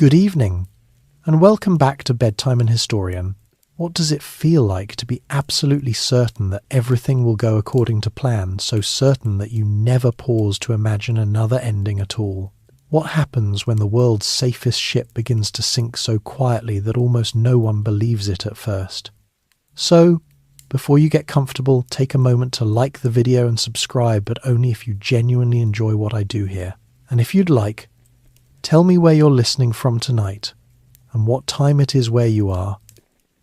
Good evening, and welcome back to Bedtime and Historian. What does it feel like to be absolutely certain that everything will go according to plan, so certain that you never pause to imagine another ending at all? What happens when the world's safest ship begins to sink so quietly that almost no one believes it at first? So, before you get comfortable, take a moment to like the video and subscribe, but only if you genuinely enjoy what I do here. And if you'd like, tell me where you're listening from tonight, and what time it is where you are.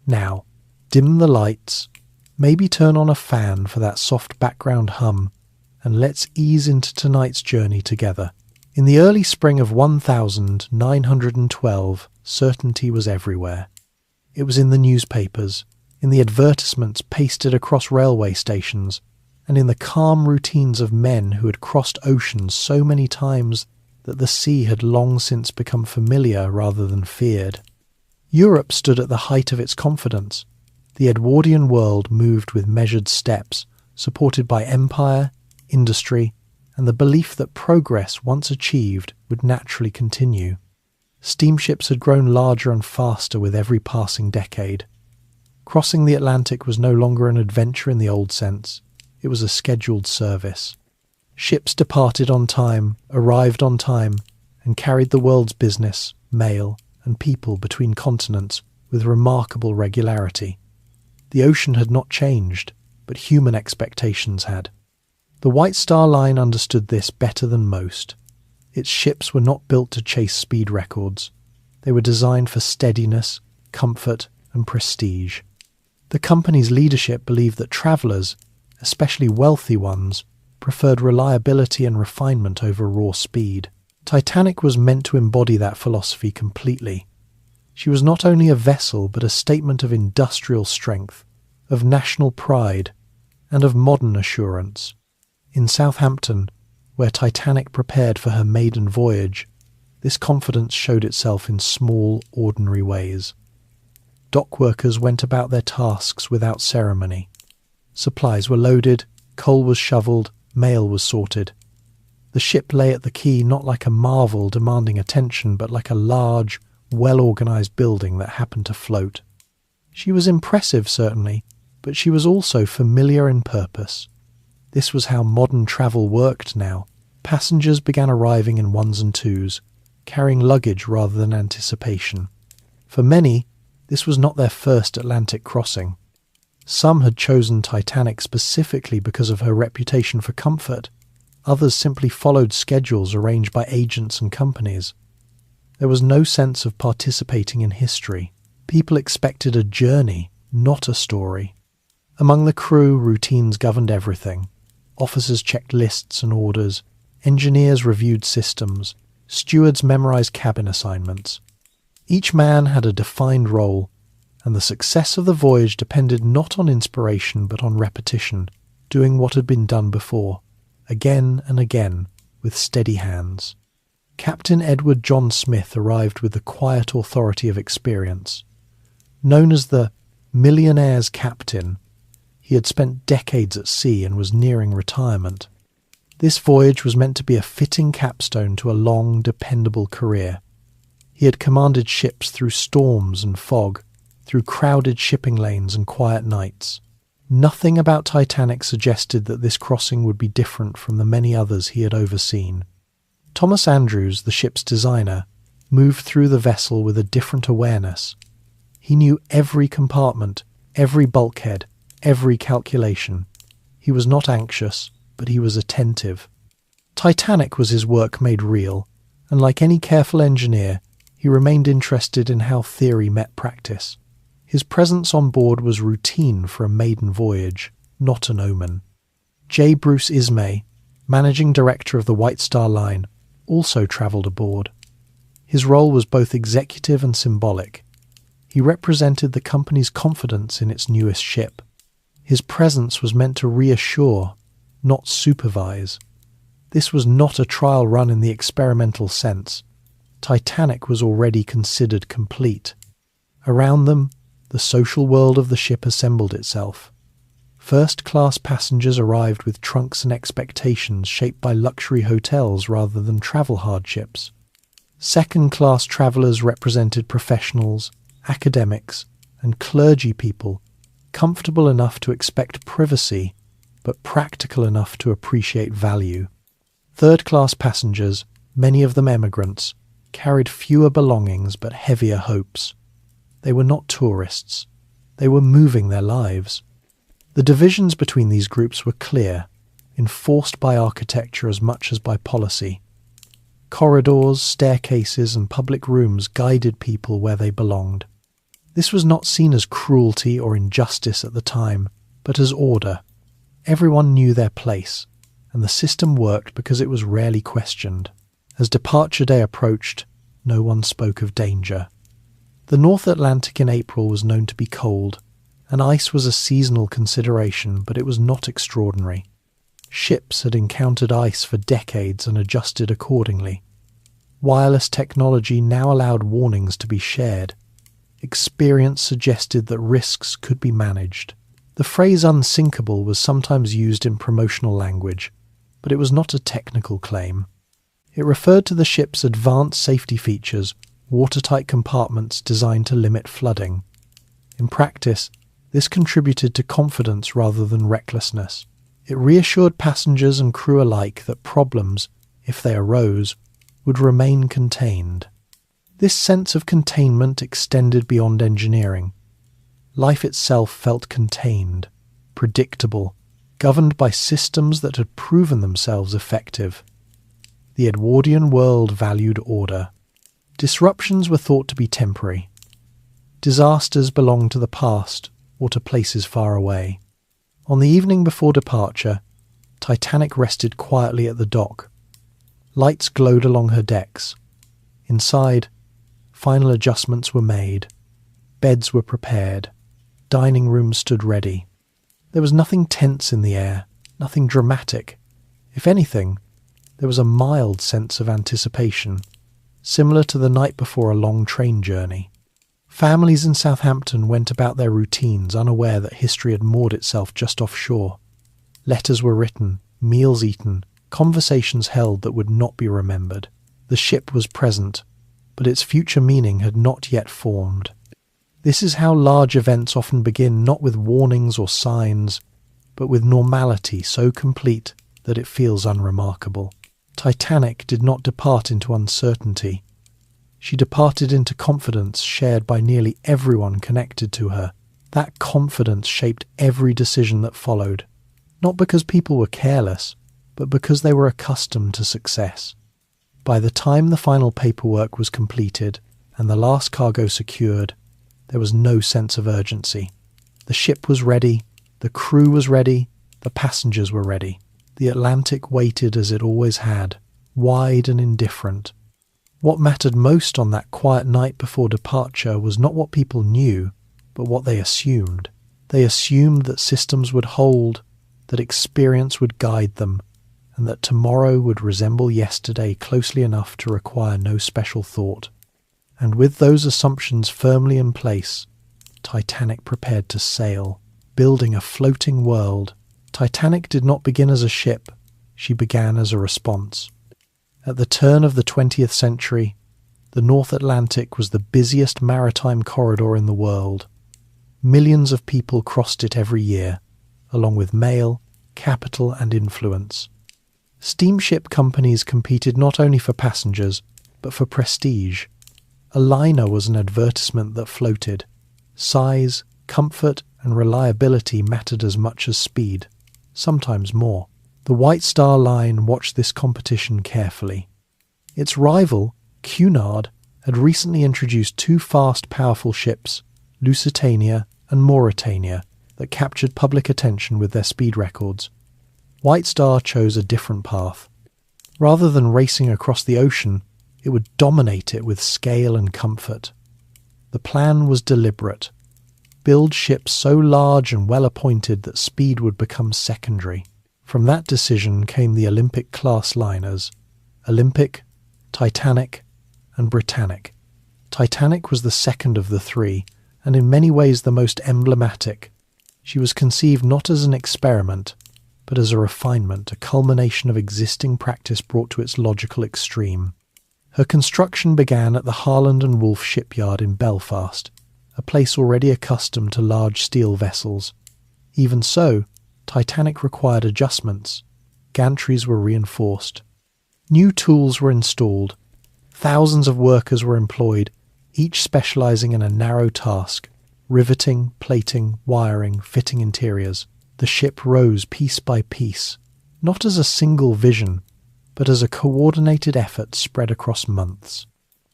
Now, dim the lights, maybe turn on a fan for that soft background hum, and let's ease into tonight's journey together. In the early spring of 1912, certainty was everywhere. It was in the newspapers, in the advertisements pasted across railway stations, and in the calm routines of men who had crossed oceans so many times that the sea had long since become familiar rather than feared. Europe stood at the height of its confidence. The Edwardian world moved with measured steps, supported by empire, industry, and the belief that progress, once achieved, would naturally continue. Steamships had grown larger and faster with every passing decade. Crossing the Atlantic was no longer an adventure in the old sense. It was a scheduled service. Ships departed on time, arrived on time, and carried the world's business, mail, and people between continents with remarkable regularity. The ocean had not changed, but human expectations had. The White Star Line understood this better than most. Its ships were not built to chase speed records. They were designed for steadiness, comfort, and prestige. The company's leadership believed that travellers, especially wealthy ones, preferred reliability and refinement over raw speed. Titanic was meant to embody that philosophy completely. She was not only a vessel but a statement of industrial strength, of national pride, and of modern assurance. In Southampton, where Titanic prepared for her maiden voyage, this confidence showed itself in small, ordinary ways. Dock workers went about their tasks without ceremony. Supplies were loaded, coal was shoveled, mail was sorted. The ship lay at the quay not like a marvel demanding attention, but like a large, well-organised building that happened to float. She was impressive, certainly, but she was also familiar in purpose. This was how modern travel worked now. Passengers began arriving in ones and twos, carrying luggage rather than anticipation. For many, this was not their first Atlantic crossing. Some had chosen Titanic specifically because of her reputation for comfort. Others simply followed schedules arranged by agents and companies. There was no sense of participating in history. People expected a journey, not a story. Among the crew, routines governed everything. Officers checked lists and orders. Engineers reviewed systems. Stewards memorized cabin assignments. Each man had a defined role, and the success of the voyage depended not on inspiration but on repetition, doing what had been done before, again and again, with steady hands. Captain Edward John Smith arrived with the quiet authority of experience. Known as the millionaire's captain, he had spent decades at sea and was nearing retirement. This voyage was meant to be a fitting capstone to a long, dependable career. He had commanded ships through storms and fog, through crowded shipping lanes and quiet nights. Nothing about Titanic suggested that this crossing would be different from the many others he had overseen. Thomas Andrews, the ship's designer, moved through the vessel with a different awareness. He knew every compartment, every bulkhead, every calculation. He was not anxious, but he was attentive. Titanic was his work made real, and like any careful engineer, he remained interested in how theory met practice. His presence on board was routine for a maiden voyage, not an omen. J. Bruce Ismay, managing director of the White Star Line, also travelled aboard. His role was both executive and symbolic. He represented the company's confidence in its newest ship. His presence was meant to reassure, not supervise. This was not a trial run in the experimental sense. Titanic was already considered complete. Around them, the social world of the ship assembled itself. First-class passengers arrived with trunks and expectations shaped by luxury hotels rather than travel hardships. Second-class travellers represented professionals, academics, and clergy people, comfortable enough to expect privacy, but practical enough to appreciate value. Third-class passengers, many of them emigrants, carried fewer belongings but heavier hopes. They were not tourists. They were moving their lives. The divisions between these groups were clear, enforced by architecture as much as by policy. Corridors, staircases, and public rooms guided people where they belonged. This was not seen as cruelty or injustice at the time, but as order. Everyone knew their place, and the system worked because it was rarely questioned. As departure day approached, no one spoke of danger. The North Atlantic in April was known to be cold, and ice was a seasonal consideration, but it was not extraordinary. Ships had encountered ice for decades and adjusted accordingly. Wireless technology now allowed warnings to be shared. Experience suggested that risks could be managed. The phrase unsinkable was sometimes used in promotional language, but it was not a technical claim. It referred to the ship's advanced safety features, watertight compartments designed to limit flooding. In practice, this contributed to confidence rather than recklessness. It reassured passengers and crew alike that problems, if they arose, would remain contained. This sense of containment extended beyond engineering. Life itself felt contained, predictable, governed by systems that had proven themselves effective. The Edwardian world valued order. Disruptions were thought to be temporary. Disasters belonged to the past or to places far away. On the evening before departure, Titanic rested quietly at the dock. Lights glowed along her decks. Inside, final adjustments were made. Beds were prepared. Dining rooms stood ready. There was nothing tense in the air, nothing dramatic. If anything, there was a mild sense of anticipation, similar to the night before a long train journey. Families in Southampton went about their routines, unaware that history had moored itself just offshore. Letters were written, meals eaten, conversations held that would not be remembered. The ship was present, but its future meaning had not yet formed. This is how large events often begin, not with warnings or signs, but with normality so complete that it feels unremarkable. Titanic did not depart into uncertainty. She departed into confidence shared by nearly everyone connected to her. That confidence shaped every decision that followed, not because people were careless, but because they were accustomed to success. By the time the final paperwork was completed and the last cargo secured, there was no sense of urgency. The ship was ready, the crew was ready, the passengers were ready. The Atlantic waited as it always had, wide and indifferent. What mattered most on that quiet night before departure was not what people knew, but what they assumed. They assumed that systems would hold, that experience would guide them, and that tomorrow would resemble yesterday closely enough to require no special thought. And with those assumptions firmly in place, Titanic prepared to sail, building a floating world. Titanic did not begin as a ship, she began as a response. At the turn of the 20th century, the North Atlantic was the busiest maritime corridor in the world. Millions of people crossed it every year, along with mail, capital, and influence. Steamship companies competed not only for passengers, but for prestige. A liner was an advertisement that floated. Size, comfort, and reliability mattered as much as speed, sometimes more. The White Star Line watched this competition carefully. Its rival, Cunard, had recently introduced two fast, powerful ships, Lusitania and Mauretania, that captured public attention with their speed records. White Star chose a different path. Rather than racing across the ocean, it would dominate it with scale and comfort. The plan was deliberate. Build ships so large and well-appointed that speed would become secondary. From that decision came the Olympic-class liners, Olympic, Titanic, and Britannic. Titanic was the second of the three, and in many ways the most emblematic. She was conceived not as an experiment, but as a refinement, a culmination of existing practice brought to its logical extreme. Her construction began at the Harland and Wolff shipyard in Belfast, a place already accustomed to large steel vessels. Even so, Titanic required adjustments. Gantries were reinforced. New tools were installed. Thousands of workers were employed, each specializing in a narrow task: riveting, plating, wiring, fitting interiors. The ship rose piece by piece, not as a single vision, but as a coordinated effort spread across months.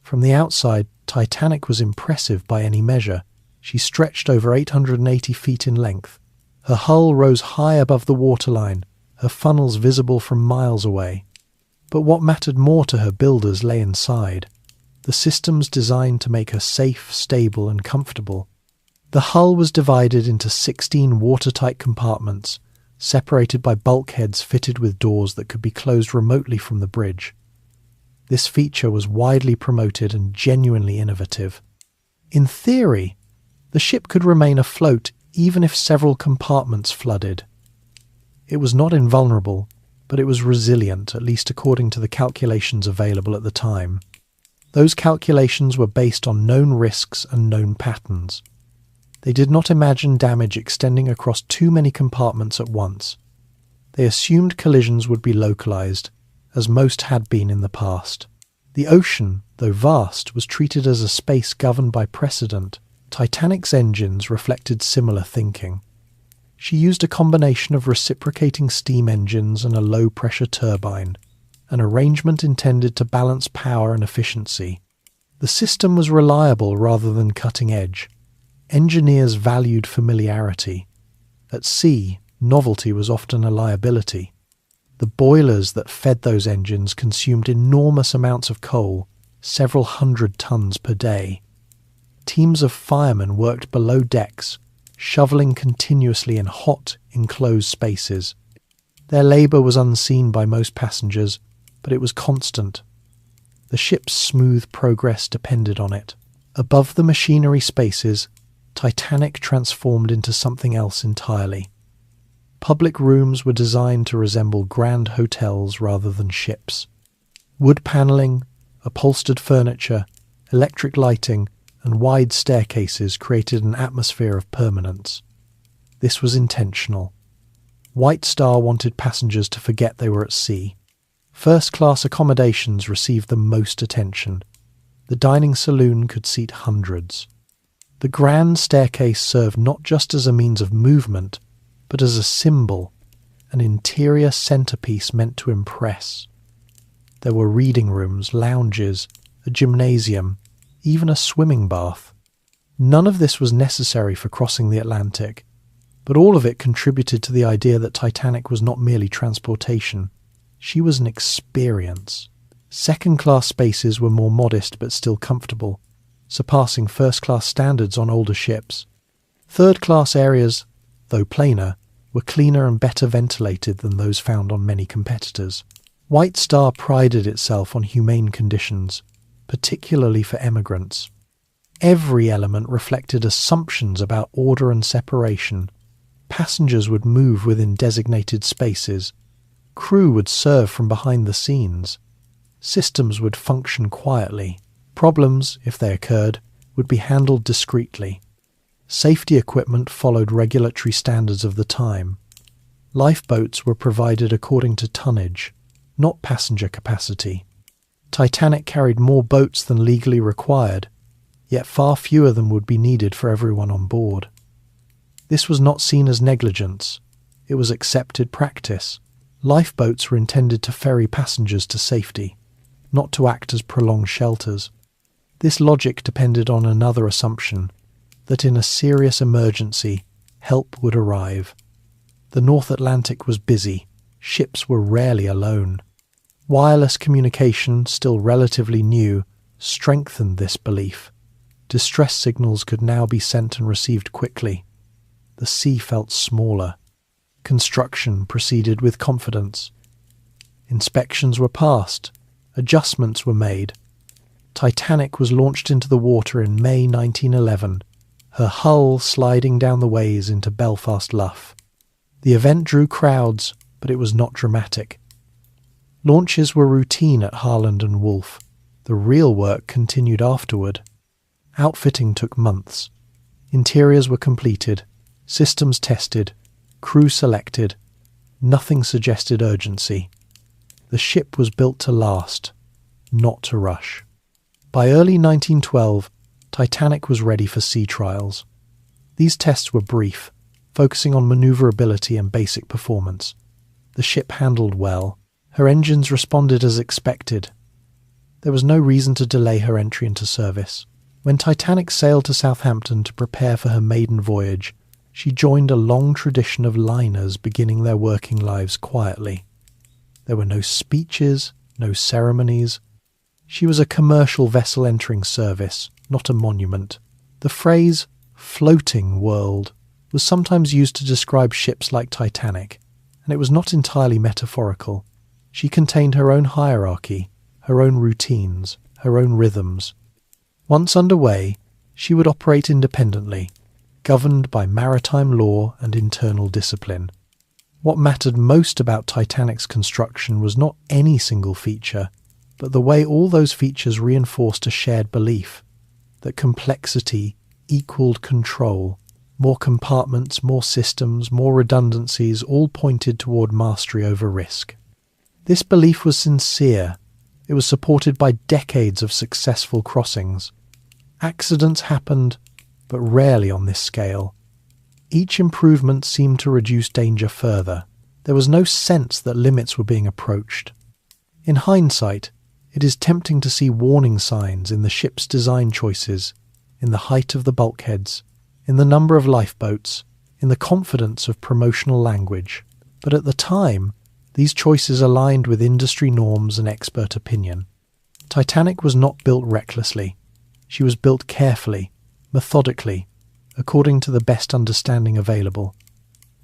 From the outside, Titanic was impressive by any measure. She stretched over 880 feet in length. Her hull rose high above the waterline, her funnels visible from miles away. But what mattered more to her builders lay inside: the systems designed to make her safe, stable, and comfortable. The hull was divided into 16 watertight compartments, separated by bulkheads fitted with doors that could be closed remotely from the bridge. This feature was widely promoted and genuinely innovative. In theory, the ship could remain afloat even if several compartments flooded. It was not invulnerable, but it was resilient, at least according to the calculations available at the time. Those calculations were based on known risks and known patterns. They did not imagine damage extending across too many compartments at once. They assumed collisions would be localized, as most had been in the past. The ocean, though vast, was treated as a space governed by precedent. Titanic's engines reflected similar thinking. She used a combination of reciprocating steam engines and a low-pressure turbine, an arrangement intended to balance power and efficiency. The system was reliable rather than cutting-edge. Engineers valued familiarity. At sea, novelty was often a liability. The boilers that fed those engines consumed enormous amounts of coal, several hundred tons per day. Teams of firemen worked below decks, shoveling continuously in hot, enclosed spaces. Their labour was unseen by most passengers, but it was constant. The ship's smooth progress depended on it. Above the machinery spaces, Titanic transformed into something else entirely. Public rooms were designed to resemble grand hotels rather than ships. Wood panelling, upholstered furniture, electric lighting, and wide staircases created an atmosphere of permanence. This was intentional. White Star wanted passengers to forget they were at sea. First-class accommodations received the most attention. The dining saloon could seat hundreds. The grand staircase served not just as a means of movement, but as a symbol, an interior centerpiece meant to impress. There were reading rooms, lounges, a gymnasium, even a swimming bath. None of this was necessary for crossing the Atlantic, but all of it contributed to the idea that Titanic was not merely transportation. She was an experience. Second-class spaces were more modest but still comfortable, surpassing first-class standards on older ships. Third-class areas, though plainer, were cleaner and better ventilated than those found on many competitors. White Star prided itself on humane conditions, particularly for emigrants. Every element reflected assumptions about order and separation. Passengers would move within designated spaces. Crew would serve from behind the scenes. Systems would function quietly. Problems, if they occurred, would be handled discreetly. Safety equipment followed regulatory standards of the time. Lifeboats were provided according to tonnage, not passenger capacity. Titanic carried more boats than legally required, yet far fewer than would be needed for everyone on board. This was not seen as negligence. It was accepted practice. Lifeboats were intended to ferry passengers to safety, not to act as prolonged shelters. This logic depended on another assumption, that in a serious emergency, help would arrive. The North Atlantic was busy. Ships were rarely alone. Wireless communication, still relatively new, strengthened this belief. Distress signals could now be sent and received quickly. The sea felt smaller. Construction proceeded with confidence. Inspections were passed. Adjustments were made. Titanic was launched into the water in May 1911, her hull sliding down the ways into Belfast Lough. The event drew crowds, but it was not dramatic. Launches were routine at Harland and Wolff. The real work continued afterward. Outfitting took months. Interiors were completed, systems tested, crew selected. Nothing suggested urgency. The ship was built to last, not to rush. By early 1912, Titanic was ready for sea trials. These tests were brief, focusing on maneuverability and basic performance. The ship handled well. Her engines responded as expected. There was no reason to delay her entry into service. When Titanic sailed to Southampton to prepare for her maiden voyage, she joined a long tradition of liners beginning their working lives quietly. There were no speeches, no ceremonies. She was a commercial vessel entering service, not a monument. The phrase floating world was sometimes used to describe ships like Titanic, and it was not entirely metaphorical. She contained her own hierarchy, her own routines, her own rhythms. Once underway, she would operate independently, governed by maritime law and internal discipline. What mattered most about Titanic's construction was not any single feature, but the way all those features reinforced a shared belief that complexity equaled control. More compartments, more systems, more redundancies, all pointed toward mastery over risk. This belief was sincere. It was supported by decades of successful crossings. Accidents happened, but rarely on this scale. Each improvement seemed to reduce danger further. There was no sense that limits were being approached. In hindsight, it is tempting to see warning signs in the ship's design choices, in the height of the bulkheads, in the number of lifeboats, in the confidence of promotional language. But at the time, these choices aligned with industry norms and expert opinion. Titanic was not built recklessly. She was built carefully, methodically, according to the best understanding available.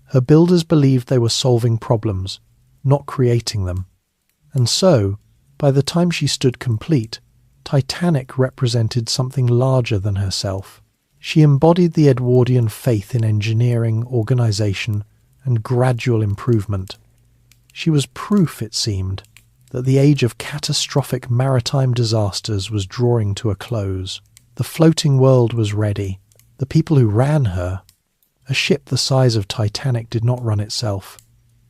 Her builders believed they were solving problems, not creating them. And so, by the time she stood complete, Titanic represented something larger than herself. She embodied the Edwardian faith in engineering, organization, and gradual improvement. She was proof, it seemed, that the age of catastrophic maritime disasters was drawing to a close. The floating world was ready. The people who ran her, a ship the size of Titanic did not run itself.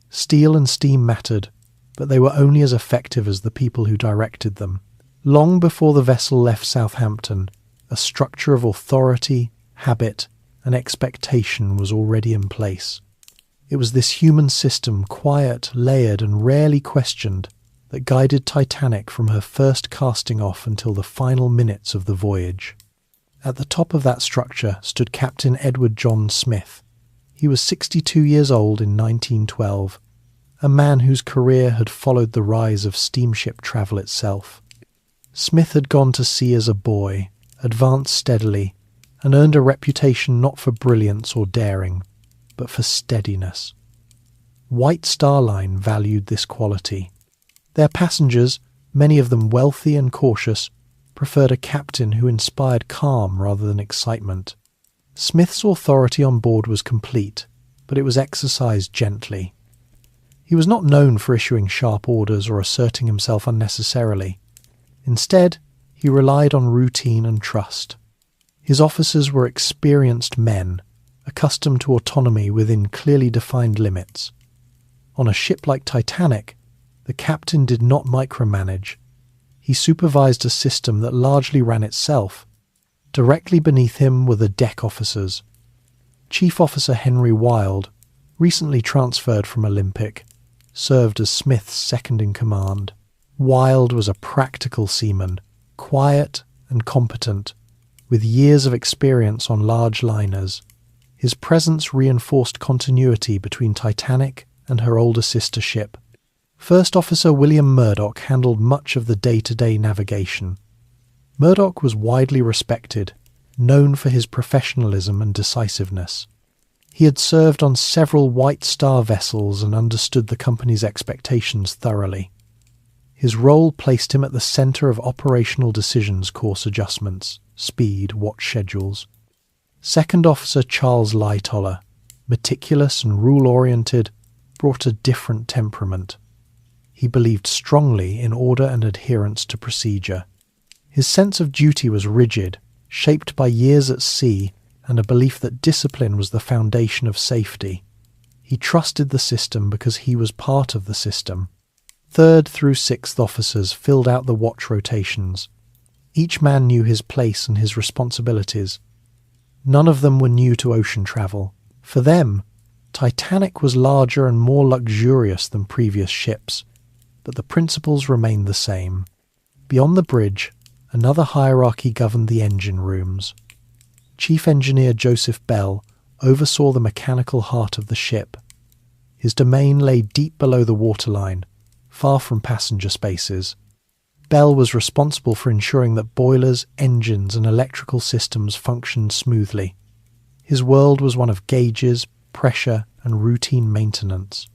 Steel and steam mattered, but they were only as effective as the people who directed them. Long before the vessel left Southampton, a structure of authority, habit, and expectation was already in place. It was this human system, quiet, layered, and rarely questioned, that guided Titanic from her first casting off until the final minutes of the voyage. At the top of that structure stood Captain Edward John Smith. He was 62 years old in 1912, a man whose career had followed the rise of steamship travel itself. Smith had gone to sea as a boy, advanced steadily, and earned a reputation not for brilliance or daring, but for steadiness. White Star Line valued this quality. Their passengers, many of them wealthy and cautious, preferred a captain who inspired calm rather than excitement. Smith's authority on board was complete, but it was exercised gently. He was not known for issuing sharp orders or asserting himself unnecessarily. Instead, he relied on routine and trust. His officers were experienced men, accustomed to autonomy within clearly defined limits. On a ship like Titanic, the captain did not micromanage. He supervised a system that largely ran itself. Directly beneath him were the deck officers. Chief Officer Henry Wilde, recently transferred from Olympic, served as Smith's second-in-command. Wilde was a practical seaman, quiet and competent, with years of experience on large liners. His presence reinforced continuity between Titanic and her older sister ship. First Officer William Murdoch handled much of the day-to-day navigation. Murdoch was widely respected, known for his professionalism and decisiveness. He had served on several White Star vessels and understood the company's expectations thoroughly. His role placed him at the centre of operational decisions, course adjustments, speed, watch schedules. Second Officer Charles Lightoller, meticulous and rule-oriented, brought a different temperament. He believed strongly in order and adherence to procedure. His sense of duty was rigid, shaped by years at sea and a belief that discipline was the foundation of safety. He trusted the system because he was part of the system. 3rd through 6th officers filled out the watch rotations. Each man knew his place and his responsibilities. None of them were new to ocean travel. For them, Titanic was larger and more luxurious than previous ships, but the principles remained the same. Beyond the bridge, another hierarchy governed the engine rooms. Chief Engineer Joseph Bell oversaw the mechanical heart of the ship. His domain lay deep below the waterline, far from passenger spaces. Bell was responsible for ensuring that boilers, engines, and electrical systems functioned smoothly. His world was one of gauges, pressure, and routine maintenance.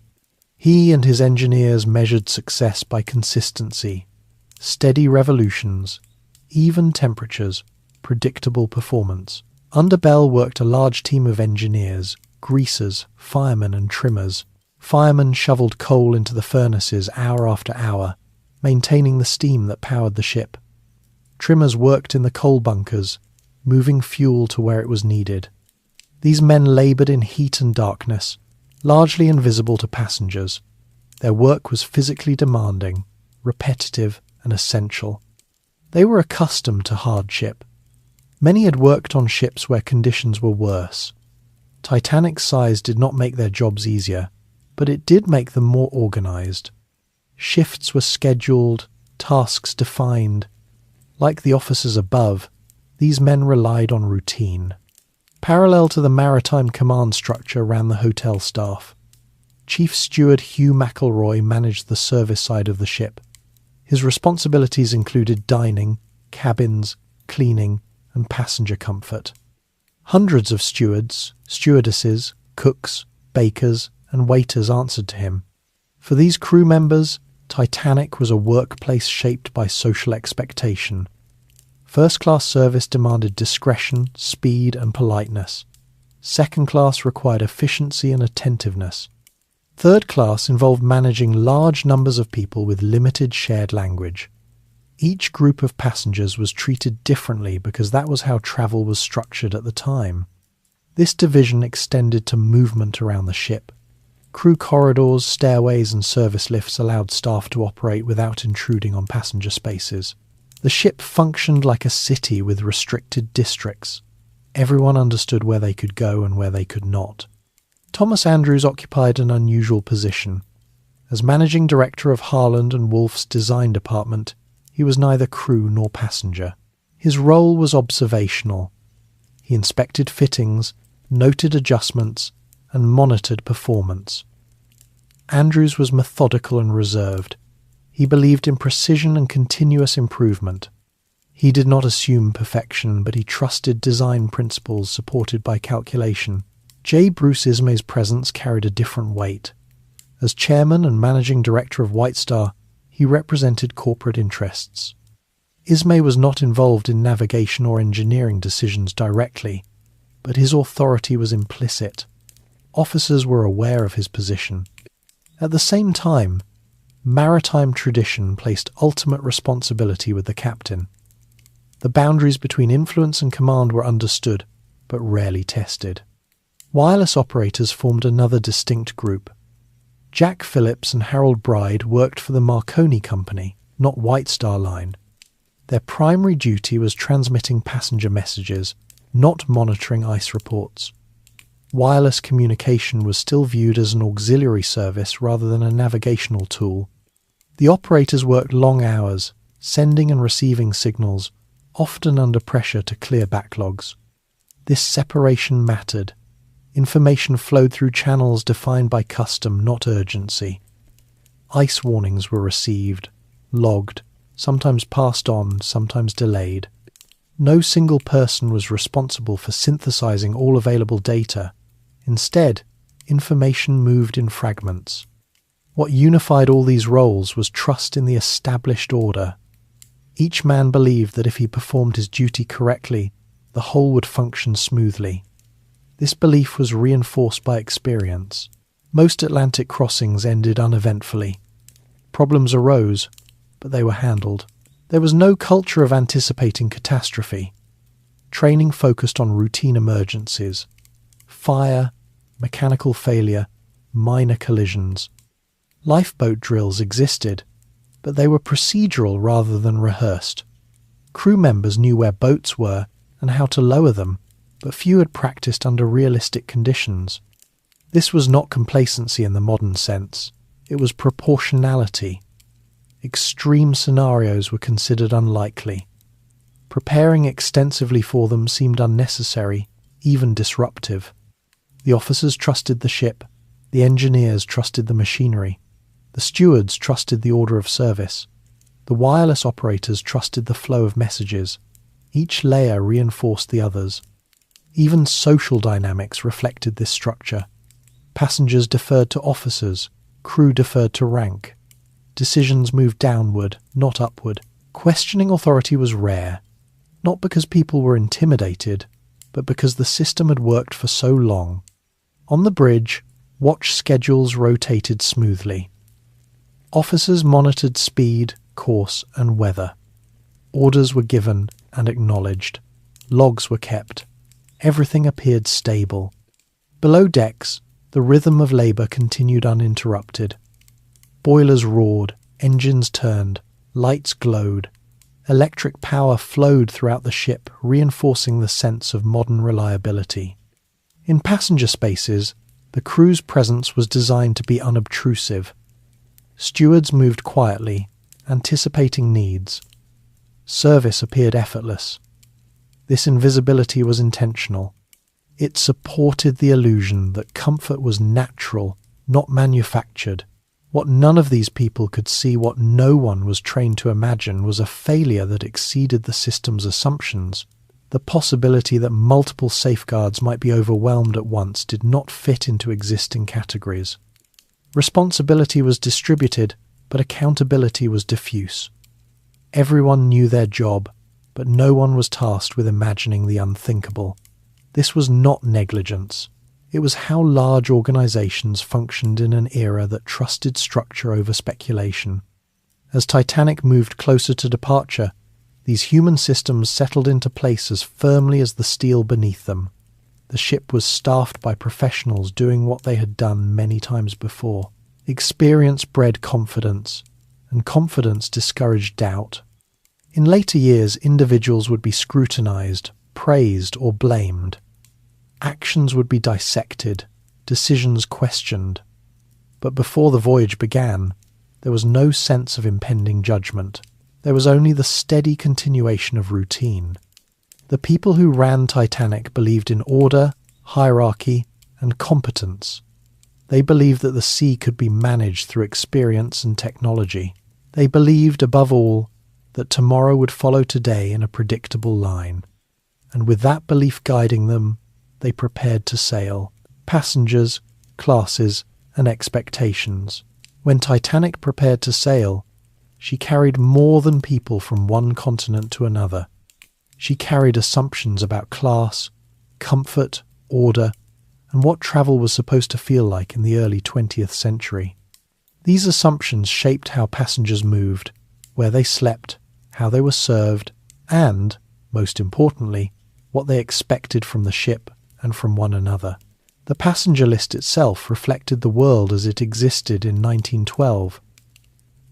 He and his engineers measured success by consistency, steady revolutions, even temperatures, predictable performance. Under Bell worked a large team of engineers, greasers, firemen, and trimmers. Firemen shoveled coal into the furnaces hour after hour, maintaining the steam that powered the ship. Trimmers worked in the coal bunkers, moving fuel to where it was needed. These men laboured in heat and darkness, largely invisible to passengers. Their work was physically demanding, repetitive, and essential. They were accustomed to hardship. Many had worked on ships where conditions were worse. Titanic's size did not make their jobs easier, but it did make them more organised. Shifts were scheduled, tasks defined. Like the officers above, these men relied on routine. Parallel to the maritime command structure ran the hotel staff. Chief Steward Hugh McElroy managed the service side of the ship. His responsibilities included dining, cabins, cleaning, and passenger comfort. Hundreds of stewards, stewardesses, cooks, bakers, and waiters answered to him. For these crew members, Titanic was a workplace shaped by social expectation. First-class service demanded discretion, speed, and politeness. Second class required efficiency and attentiveness. Third class involved managing large numbers of people with limited shared language. Each group of passengers was treated differently because that was how travel was structured at the time. This division extended to movement around the ship. Crew corridors, stairways, and service lifts allowed staff to operate without intruding on passenger spaces. The ship functioned like a city with restricted districts. Everyone understood where they could go and where they could not. Thomas Andrews occupied an unusual position. As managing director of Harland and Wolff's design department, he was neither crew nor passenger. His role was observational. He inspected fittings, noted adjustments, and monitored performance. Andrews was methodical and reserved. He believed in precision and continuous improvement. He did not assume perfection, but he trusted design principles supported by calculation. J. Bruce Ismay's presence carried a different weight. As chairman and managing director of White Star, he represented corporate interests. Ismay was not involved in navigation or engineering decisions directly, but his authority was implicit. Officers were aware of his position. At the same time, maritime tradition placed ultimate responsibility with the captain. The boundaries between influence and command were understood, but rarely tested. Wireless operators formed another distinct group. Jack Phillips and Harold Bride worked for the Marconi Company, not White Star Line. Their primary duty was transmitting passenger messages, not monitoring ice reports. Wireless communication was still viewed as an auxiliary service rather than a navigational tool. The operators worked long hours, sending and receiving signals, often under pressure to clear backlogs. This separation mattered. Information flowed through channels defined by custom, not urgency. Ice warnings were received, logged, sometimes passed on, sometimes delayed. No single person was responsible for synthesizing all available data. Instead, information moved in fragments. What unified all these roles was trust in the established order. Each man believed that if he performed his duty correctly, the whole would function smoothly. This belief was reinforced by experience. Most Atlantic crossings ended uneventfully. Problems arose, but they were handled. There was no culture of anticipating catastrophe. Training focused on routine emergencies: fire, mechanical failure, minor collisions. Lifeboat drills existed, but they were procedural rather than rehearsed. Crew members knew where boats were and how to lower them, but few had practiced under realistic conditions. This was not complacency in the modern sense. It was proportionality. Extreme scenarios were considered unlikely. Preparing extensively for them seemed unnecessary, even disruptive. The officers trusted the ship, the engineers trusted the machinery, the stewards trusted the order of service, the wireless operators trusted the flow of messages. Each layer reinforced the others. Even social dynamics reflected this structure. Passengers deferred to officers, crew deferred to rank. Decisions moved downward, not upward. Questioning authority was rare, not because people were intimidated, but because the system had worked for so long. On the bridge, watch schedules rotated smoothly. Officers monitored speed, course, and weather. Orders were given and acknowledged. Logs were kept. Everything appeared stable. Below decks, the rhythm of labour continued uninterrupted. Boilers roared, engines turned, lights glowed. Electric power flowed throughout the ship, reinforcing the sense of modern reliability. In passenger spaces, the crew's presence was designed to be unobtrusive. Stewards moved quietly, anticipating needs. Service appeared effortless. This invisibility was intentional. It supported the illusion that comfort was natural, not manufactured. What none of these people could see, what no one was trained to imagine, was a failure that exceeded the system's assumptions. The possibility that multiple safeguards might be overwhelmed at once did not fit into existing categories. Responsibility was distributed, but accountability was diffuse. Everyone knew their job, but no one was tasked with imagining the unthinkable. This was not negligence. It was how large organizations functioned in an era that trusted structure over speculation. As Titanic moved closer to departure, these human systems settled into place as firmly as the steel beneath them. The ship was staffed by professionals doing what they had done many times before. Experience bred confidence, and confidence discouraged doubt. In later years, individuals would be scrutinized, praised, or blamed. Actions would be dissected, decisions questioned. But before the voyage began, there was no sense of impending judgment. There was only the steady continuation of routine. The people who ran Titanic believed in order, hierarchy, and competence. They believed that the sea could be managed through experience and technology. They believed, above all, that tomorrow would follow today in a predictable line. And with that belief guiding them, they prepared to sail. Passengers, classes, and expectations. When Titanic prepared to sail, she carried more than people from one continent to another. She carried assumptions about class, comfort, order, and what travel was supposed to feel like in the early 20th century. These assumptions shaped how passengers moved, where they slept, how they were served, and, most importantly, what they expected from the ship and from one another. The passenger list itself reflected the world as it existed in 1912.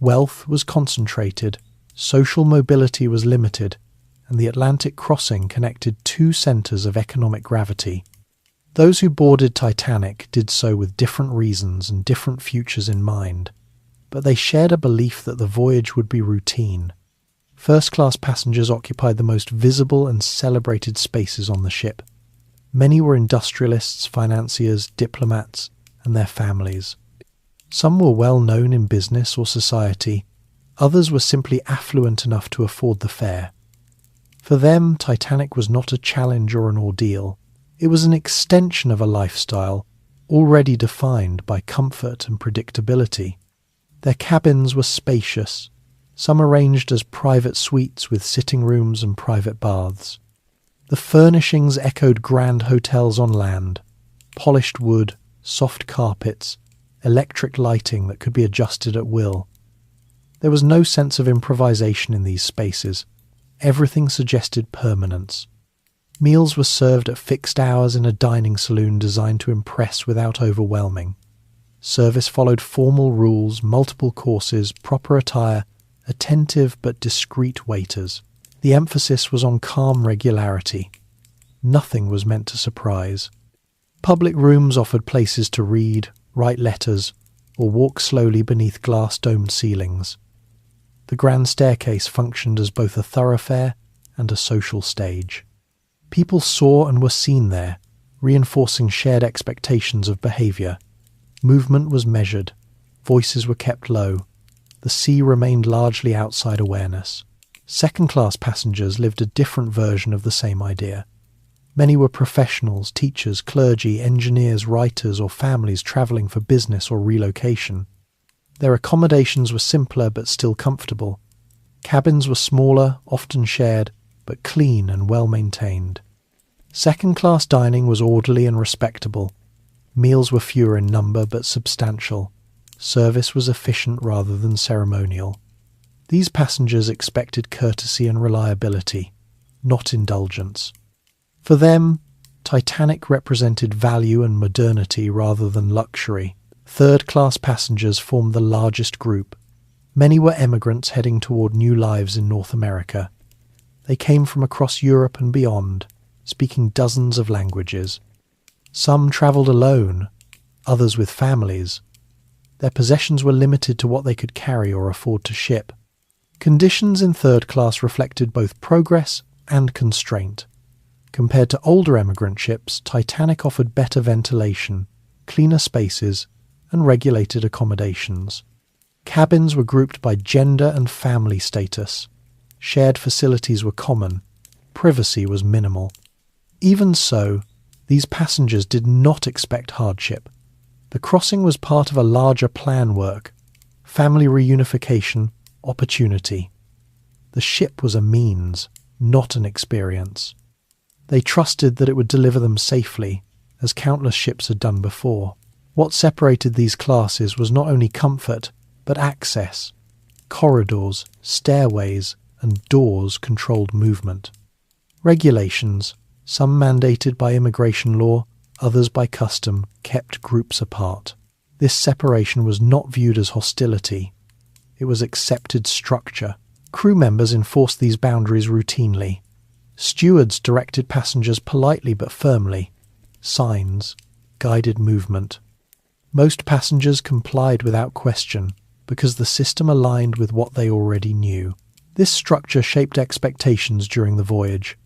Wealth was concentrated, social mobility was limited, and the Atlantic crossing connected two centres of economic gravity. Those who boarded Titanic did so with different reasons and different futures in mind, but they shared a belief that the voyage would be routine. First-class passengers occupied the most visible and celebrated spaces on the ship. Many were industrialists, financiers, diplomats, and their families. Some were well known in business or society. Others were simply affluent enough to afford the fare. For them, Titanic was not a challenge or an ordeal. It was an extension of a lifestyle already defined by comfort and predictability. Their cabins were spacious, some arranged as private suites with sitting rooms and private baths. The furnishings echoed grand hotels on land: polished wood, soft carpets, electric lighting that could be adjusted at will. There was no sense of improvisation in these spaces. Everything suggested permanence. Meals were served at fixed hours in a dining saloon designed to impress without overwhelming. Service followed formal rules, multiple courses, proper attire, attentive but discreet waiters. The emphasis was on calm regularity. Nothing was meant to surprise. Public rooms offered places to read, write letters, or walk slowly beneath glass-domed ceilings. The grand staircase functioned as both a thoroughfare and a social stage. People saw and were seen there, reinforcing shared expectations of behaviour. Movement was measured, voices were kept low, the sea remained largely outside awareness. Second-class passengers lived a different version of the same idea. Many were professionals, teachers, clergy, engineers, writers, or families travelling for business or relocation. Their accommodations were simpler but still comfortable. Cabins were smaller, often shared, but clean and well-maintained. Second-class dining was orderly and respectable. Meals were fewer in number but substantial. Service was efficient rather than ceremonial. These passengers expected courtesy and reliability, not indulgence. For them, Titanic represented value and modernity rather than luxury. Third-class passengers formed the largest group. Many were emigrants heading toward new lives in North America. They came from across Europe and beyond, speaking dozens of languages. Some travelled alone, others with families. Their possessions were limited to what they could carry or afford to ship. Conditions in third class reflected both progress and constraint. Compared to older emigrant ships, Titanic offered better ventilation, cleaner spaces, and regulated accommodations. Cabins were grouped by gender and family status. Shared facilities were common. Privacy was minimal. Even so, these passengers did not expect hardship. The crossing was part of a larger plan work, family reunification, opportunity. The ship was a means, not an experience. They trusted that it would deliver them safely, as countless ships had done before. What separated these classes was not only comfort, but access. Corridors, stairways, and doors controlled movement. Regulations, some mandated by immigration law, others by custom, kept groups apart. This separation was not viewed as hostility. It was accepted structure. Crew members enforced these boundaries routinely. Stewards directed passengers politely but firmly. Signs guided movement. Most passengers complied without question because the system aligned with what they already knew. This structure shaped expectations during the voyage.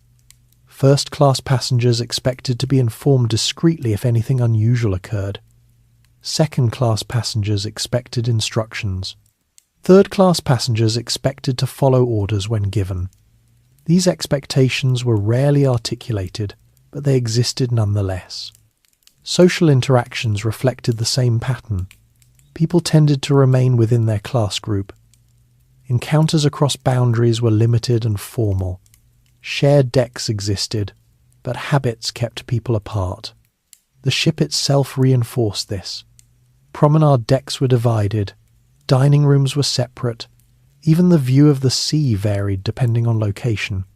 First-class passengers expected to be informed discreetly if anything unusual occurred. Second-class passengers expected instructions. Third-class passengers expected to follow orders when given. These expectations were rarely articulated, but they existed nonetheless. Social interactions reflected the same pattern. People tended to remain within their class group. Encounters across boundaries were limited and formal. Shared decks existed, but habits kept people apart. The ship itself reinforced this. Promenade decks were divided, dining rooms were separate, even the view of the sea varied depending on location.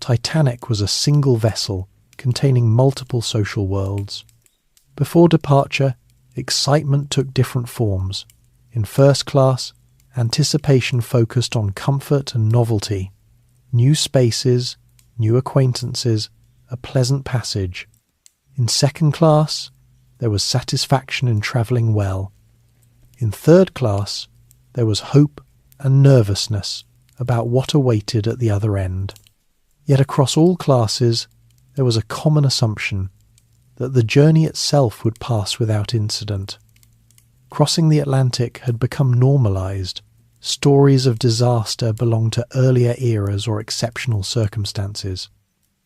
Titanic was a single vessel containing multiple social worlds. Before departure, excitement took different forms. In first class, anticipation focused on comfort and novelty. New spaces, new acquaintances, a pleasant passage. In second class, there was satisfaction in travelling well. In third class, there was hope and nervousness about what awaited at the other end. Yet across all classes, there was a common assumption that the journey itself would pass without incident. Crossing the Atlantic had become normalised. Stories of disaster belonged to earlier eras or exceptional circumstances.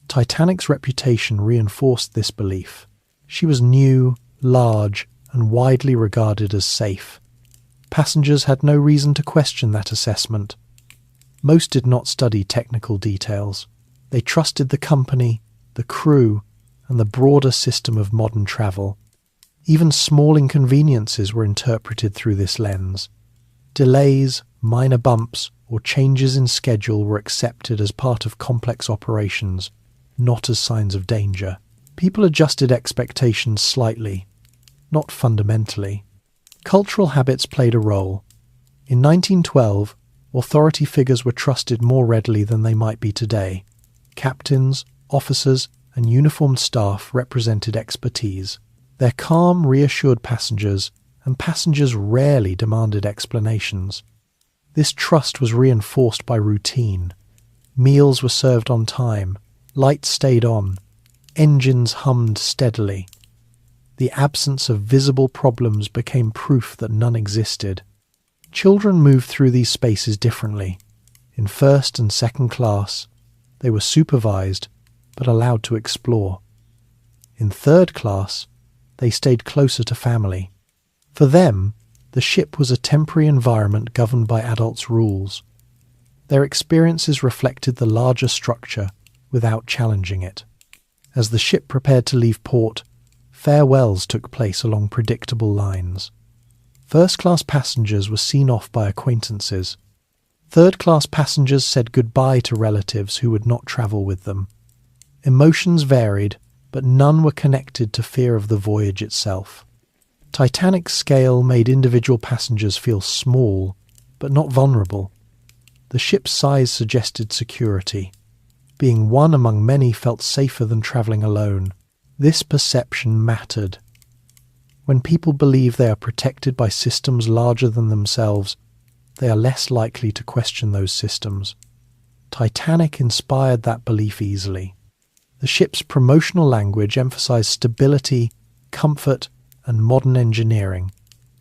Titanic's reputation reinforced this belief. She was new, large, and widely regarded as safe. Passengers had no reason to question that assessment. Most did not study technical details. They trusted the company, the crew, and the broader system of modern travel. Even small inconveniences were interpreted through this lens. Delays, minor bumps, or changes in schedule were accepted as part of complex operations, not as signs of danger. People adjusted expectations slightly, not fundamentally. Cultural habits played a role. In 1912, authority figures were trusted more readily than they might be today. Captains, officers, and uniformed staff represented expertise. Their calm reassured passengers, and passengers rarely demanded explanations. This trust was reinforced by routine. Meals were served on time, lights stayed on, engines hummed steadily. The absence of visible problems became proof that none existed. Children moved through these spaces differently. In first and second class, they were supervised but allowed to explore. In third class, they stayed closer to family. For them, the ship was a temporary environment governed by adults' rules. Their experiences reflected the larger structure without challenging it. As the ship prepared to leave port, farewells took place along predictable lines. First-class passengers were seen off by acquaintances. Third-class passengers said goodbye to relatives who would not travel with them. Emotions varied, but none were connected to fear of the voyage itself. Titanic's scale made individual passengers feel small, but not vulnerable. The ship's size suggested security. Being one among many felt safer than travelling alone. This perception mattered. When people believe they are protected by systems larger than themselves, they are less likely to question those systems. Titanic inspired that belief easily. The ship's promotional language emphasized stability, comfort, and modern engineering.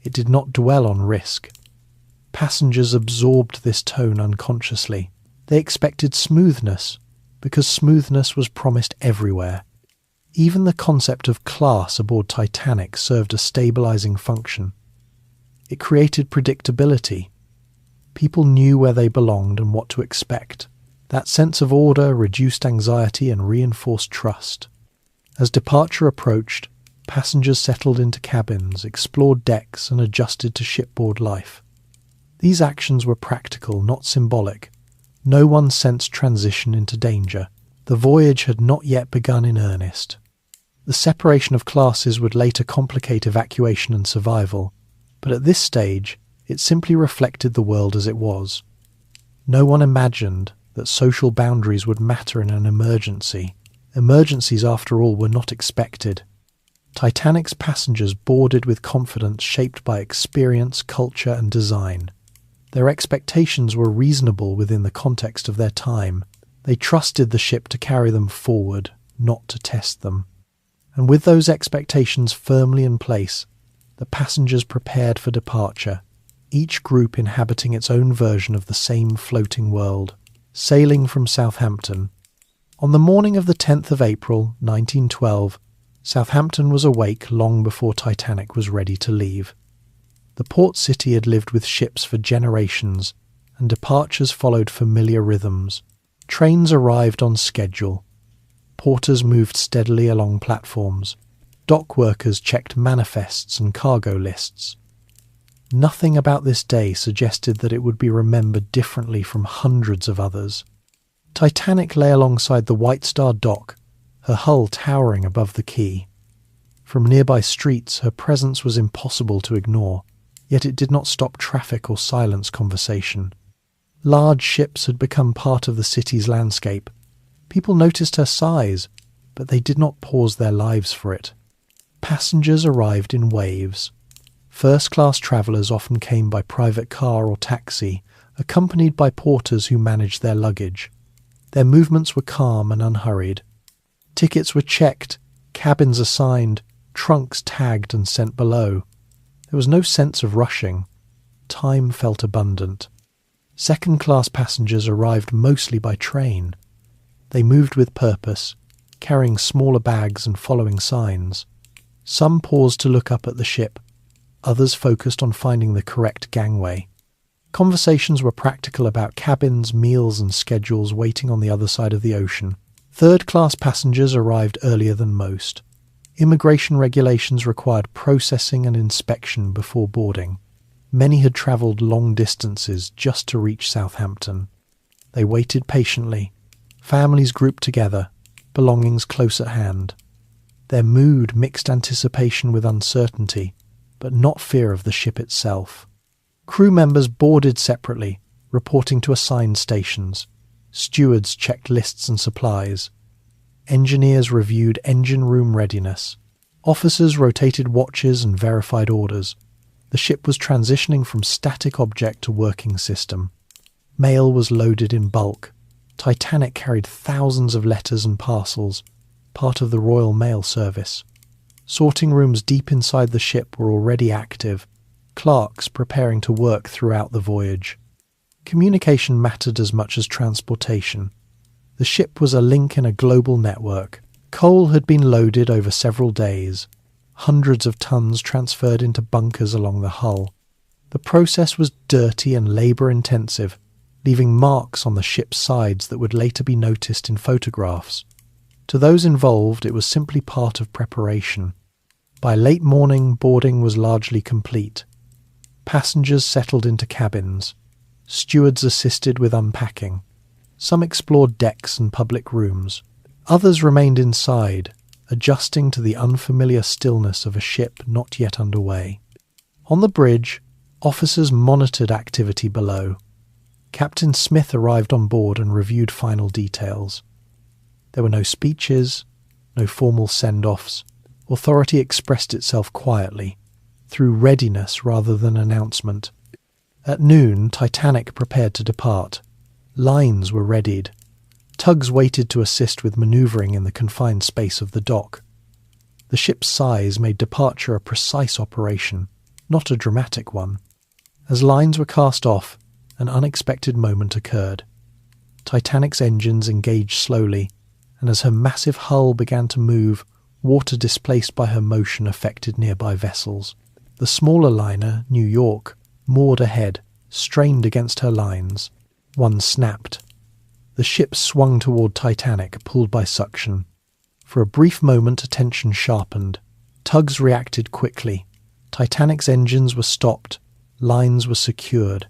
It did not dwell on risk. Passengers absorbed this tone unconsciously. They expected smoothness, because smoothness was promised everywhere. Even the concept of class aboard Titanic served a stabilizing function. It created predictability. People knew where they belonged and what to expect. That sense of order reduced anxiety and reinforced trust. As departure approached, passengers settled into cabins, explored decks, and adjusted to shipboard life. These actions were practical, not symbolic. No one sensed transition into danger. The voyage had not yet begun in earnest. The separation of classes would later complicate evacuation and survival, but at this stage, it simply reflected the world as it was. No one imagined that social boundaries would matter in an emergency. Emergencies, after all, were not expected. Titanic's passengers boarded with confidence shaped by experience, culture, and design. Their expectations were reasonable within the context of their time. They trusted the ship to carry them forward, not to test them. And with those expectations firmly in place, the passengers prepared for departure, each group inhabiting its own version of the same floating world. Sailing from Southampton. On the morning of the 10th of April, 1912, Southampton was awake long before Titanic was ready to leave. The port city had lived with ships for generations, and departures followed familiar rhythms. Trains arrived on schedule. Porters moved steadily along platforms. Dock workers checked manifests and cargo lists. Nothing about this day suggested that it would be remembered differently from hundreds of others. Titanic lay alongside the White Star dock, her hull towering above the quay. From nearby streets, her presence was impossible to ignore, yet it did not stop traffic or silence conversation. Large ships had become part of the city's landscape. People noticed her size, but they did not pause their lives for it. Passengers arrived in waves. First-class travellers often came by private car or taxi, accompanied by porters who managed their luggage. Their movements were calm and unhurried. Tickets were checked, cabins assigned, trunks tagged and sent below. There was no sense of rushing. Time felt abundant. Second-class passengers arrived mostly by train. They moved with purpose, carrying smaller bags and following signs. Some paused to look up at the ship. Others focused on finding the correct gangway. Conversations were practical about cabins, meals and schedules waiting on the other side of the ocean. Third-class passengers arrived earlier than most. Immigration regulations required processing and inspection before boarding. Many had travelled long distances just to reach Southampton. They waited patiently, families grouped together, belongings close at hand. Their mood mixed anticipation with uncertainty, but not fear of the ship itself. Crew members boarded separately, reporting to assigned stations. Stewards checked lists and supplies. Engineers reviewed engine room readiness. Officers rotated watches and verified orders. The ship was transitioning from static object to working system. Mail was loaded in bulk. Titanic carried thousands of letters and parcels, part of the Royal Mail Service. Sorting rooms deep inside the ship were already active, clerks preparing to work throughout the voyage. Communication mattered as much as transportation. The ship was a link in a global network. Coal had been loaded over several days. Hundreds of tons transferred into bunkers along the hull. The process was dirty and labour-intensive, leaving marks on the ship's sides that would later be noticed in photographs. To those involved, it was simply part of preparation. By late morning, boarding was largely complete. Passengers settled into cabins. Stewards assisted with unpacking. Some explored decks and public rooms. Others remained inside, adjusting to the unfamiliar stillness of a ship not yet underway. On the bridge, officers monitored activity below. Captain Smith arrived on board and reviewed final details. There were no speeches, no formal send-offs. Authority expressed itself quietly, through readiness rather than announcement. At noon, Titanic prepared to depart. Lines were readied. Tugs waited to assist with manoeuvring in the confined space of the dock. The ship's size made departure a precise operation, not a dramatic one. As lines were cast off, an unexpected moment occurred. Titanic's engines engaged slowly, and as her massive hull began to move, water displaced by her motion affected nearby vessels. The smaller liner, New York, moored ahead, strained against her lines. One snapped. The ship swung toward Titanic, pulled by suction. For a brief moment, attention sharpened. Tugs reacted quickly. Titanic's engines were stopped. Lines were secured.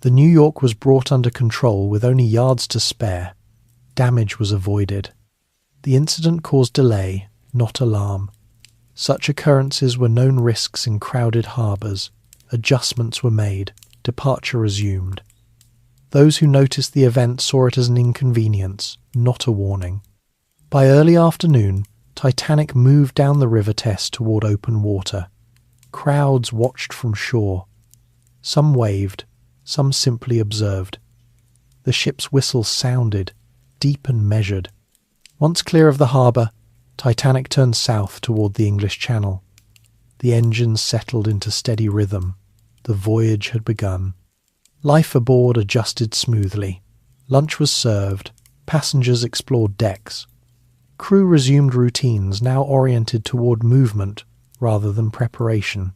The New York was brought under control with only yards to spare. Damage was avoided. The incident caused delay, not alarm. Such occurrences were known risks in crowded harbours. Adjustments were made. Departure resumed. Those who noticed the event saw it as an inconvenience, not a warning. By early afternoon, Titanic moved down the River Test toward open water. Crowds watched from shore. Some waved, some simply observed. The ship's whistle sounded, deep and measured. Once clear of the harbour, Titanic turned south toward the English Channel. The engines settled into steady rhythm. The voyage had begun. Life aboard adjusted smoothly. Lunch was served. Passengers explored decks. Crew resumed routines, now oriented toward movement rather than preparation.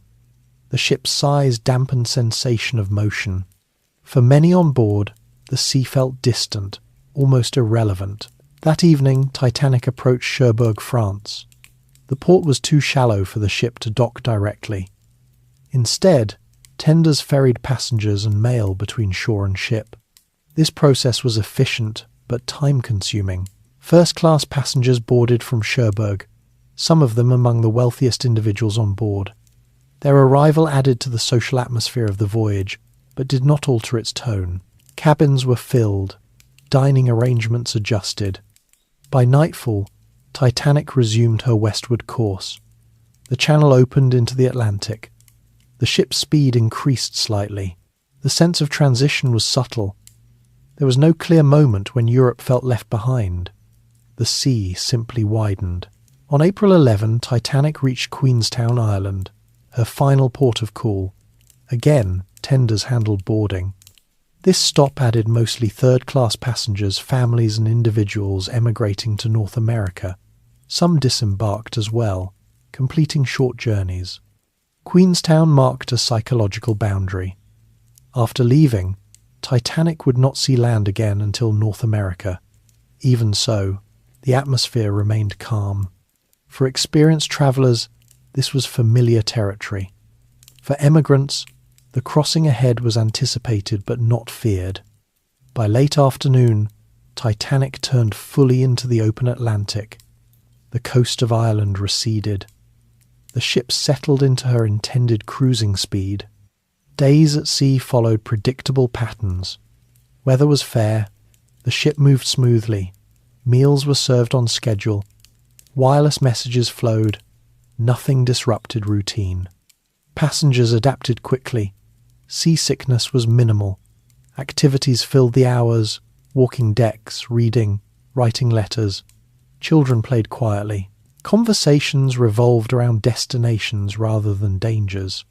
The ship's size dampened sensation of motion. For many on board, the sea felt distant, almost irrelevant. That evening, Titanic approached Cherbourg, France. The port was too shallow for the ship to dock directly. Instead, tenders ferried passengers and mail between shore and ship. This process was efficient but time-consuming. First-class passengers boarded from Cherbourg, some of them among the wealthiest individuals on board. Their arrival added to the social atmosphere of the voyage, but did not alter its tone. Cabins were filled, dining arrangements adjusted. By nightfall, Titanic resumed her westward course. The channel opened into the Atlantic. The ship's speed increased slightly. The sense of transition was subtle. There was no clear moment when Europe felt left behind. The sea simply widened. On April 11, Titanic reached Queenstown, Ireland, her final port of call. Again, tenders handled boarding. This stop added mostly third-class passengers, families and individuals emigrating to North America. Some disembarked as well, completing short journeys. Queenstown marked a psychological boundary. After leaving, Titanic would not see land again until North America. Even so, the atmosphere remained calm. For experienced travellers, this was familiar territory. For emigrants, The crossing ahead was anticipated but not feared. By late afternoon, Titanic turned fully into the open Atlantic. The coast of Ireland receded. The ship settled into her intended cruising speed. Days at sea followed predictable patterns. Weather was fair. The ship moved smoothly. Meals were served on schedule. Wireless messages flowed. Nothing disrupted routine. Passengers adapted quickly. Seasickness was minimal. Activities filled the hours, walking decks, reading, writing letters. Children played quietly. Conversations revolved around destinations rather than dangers.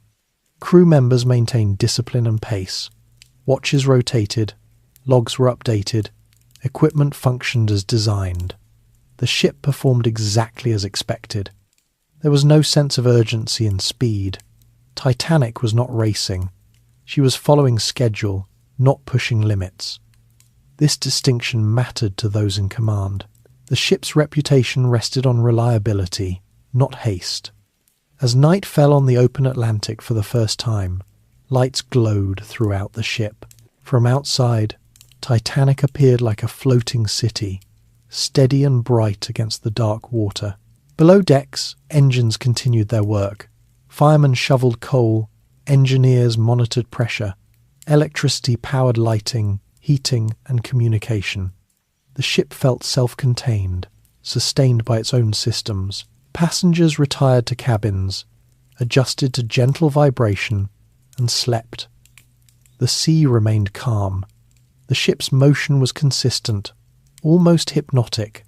Crew members maintained discipline and pace. Watches rotated. Logs were updated. Equipment functioned as designed. The ship performed exactly as expected. There was no sense of urgency and speed. Titanic was not racing. She was following schedule, not pushing limits. This distinction mattered to those in command. The ship's reputation rested on reliability, not haste. As night fell on the open Atlantic for the first time, lights glowed throughout the ship. From outside, Titanic appeared like a floating city, steady and bright against the dark water. Below decks, engines continued their work. Firemen shoveled coal, engineers monitored pressure. Electricity powered lighting, heating, and communication. The ship felt self-contained, sustained by its own systems. Passengers retired to cabins, adjusted to gentle vibration, and slept. The sea remained calm. The ship's motion was consistent, almost hypnotic.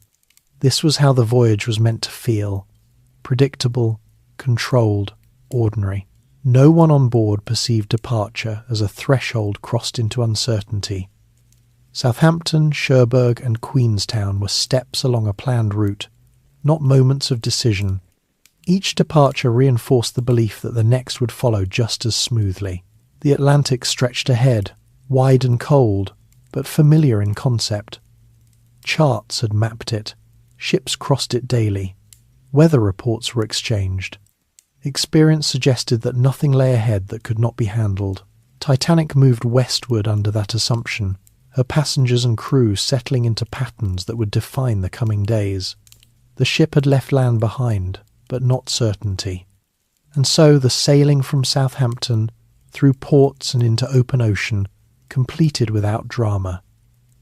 This was how the voyage was meant to feel: predictable, controlled, ordinary. No one on board perceived departure as a threshold crossed into uncertainty. Southampton, Cherbourg, and Queenstown were steps along a planned route, not moments of decision. Each departure reinforced the belief that the next would follow just as smoothly. The Atlantic stretched ahead, wide and cold, but familiar in concept. Charts had mapped it. Ships crossed it daily. Weather reports were exchanged. Experience suggested that nothing lay ahead that could not be handled. Titanic moved westward under that assumption, her passengers and crew settling into patterns that would define the coming days. The ship had left land behind, but not certainty. And so the sailing from Southampton, through ports and into open ocean, completed without drama.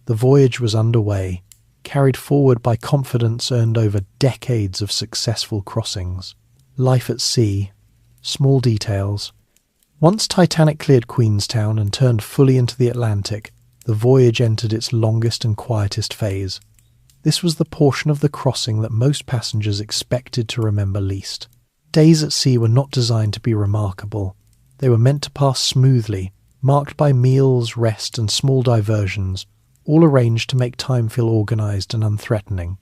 The voyage was underway, carried forward by confidence earned over decades of successful crossings. Life at sea, small details. Once Titanic cleared Queenstown and turned fully into the Atlantic, the voyage entered its longest and quietest phase. This was the portion of the crossing that most passengers expected to remember least. Days at sea were not designed to be remarkable. They were meant to pass smoothly, marked by meals, rest, and small diversions, all arranged to make time feel organised and unthreatening.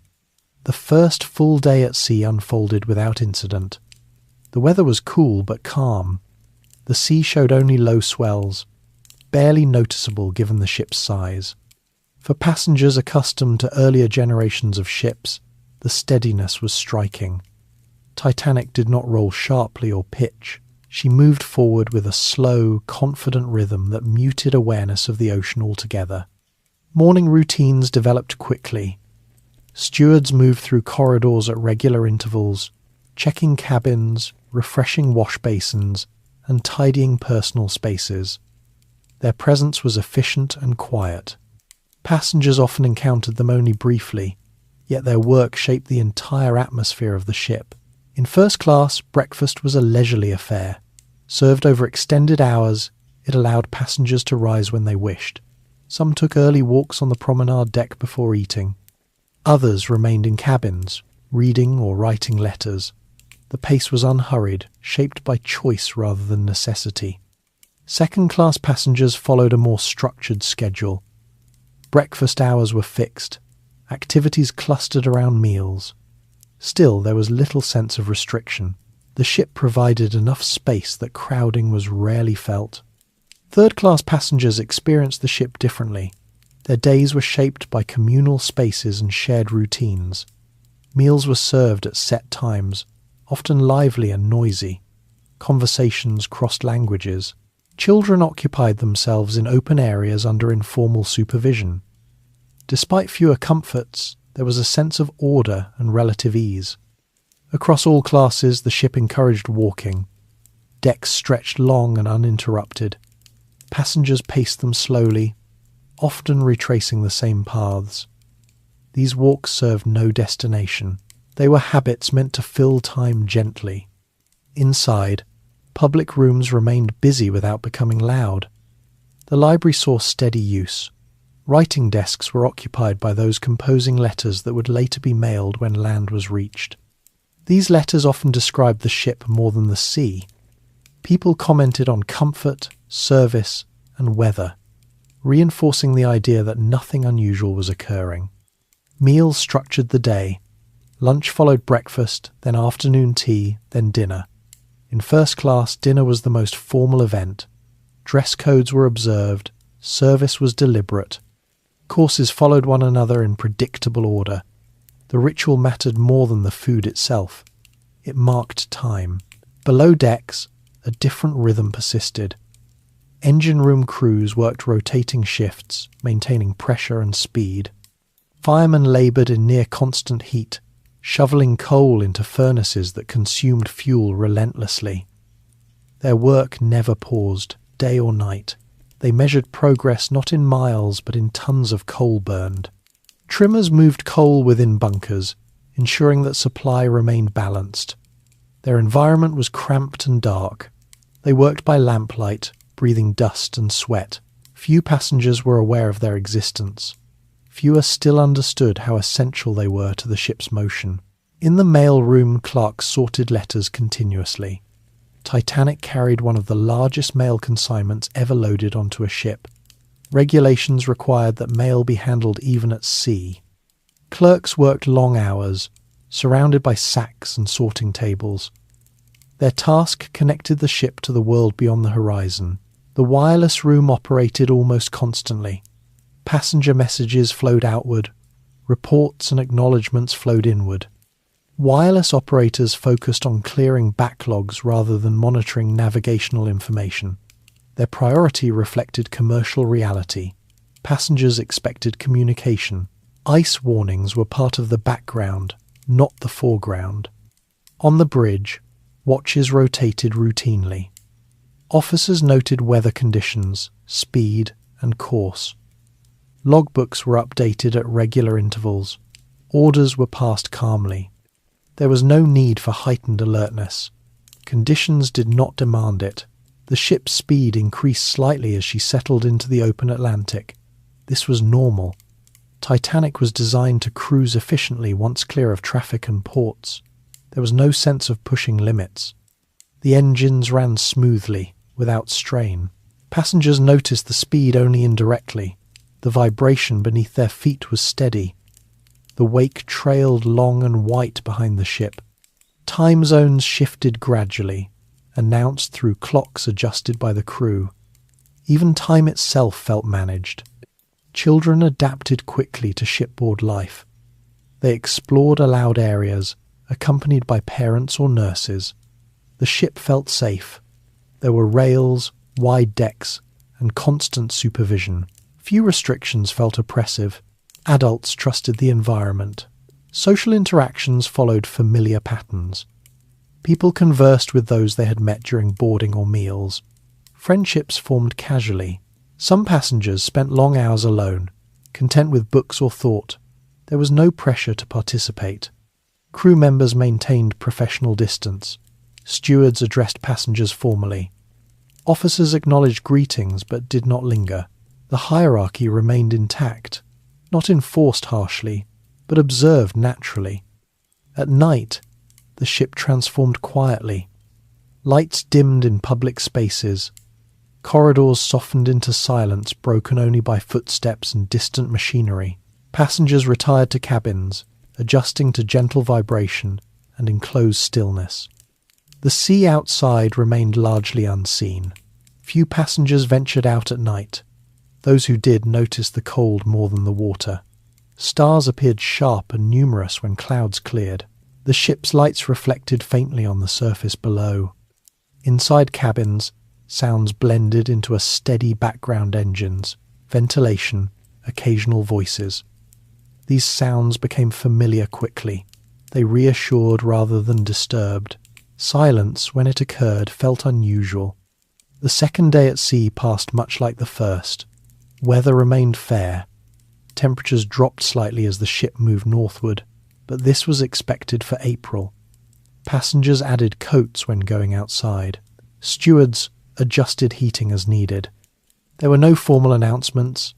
The first full day at sea unfolded without incident. The weather was cool but calm. The sea showed only low swells, barely noticeable given the ship's size. For passengers accustomed to earlier generations of ships, the steadiness was striking. Titanic did not roll sharply or pitch. She moved forward with a slow, confident rhythm that muted awareness of the ocean altogether. Morning routines developed quickly. Stewards moved through corridors at regular intervals, checking cabins, refreshing wash basins, and tidying personal spaces. Their presence was efficient and quiet. Passengers often encountered them only briefly, yet their work shaped the entire atmosphere of the ship. In first class, breakfast was a leisurely affair. Served over extended hours, it allowed passengers to rise when they wished. Some took early walks on the promenade deck before eating. Others remained in cabins, reading or writing letters. The pace was unhurried, shaped by choice rather than necessity. Second-class passengers followed a more structured schedule. Breakfast hours were fixed. Activities clustered around meals. Still, there was little sense of restriction. The ship provided enough space that crowding was rarely felt. Third-class passengers experienced the ship differently. Their days were shaped by communal spaces and shared routines. Meals were served at set times, often lively and noisy. Conversations crossed languages. Children occupied themselves in open areas under informal supervision. Despite fewer comforts, there was a sense of order and relative ease. Across all classes, the ship encouraged walking. Decks stretched long and uninterrupted. Passengers paced them slowly, often retracing the same paths. These walks served no destination. They were habits meant to fill time gently. Inside, public rooms remained busy without becoming loud. The library saw steady use. Writing desks were occupied by those composing letters that would later be mailed when land was reached. These letters often described the ship more than the sea. People commented on comfort, service, and weather, reinforcing the idea that nothing unusual was occurring. Meals structured the day. Lunch followed breakfast, then afternoon tea, then dinner. In first class, dinner was the most formal event. Dress codes were observed. Service was deliberate. Courses followed one another in predictable order. The ritual mattered more than the food itself. It marked time. Below decks, a different rhythm persisted. Engine room crews worked rotating shifts, maintaining pressure and speed. Firemen laboured in near-constant heat, shoveling coal into furnaces that consumed fuel relentlessly. Their work never paused, day or night. They measured progress not in miles but in tons of coal burned. Trimmers moved coal within bunkers, ensuring that supply remained balanced. Their environment was cramped and dark. They worked by lamplight, breathing dust and sweat. Few passengers were aware of their existence. Fewer still understood how essential they were to the ship's motion. In the mail room, clerks sorted letters continuously. Titanic carried one of the largest mail consignments ever loaded onto a ship. Regulations required that mail be handled even at sea. Clerks worked long hours, surrounded by sacks and sorting tables. Their task connected the ship to the world beyond the horizon. The wireless room operated almost constantly. Passenger messages flowed outward. Reports and acknowledgements flowed inward. Wireless operators focused on clearing backlogs rather than monitoring navigational information. Their priority reflected commercial reality. Passengers expected communication. Ice warnings were part of the background, not the foreground. On the bridge, watches rotated routinely. Officers noted weather conditions, speed, and course. Logbooks were updated at regular intervals. Orders were passed calmly. There was no need for heightened alertness. Conditions did not demand it. The ship's speed increased slightly as she settled into the open Atlantic. This was normal. Titanic was designed to cruise efficiently once clear of traffic and ports. There was no sense of pushing limits. The engines ran smoothly, without strain. Passengers noticed the speed only indirectly. The vibration beneath their feet was steady. The wake trailed long and white behind the ship. Time zones shifted gradually, announced through clocks adjusted by the crew. Even time itself felt managed. Children adapted quickly to shipboard life. They explored allowed areas, accompanied by parents or nurses. The ship felt safe. There were rails, wide decks, and constant supervision. Few restrictions felt oppressive. Adults trusted the environment. Social interactions followed familiar patterns. People conversed with those they had met during boarding or meals. Friendships formed casually. Some passengers spent long hours alone, content with books or thought. There was no pressure to participate. Crew members maintained professional distance. Stewards addressed passengers formally. Officers acknowledged greetings but did not linger. The hierarchy remained intact, not enforced harshly, but observed naturally. At night, the ship transformed quietly. Lights dimmed in public spaces. Corridors softened into silence broken only by footsteps and distant machinery. Passengers retired to cabins, adjusting to gentle vibration and enclosed stillness. The sea outside remained largely unseen. Few passengers ventured out at night. Those who did noticed the cold more than the water. Stars appeared sharp and numerous when clouds cleared. The ship's lights reflected faintly on the surface below. Inside cabins, Sounds blended into a steady background engines, ventilation, occasional voices. These sounds became familiar quickly. They reassured rather than disturbed. Silence, when it occurred, felt unusual. The second day at sea passed much like the first. Weather remained fair. Temperatures dropped slightly as the ship moved northward, but this was expected for April. Passengers added coats when going outside. Stewards adjusted heating as needed. There were no formal announcements.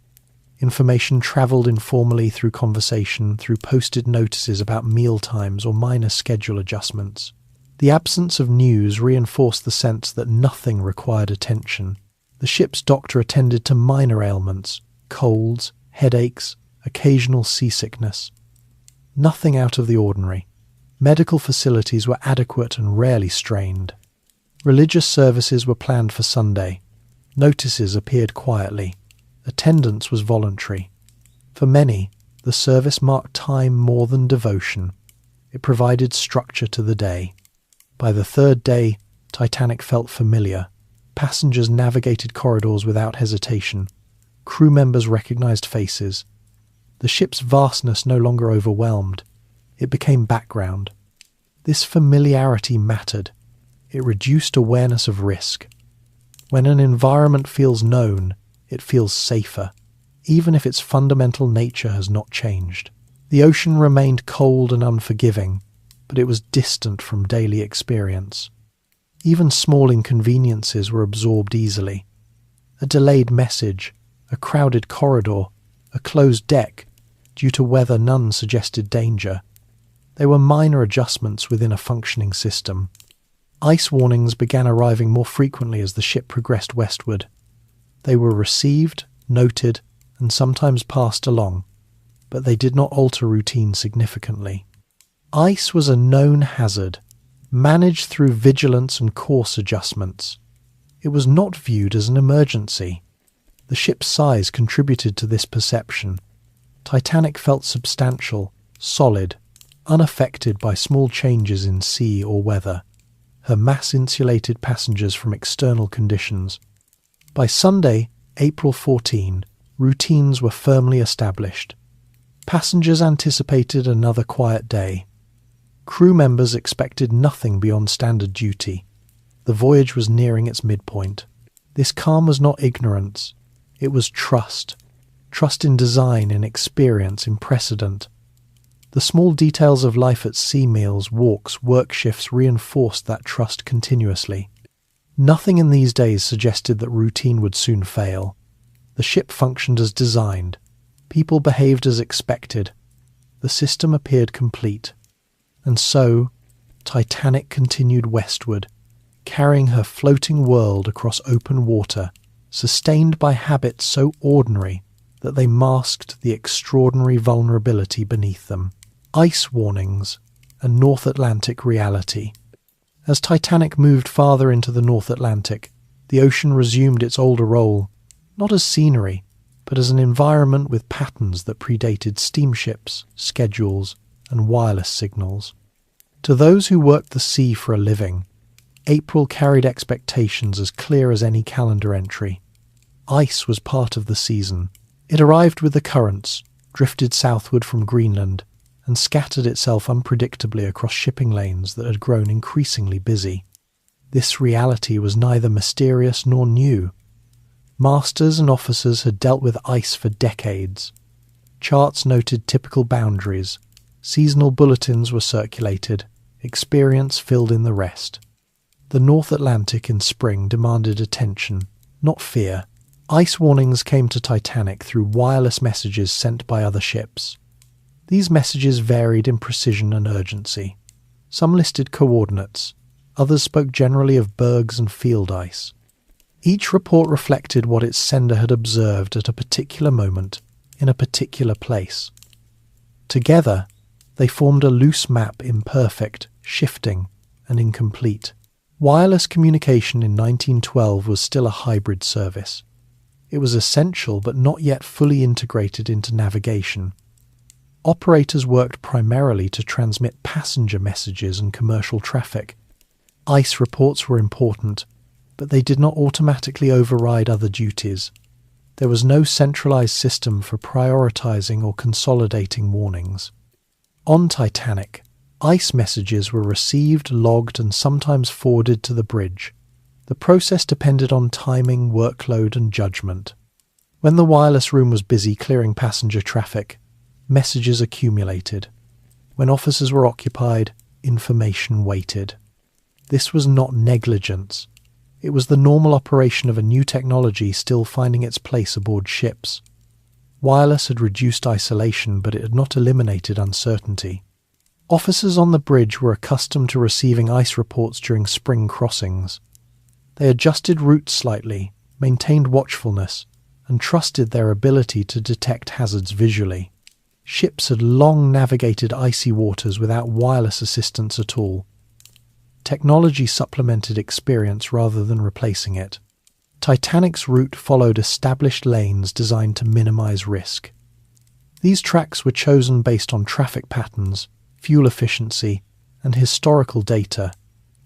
Information travelled informally through conversation, through posted notices about meal times or minor schedule adjustments. The absence of news reinforced the sense that nothing required attention. The ship's doctor attended to minor ailments, colds, headaches, occasional seasickness. Nothing out of the ordinary. Medical facilities were adequate and rarely strained. Religious services were planned for Sunday. Notices appeared quietly. Attendance was voluntary. For many, the service marked time more than devotion. It provided structure to the day. By the third day, Titanic felt familiar. Passengers navigated corridors without hesitation. Crew members recognized faces. The ship's vastness no longer overwhelmed. It became background. This familiarity mattered. It reduced awareness of risk. When an environment feels known, it feels safer, even if its fundamental nature has not changed. The ocean remained cold and unforgiving, but it was distant from daily experience. Even small inconveniences were absorbed easily. A delayed message, a crowded corridor, a closed deck, due to weather none suggested danger. They were minor adjustments within a functioning system. Ice warnings began arriving more frequently as the ship progressed westward. They were received, noted, and sometimes passed along, but they did not alter routine significantly. Ice was a known hazard, managed through vigilance and course adjustments. It was not viewed as an emergency. The ship's size contributed to this perception. Titanic felt substantial, solid, unaffected by small changes in sea or weather. Her mass insulated passengers from external conditions. By Sunday, April 14, routines were firmly established. Passengers anticipated another quiet day. Crew members expected nothing beyond standard duty. The voyage was nearing its midpoint. This calm was not ignorance. It was trust. Trust in design, in experience, in precedent. The small details of life at sea, meals, walks, work shifts reinforced that trust continuously. Nothing in these days suggested that routine would soon fail. The ship functioned as designed. People behaved as expected. The system appeared complete. And so, Titanic continued westward, carrying her floating world across open water, sustained by habits so ordinary that they masked the extraordinary vulnerability beneath them. Ice warnings and North Atlantic reality. As Titanic moved farther into the North Atlantic, the ocean resumed its older role, not as scenery, but as an environment with patterns that predated steamships, schedules, and wireless signals. To those who worked the sea for a living, April carried expectations as clear as any calendar entry. Ice was part of the season. It arrived with the currents, drifted southward from Greenland, and scattered itself unpredictably across shipping lanes that had grown increasingly busy. This reality was neither mysterious nor new. Masters and officers had dealt with ice for decades. Charts noted typical boundaries. Seasonal bulletins were circulated. Experience filled in the rest. The North Atlantic in spring demanded attention, not fear. Ice warnings came to Titanic through wireless messages sent by other ships. These messages varied in precision and urgency. Some listed coordinates. Others spoke generally of bergs and field ice. Each report reflected what its sender had observed at a particular moment, in a particular place. Together, they formed a loose map, imperfect, shifting, and incomplete. Wireless communication in 1912 was still a hybrid service. It was essential but not yet fully integrated into navigation. Operators worked primarily to transmit passenger messages and commercial traffic. Ice reports were important, but they did not automatically override other duties. There was no centralized system for prioritizing or consolidating warnings. On Titanic, ice messages were received, logged, and sometimes forwarded to the bridge. The process depended on timing, workload, and judgment. When the wireless room was busy clearing passenger traffic, messages accumulated. When officers were occupied, information waited. This was not negligence. It was the normal operation of a new technology still finding its place aboard ships. Wireless had reduced isolation, but it had not eliminated uncertainty. Officers on the bridge were accustomed to receiving ice reports during spring crossings. They adjusted routes slightly, maintained watchfulness, and trusted their ability to detect hazards visually. Ships had long navigated icy waters without wireless assistance at all. Technology supplemented experience rather than replacing it. Titanic's route followed established lanes designed to minimize risk. These tracks were chosen based on traffic patterns, fuel efficiency, and historical data.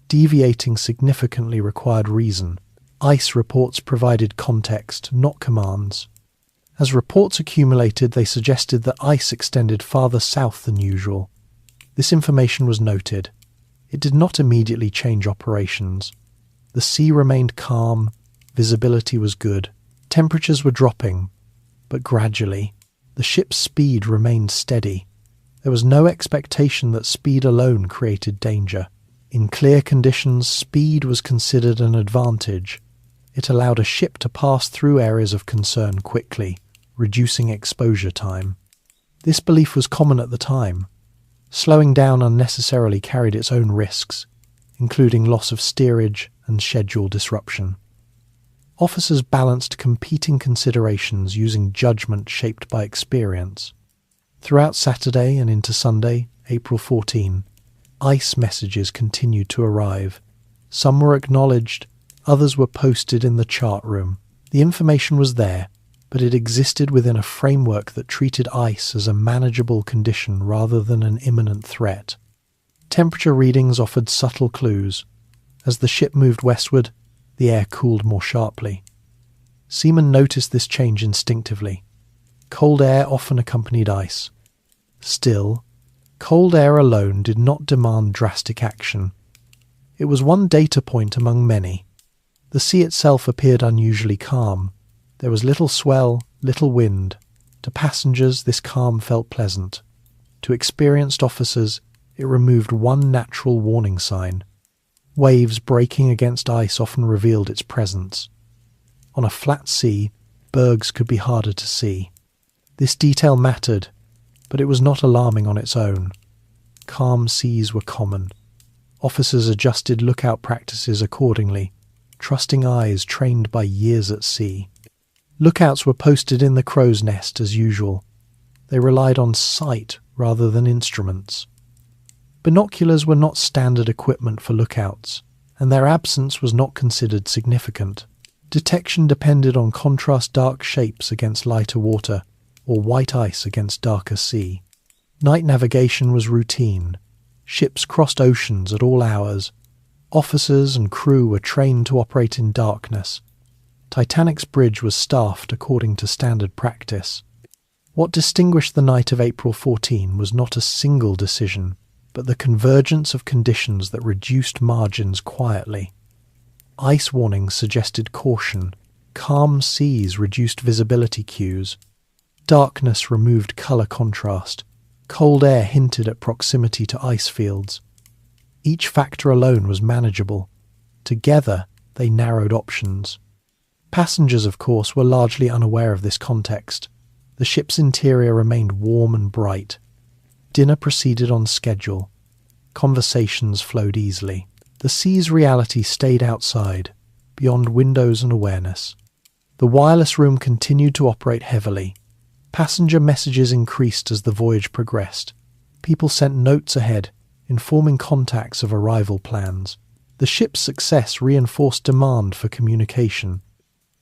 Deviating significantly required reason. Ice reports provided context, not commands. As reports accumulated, they suggested that ice extended farther south than usual. This information was noted. It did not immediately change operations. The sea remained calm, visibility was good, temperatures were dropping, but gradually. The ship's speed remained steady. There was no expectation that speed alone created danger. In clear conditions, speed was considered an advantage. It allowed a ship to pass through areas of concern quickly, reducing exposure time. This belief was common at the time. Slowing down unnecessarily carried its own risks, including loss of steerage and schedule disruption. Officers balanced competing considerations using judgment shaped by experience. Throughout Saturday and into Sunday, April 14, ice messages continued to arrive. Some were acknowledged, others were posted in the chart room. The information was there, but it existed within a framework that treated ice as a manageable condition rather than an imminent threat. Temperature readings offered subtle clues. As the ship moved westward, the air cooled more sharply. Seamen noticed this change instinctively. Cold air often accompanied ice. Still, cold air alone did not demand drastic action. It was one data point among many. The sea itself appeared unusually calm. There was little swell, little wind. To passengers, this calm felt pleasant. To experienced officers, it removed one natural warning sign. Waves breaking against ice often revealed its presence. On a flat sea, bergs could be harder to see. This detail mattered, but it was not alarming on its own. Calm seas were common. Officers adjusted lookout practices accordingly, trusting eyes trained by years at sea. Lookouts were posted in the crow's nest as usual. They relied on sight rather than instruments. Binoculars were not standard equipment for lookouts, and their absence was not considered significant. Detection depended on contrast dark shapes against lighter water, or white ice against darker sea. Night navigation was routine. Ships crossed oceans at all hours. Officers and crew were trained to operate in darkness. Titanic's bridge was staffed according to standard practice. What distinguished the night of April 14 was not a single decision, but the convergence of conditions that reduced margins quietly. Ice warnings suggested caution. Calm seas reduced visibility cues. Darkness removed colour contrast. Cold air hinted at proximity to ice fields. Each factor alone was manageable. Together, they narrowed options. Passengers, of course, were largely unaware of this context. The ship's interior remained warm and bright. Dinner proceeded on schedule. Conversations flowed easily. The sea's reality stayed outside, beyond windows and awareness. The wireless room continued to operate heavily. Passenger messages increased as the voyage progressed. People sent notes ahead, informing contacts of arrival plans. The ship's success reinforced demand for communication.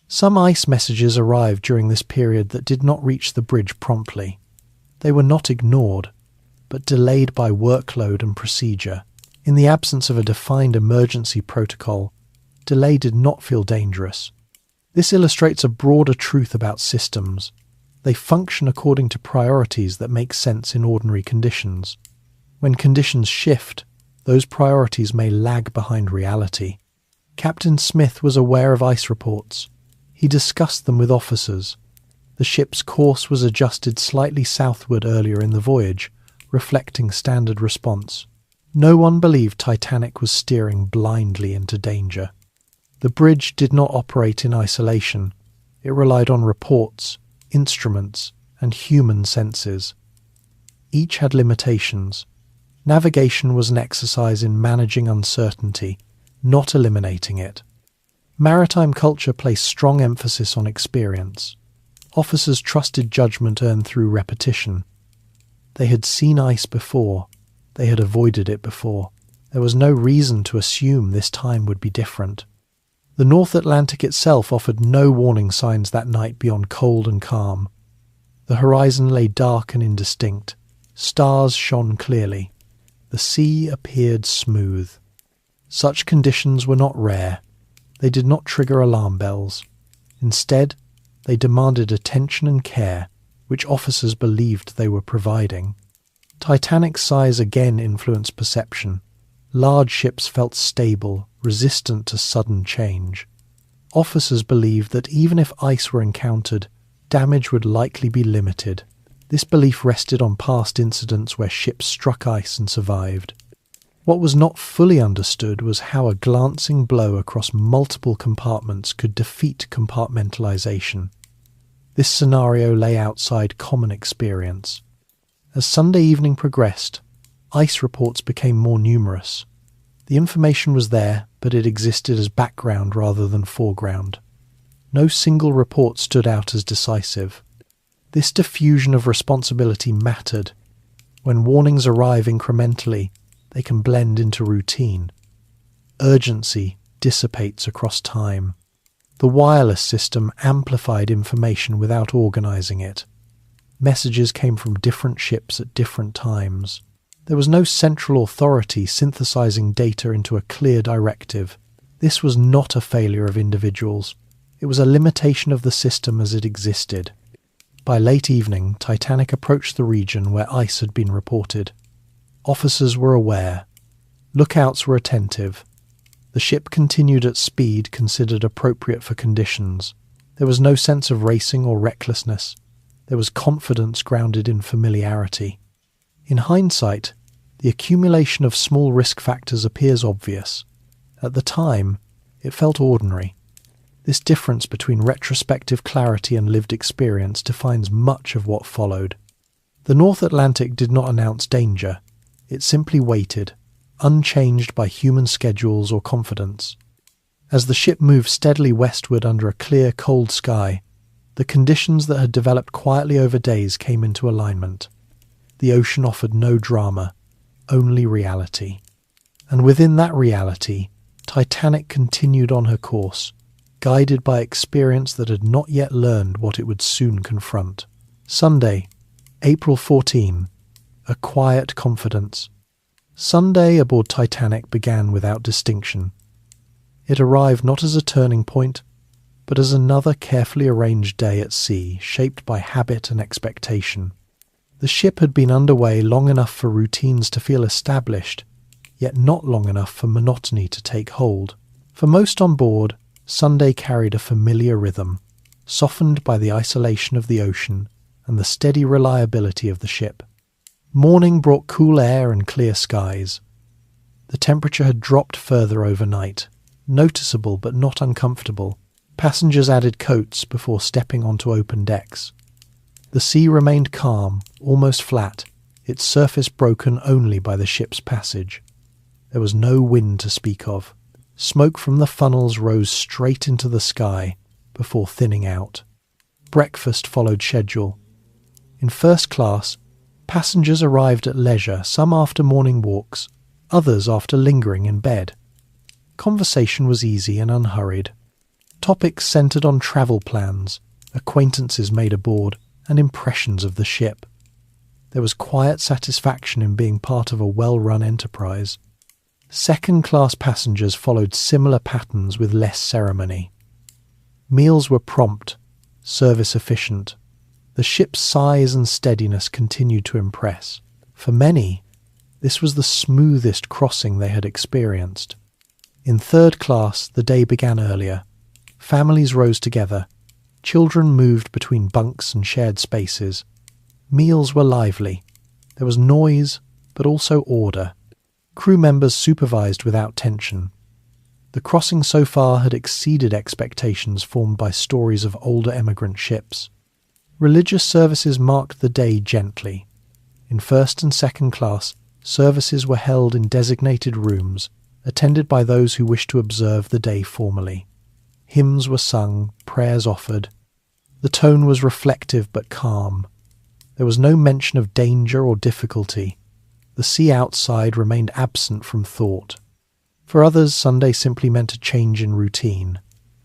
Some ice messages arrived during this period that did not reach the bridge promptly. They were not ignored, but delayed by workload and procedure. In the absence of a defined emergency protocol, delay did not feel dangerous. This illustrates a broader truth about systems. They function according to priorities that make sense in ordinary conditions. When conditions shift, those priorities may lag behind reality. Captain Smith was aware of ice reports. He discussed them with officers. The ship's course was adjusted slightly southward earlier in the voyage, reflecting standard response. No one believed Titanic was steering blindly into danger. The bridge did not operate in isolation. It relied on reports, instruments, and human senses. Each had limitations. Navigation was an exercise in managing uncertainty, not eliminating it. Maritime culture placed strong emphasis on experience. Officers trusted judgment earned through repetition. They had seen ice before. They had avoided it before. There was no reason to assume this time would be different. The North Atlantic itself offered no warning signs that night beyond cold and calm. The horizon lay dark and indistinct. Stars shone clearly. The sea appeared smooth. Such conditions were not rare. They did not trigger alarm bells. Instead, they demanded attention and care, which officers believed they were providing. Titanic's size again influenced perception. Large ships felt stable, resistant to sudden change. Officers believed that even if ice were encountered, damage would likely be limited. This belief rested on past incidents where ships struck ice and survived. What was not fully understood was how a glancing blow across multiple compartments could defeat compartmentalization. This scenario lay outside common experience. As Sunday evening progressed, ice reports became more numerous. The information was there, but it existed as background rather than foreground. No single report stood out as decisive. This diffusion of responsibility mattered. When warnings arrive incrementally, they can blend into routine. Urgency dissipates across time. The wireless system amplified information without organizing it. Messages came from different ships at different times. There was no central authority synthesizing data into a clear directive. This was not a failure of individuals. It was a limitation of the system as it existed. By late evening, Titanic approached the region where ice had been reported. Officers were aware. Lookouts were attentive. The ship continued at speed considered appropriate for conditions. There was no sense of racing or recklessness. There was confidence grounded in familiarity. In hindsight, the accumulation of small risk factors appears obvious. At the time, it felt ordinary. This difference between retrospective clarity and lived experience defines much of what followed. The North Atlantic did not announce danger. It simply waited, unchanged by human schedules or confidence. As the ship moved steadily westward under a clear, cold sky, the conditions that had developed quietly over days came into alignment. The ocean offered no drama, only reality. And within that reality, Titanic continued on her course, guided by experience that had not yet learned what it would soon confront. Sunday, April 14. A quiet confidence. Sunday aboard Titanic began without distinction. It arrived not as a turning point, but as another carefully arranged day at sea, shaped by habit and expectation. The ship had been underway long enough for routines to feel established, yet not long enough for monotony to take hold. For most on board, Sunday carried a familiar rhythm, softened by the isolation of the ocean and the steady reliability of the ship. Morning brought cool air and clear skies. The temperature had dropped further overnight, noticeable but not uncomfortable. Passengers added coats before stepping onto open decks. The sea remained calm, almost flat, its surface broken only by the ship's passage. There was no wind to speak of. Smoke from the funnels rose straight into the sky before thinning out. Breakfast followed schedule. In first class, passengers arrived at leisure, some after morning walks, others after lingering in bed. Conversation was easy and unhurried. Topics centered on travel plans, acquaintances made aboard, and impressions of the ship. There was quiet satisfaction in being part of a well-run enterprise. Second-class passengers followed similar patterns with less ceremony. Meals were prompt, service efficient. The ship's size and steadiness continued to impress. For many, this was the smoothest crossing they had experienced. In third class, the day began earlier. Families rose together. Children moved between bunks and shared spaces. Meals were lively. There was noise, but also order. Crew members supervised without tension. The crossing so far had exceeded expectations formed by stories of older emigrant ships. Religious services marked the day gently. In first and second class, services were held in designated rooms, attended by those who wished to observe the day formally. Hymns were sung, prayers offered. The tone was reflective but calm. There was no mention of danger or difficulty. The sea outside remained absent from thought. For others, Sunday simply meant a change in routine.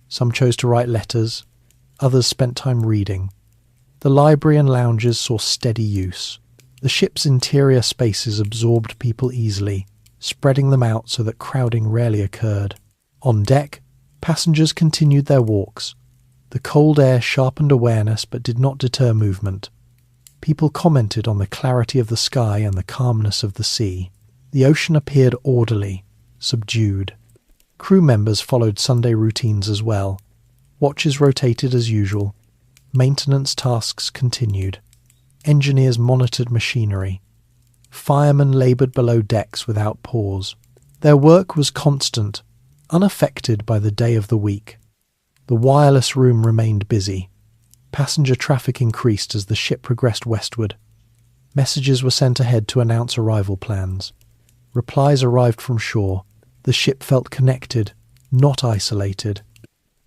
Some chose to write letters. Others spent time reading. The library and lounges saw steady use. The ship's interior spaces absorbed people easily, spreading them out so that crowding rarely occurred. On deck, passengers continued their walks. The cold air sharpened awareness but did not deter movement. People commented on the clarity of the sky and the calmness of the sea. The ocean appeared orderly, subdued. Crew members followed Sunday routines as well. Watches rotated as usual. Maintenance tasks continued. Engineers monitored machinery. Firemen laboured below decks without pause. Their work was constant, unaffected by the day of the week. The wireless room remained busy. Passenger traffic increased as the ship progressed westward. Messages were sent ahead to announce arrival plans. Replies arrived from shore. The ship felt connected, not isolated.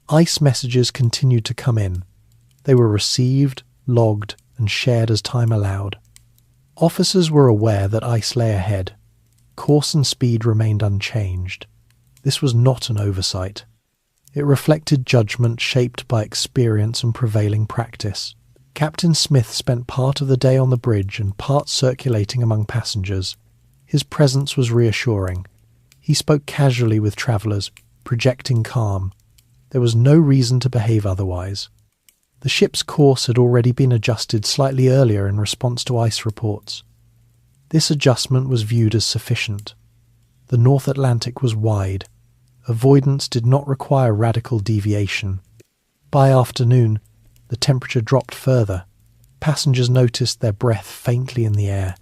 Ice messages continued to come in. They were received, logged, and shared as time allowed. Officers were aware that ice lay ahead. Course and speed remained unchanged. This was not an oversight. It reflected judgment shaped by experience and prevailing practice. Captain Smith spent part of the day on the bridge and part circulating among passengers. His presence was reassuring. He spoke casually with travellers, projecting calm. There was no reason to behave otherwise. The ship's course had already been adjusted slightly earlier in response to ice reports. This adjustment was viewed as sufficient. The North Atlantic was wide. Avoidance did not require radical deviation. By afternoon, the temperature dropped further. Passengers noticed their breath faintly in the air.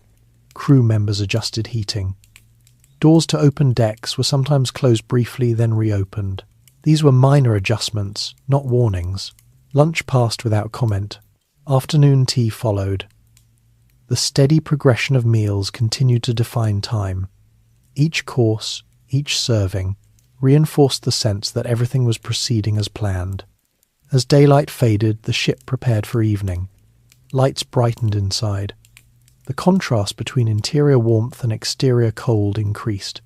Crew members adjusted heating. Doors to open decks were sometimes closed briefly, then reopened. These were minor adjustments, not warnings. Lunch passed without comment. Afternoon tea followed. The steady progression of meals continued to define time. Each course, each serving, reinforced the sense that everything was proceeding as planned. As daylight faded, the ship prepared for evening. Lights brightened inside. The contrast between interior warmth and exterior cold increased.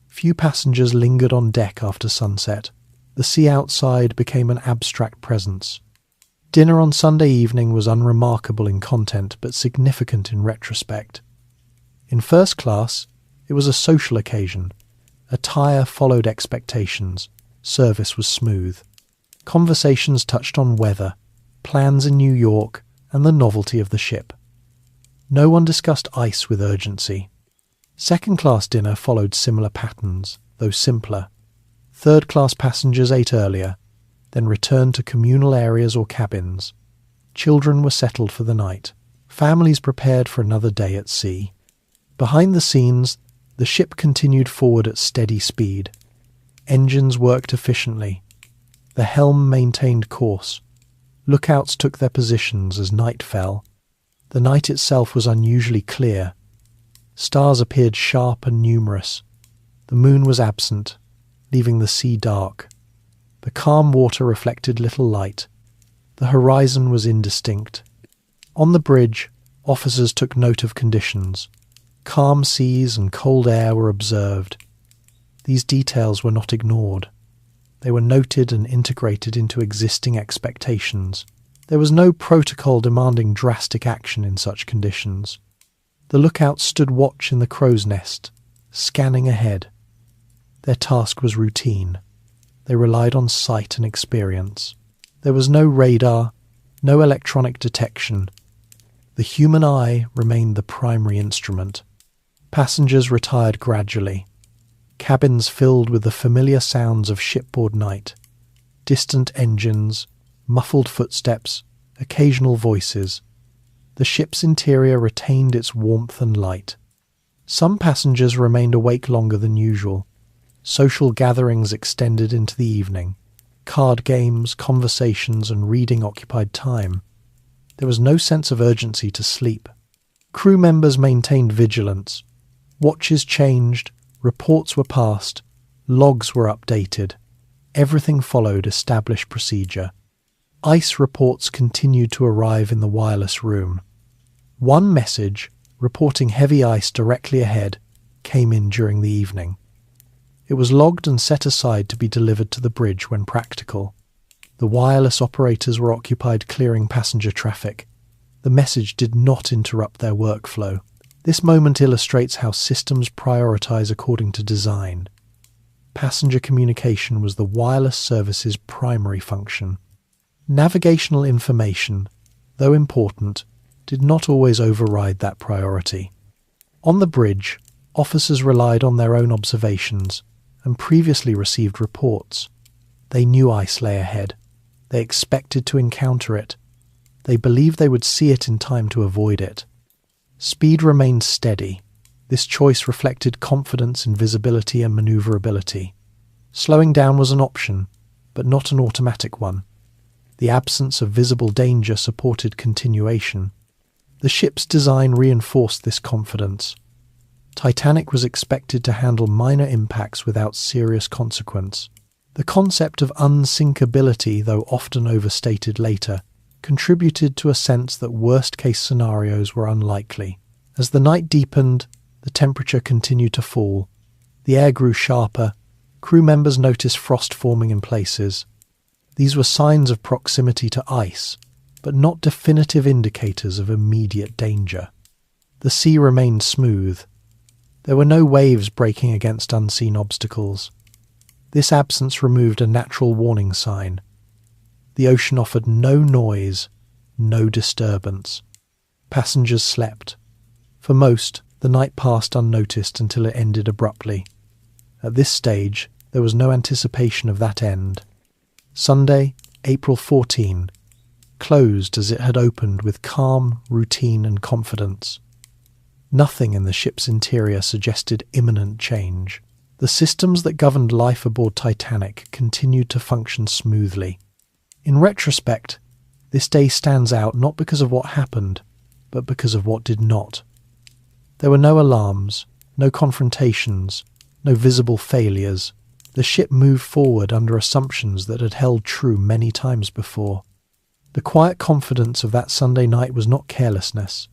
Few passengers lingered on deck after sunset. The sea outside became an abstract presence. Dinner on Sunday evening was unremarkable in content but significant in retrospect. In first class, it was a social occasion. Attire followed expectations. Service was smooth. Conversations touched on weather, plans in New York, and the novelty of the ship. No one discussed ice with urgency. Second-class dinner followed similar patterns, though simpler. Third-class passengers ate earlier, then returned to communal areas or cabins. Children were settled for the night. Families prepared for another day at sea. Behind the scenes, the ship continued forward at steady speed. Engines worked efficiently. The helm maintained course. Lookouts took their positions as night fell. The night itself was unusually clear. Stars appeared sharp and numerous. The moon was absent, leaving the sea dark. The calm water reflected little light. The horizon was indistinct. On the bridge, officers took note of conditions. Calm seas and cold air were observed. These details were not ignored. They were noted and integrated into existing expectations. There was no protocol demanding drastic action in such conditions. The lookouts stood watch in the crow's nest, scanning ahead. Their task was routine. They relied on sight and experience. There was no radar, no electronic detection. The human eye remained the primary instrument. Passengers retired gradually. Cabins filled with the familiar sounds of shipboard night. Distant engines, muffled footsteps, occasional voices. The ship's interior retained its warmth and light. Some passengers remained awake longer than usual. Social gatherings extended into the evening. Card games, conversations, and reading occupied time. There was no sense of urgency to sleep. Crew members maintained vigilance. Watches changed, reports were passed, logs were updated. Everything followed established procedure. Ice reports continued to arrive in the wireless room. One message, reporting heavy ice directly ahead, came in during the evening. It was logged and set aside to be delivered to the bridge when practical. The wireless operators were occupied clearing passenger traffic. The message did not interrupt their workflow. This moment illustrates how systems prioritize according to design. Passenger communication was the wireless service's primary function. Navigational information, though important, did not always override that priority. On the bridge, officers relied on their own observations and previously received reports. They knew ice lay ahead. They expected to encounter it. They believed they would see it in time to avoid it. Speed remained steady. This choice reflected confidence in visibility and maneuverability. Slowing down was an option, but not an automatic one. The absence of visible danger supported continuation. The ship's design reinforced this confidence. Titanic was expected to handle minor impacts without serious consequence. The concept of unsinkability, though often overstated later, contributed to a sense that worst-case scenarios were unlikely. As the night deepened, the temperature continued to fall. The air grew sharper. Crew members noticed frost forming in places. These were signs of proximity to ice, but not definitive indicators of immediate danger. The sea remained smooth. There were no waves breaking against unseen obstacles. This absence removed a natural warning sign. The ocean offered no noise, no disturbance. Passengers slept. For most, the night passed unnoticed until it ended abruptly. At this stage, there was no anticipation of that end. Sunday, April 14, closed as it had opened with calm, routine and confidence. Nothing in the ship's interior suggested imminent change. The systems that governed life aboard Titanic continued to function smoothly. In retrospect, this day stands out not because of what happened, but because of what did not. There were no alarms, no confrontations, no visible failures. The ship moved forward under assumptions that had held true many times before. The quiet confidence of that Sunday night was not carelessness.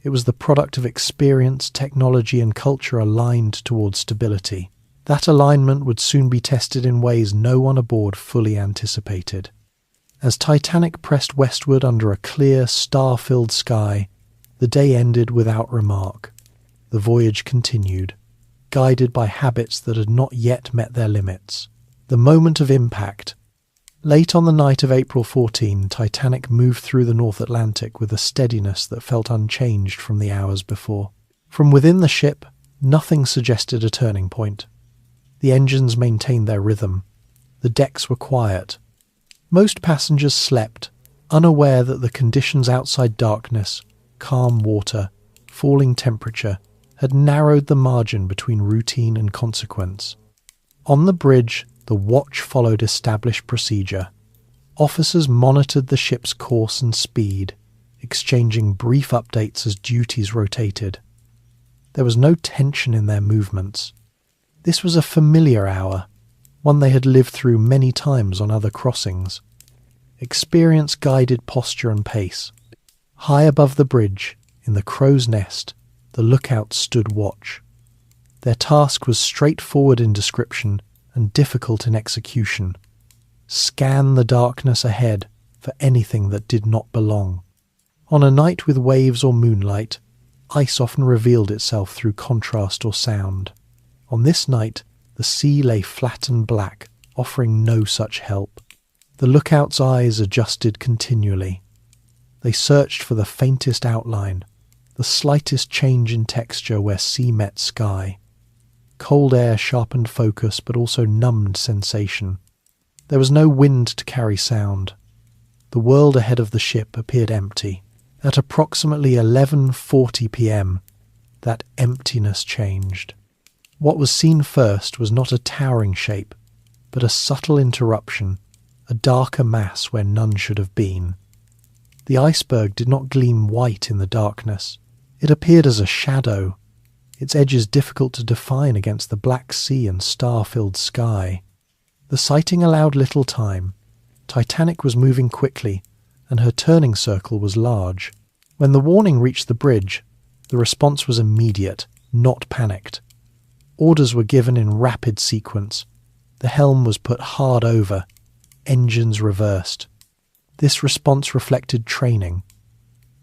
It was the product of experience, technology, and culture aligned towards stability. That alignment would soon be tested in ways no one aboard fully anticipated. As Titanic pressed westward under a clear, star-filled sky, the day ended without remark. The voyage continued, guided by habits that had not yet met their limits. The moment of impact. Late on the night of April 14, Titanic moved through the North Atlantic with a steadiness that felt unchanged from the hours before. From within the ship, nothing suggested a turning point. The engines maintained their rhythm. The decks were quiet. Most passengers slept, unaware that the conditions outside darkness, calm water, falling temperature, had narrowed the margin between routine and consequence. On the bridge, the watch followed established procedure. Officers monitored the ship's course and speed, exchanging brief updates as duties rotated. There was no tension in their movements. This was a familiar hour, one they had lived through many times on other crossings. Experience guided posture and pace. High above the bridge, in the crow's nest, the lookouts stood watch. Their task was straightforward in description and difficult in execution. Scan the darkness ahead for anything that did not belong. On a night with waves or moonlight, ice often revealed itself through contrast or sound. On this night, The sea lay flat and black, offering no such help. The lookout's eyes adjusted continually. They searched for the faintest outline, the slightest change in texture where sea met sky. Cold air sharpened focus but also numbed sensation. There was no wind to carry sound. The world ahead of the ship appeared empty. At approximately 11:40 p.m., that emptiness changed. What was seen first was not a towering shape, but a subtle interruption, a darker mass where none should have been. The iceberg did not gleam white in the darkness. It appeared as a shadow, its edges difficult to define against the black sea and star-filled sky. The sighting allowed little time. Titanic was moving quickly, and her turning circle was large. When the warning reached the bridge, the response was immediate, not panicked. Orders were given in rapid sequence. The helm was put hard over, engines reversed. This response reflected training.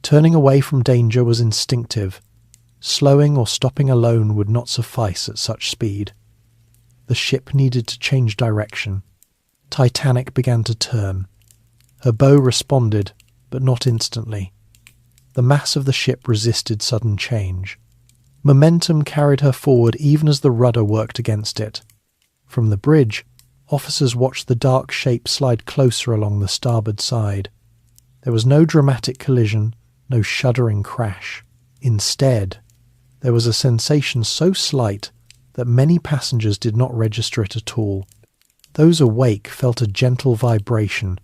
Turning away from danger was instinctive. Slowing or stopping alone would not suffice at such speed. The ship needed to change direction. Titanic began to turn. Her bow responded, but not instantly. The mass of the ship resisted sudden change. Momentum carried her forward even as the rudder worked against it. From the bridge, officers watched the dark shape slide closer along the starboard side. There was no dramatic collision, no shuddering crash. Instead, there was a sensation so slight that many passengers did not register it at all. Those awake felt a gentle vibration,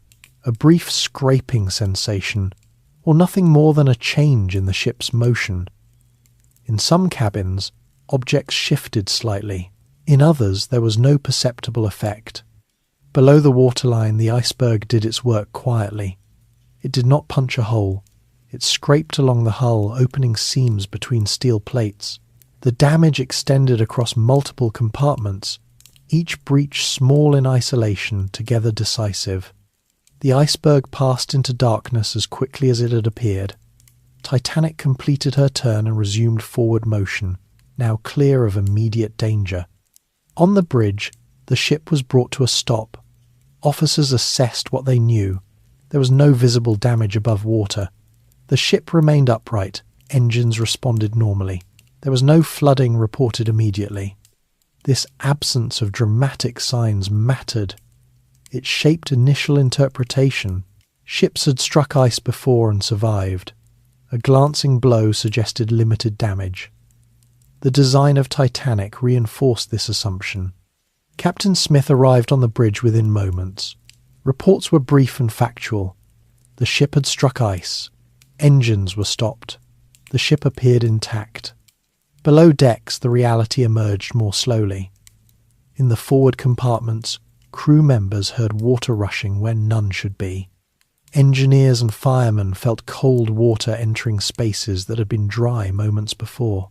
a brief scraping sensation, or nothing more than a change in the ship's motion. In some cabins, objects shifted slightly. In others, there was no perceptible effect. Below the waterline, the iceberg did its work quietly. It did not punch a hole. It scraped along the hull, opening seams between steel plates. The damage extended across multiple compartments, each breach small in isolation, together decisive. The iceberg passed into darkness as quickly as it had appeared. Titanic completed her turn and resumed forward motion, now clear of immediate danger. On the bridge, the ship was brought to a stop. Officers assessed what they knew. There was no visible damage above water. The ship remained upright. Engines responded normally. There was no flooding reported immediately. This absence of dramatic signs mattered. It shaped initial interpretation. Ships had struck ice before and survived. A glancing blow suggested limited damage. The design of Titanic reinforced this assumption. Captain Smith arrived on the bridge within moments. Reports were brief and factual. The ship had struck ice. Engines were stopped. The ship appeared intact. Below decks, the reality emerged more slowly. In the forward compartments, crew members heard water rushing where none should be. Engineers and firemen felt cold water entering spaces that had been dry moments before.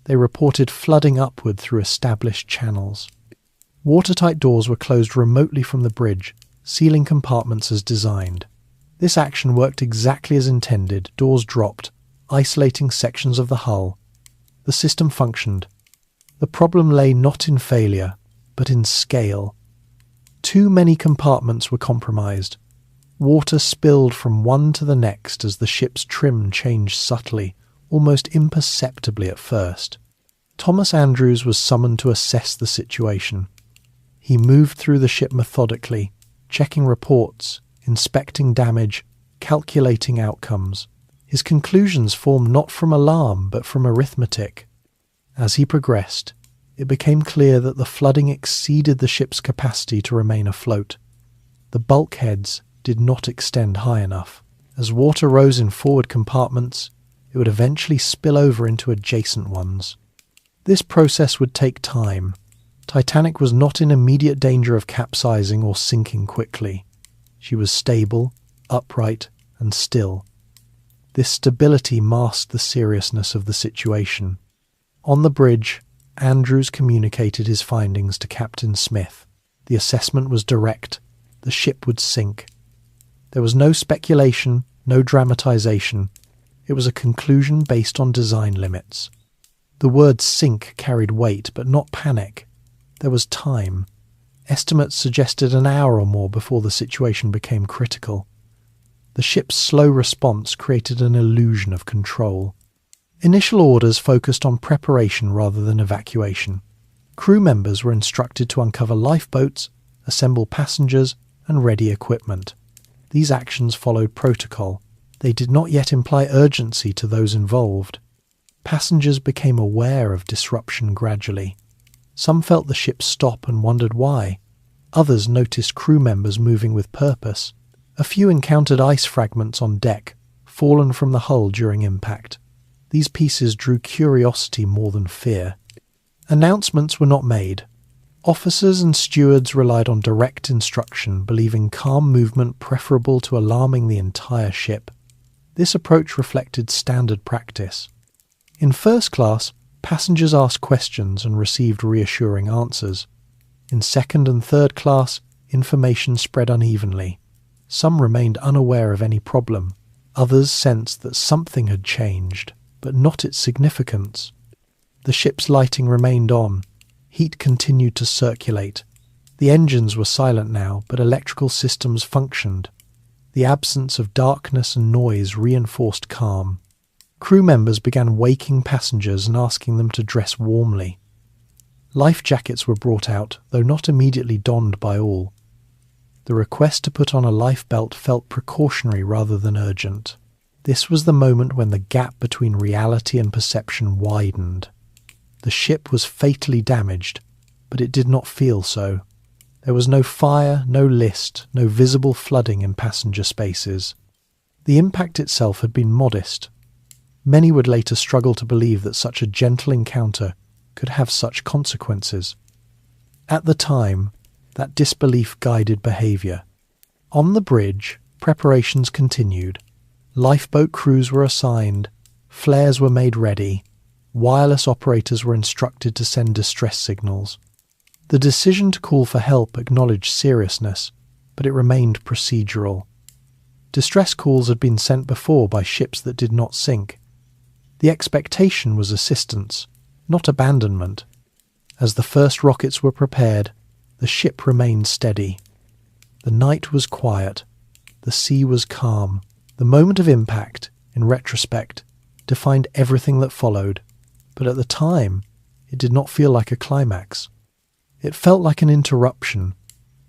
They reported flooding upward through established channels. Watertight doors were closed remotely from the bridge, sealing compartments as designed. This action worked exactly as intended. Doors dropped, isolating sections of the hull. The system functioned. The problem lay not in failure, but in scale. Too many compartments were compromised. Water spilled from one to the next as the ship's trim changed subtly, almost imperceptibly at first. Thomas Andrews was summoned to assess the situation. He moved through the ship methodically, checking reports, inspecting damage, calculating outcomes. His conclusions formed not from alarm but from arithmetic. As he progressed, it became clear that the flooding exceeded the ship's capacity to remain afloat. The bulkheads did not extend high enough. As water rose in forward compartments, it would eventually spill over into adjacent ones. This process would take time. Titanic was not in immediate danger of capsizing or sinking quickly. She was stable, upright, and still. This stability masked the seriousness of the situation. On the bridge, Andrews communicated his findings to Captain Smith. The assessment was direct. The ship would sink. There was no speculation, no dramatization. It was a conclusion based on design limits. The word sink carried weight, but not panic. There was time. Estimates suggested an hour or more before the situation became critical. The ship's slow response created an illusion of control. Initial orders focused on preparation rather than evacuation. Crew members were instructed to uncover lifeboats, assemble passengers, and ready equipment. These actions followed protocol. They did not yet imply urgency to those involved. Passengers became aware of disruption gradually. Some felt the ship stop and wondered why. Others noticed crew members moving with purpose. A few encountered ice fragments on deck, fallen from the hull during impact. These pieces drew curiosity more than fear. Announcements were not made. Officers and stewards relied on direct instruction, believing calm movement preferable to alarming the entire ship. This approach reflected standard practice. In first class, passengers asked questions and received reassuring answers. In second and third class, information spread unevenly. Some remained unaware of any problem. Others sensed that something had changed, but not its significance. The ship's lighting remained on. Heat continued to circulate. The engines were silent now, but electrical systems functioned. The absence of darkness and noise reinforced calm. Crew members began waking passengers and asking them to dress warmly. Life jackets were brought out, though not immediately donned by all. The request to put on a life belt felt precautionary rather than urgent. This was the moment when the gap between reality and perception widened. The ship was fatally damaged, but it did not feel so. There was no fire, no list, no visible flooding in passenger spaces. The impact itself had been modest. Many would later struggle to believe that such a gentle encounter could have such consequences. At the time, that disbelief guided behaviour. On the bridge, preparations continued. Lifeboat crews were assigned, flares were made ready, wireless operators were instructed to send distress signals. The decision to call for help acknowledged seriousness, but it remained procedural. Distress calls had been sent before by ships that did not sink. The expectation was assistance, not abandonment. As the first rockets were prepared, the ship remained steady. The night was quiet. The sea was calm. The moment of impact, in retrospect, defined everything that followed, but at the time, it did not feel like a climax. It felt like an interruption,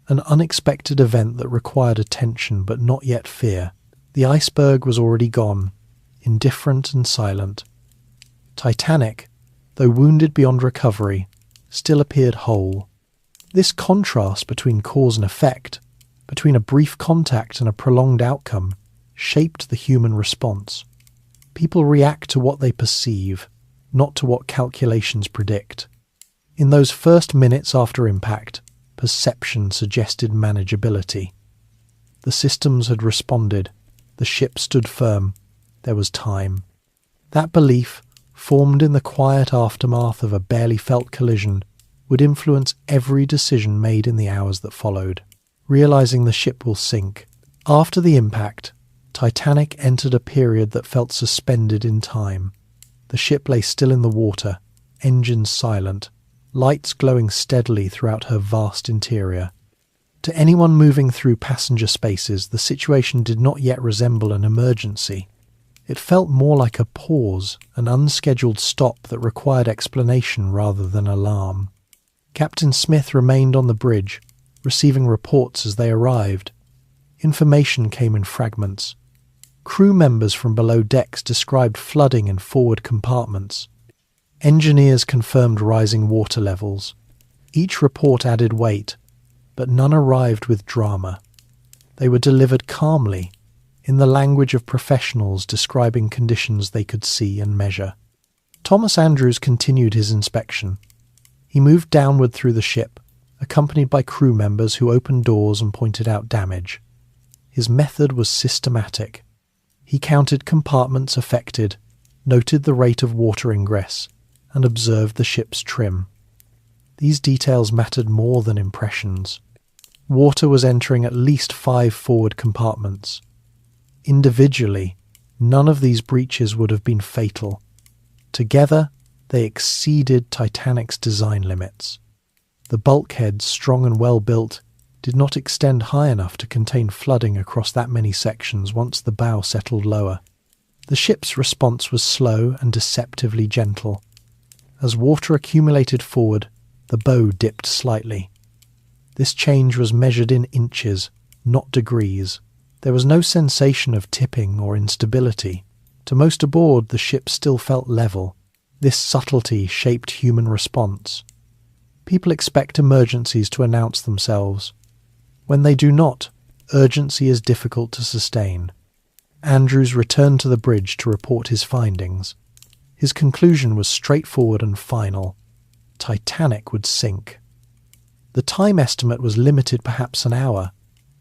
an unexpected event that required attention but not yet fear. The iceberg was already gone, indifferent and silent. Titanic, though wounded beyond recovery, still appeared whole. This contrast between cause and effect, between a brief contact and a prolonged outcome, shaped the human response. People react to what they perceive, not to what calculations predict. In those first minutes after impact, perception suggested manageability. The systems had responded. The ship stood firm. There was time. That belief, formed in the quiet aftermath of a barely felt collision, would influence every decision made in the hours that followed. Realizing the ship will sink. After the impact, Titanic entered a period that felt suspended in time. The ship lay still in the water, engines silent, lights glowing steadily throughout her vast interior. To anyone moving through passenger spaces, the situation did not yet resemble an emergency. It felt more like a pause, an unscheduled stop that required explanation rather than alarm. Captain Smith remained on the bridge, receiving reports as they arrived. Information came in fragments. Crew members from below decks described flooding in forward compartments. Engineers confirmed rising water levels. Each report added weight, but none arrived with drama. They were delivered calmly, in the language of professionals describing conditions they could see and measure. Thomas Andrews continued his inspection. He moved downward through the ship, accompanied by crew members who opened doors and pointed out damage. His method was systematic. He counted compartments affected, noted the rate of water ingress, and observed the ship's trim. These details mattered more than impressions. Water was entering at least 5 forward compartments. Individually, none of these breaches would have been fatal. Together, they exceeded Titanic's design limits. The bulkheads, strong and well built, did not extend high enough to contain flooding across that many sections once the bow settled lower. The ship's response was slow and deceptively gentle. As water accumulated forward, the bow dipped slightly. This change was measured in inches, not degrees. There was no sensation of tipping or instability. To most aboard, the ship still felt level. This subtlety shaped human response. People expect emergencies to announce themselves. When they do not, urgency is difficult to sustain. Andrews returned to the bridge to report his findings. His conclusion was straightforward and final. Titanic would sink. The time estimate was limited, perhaps an hour,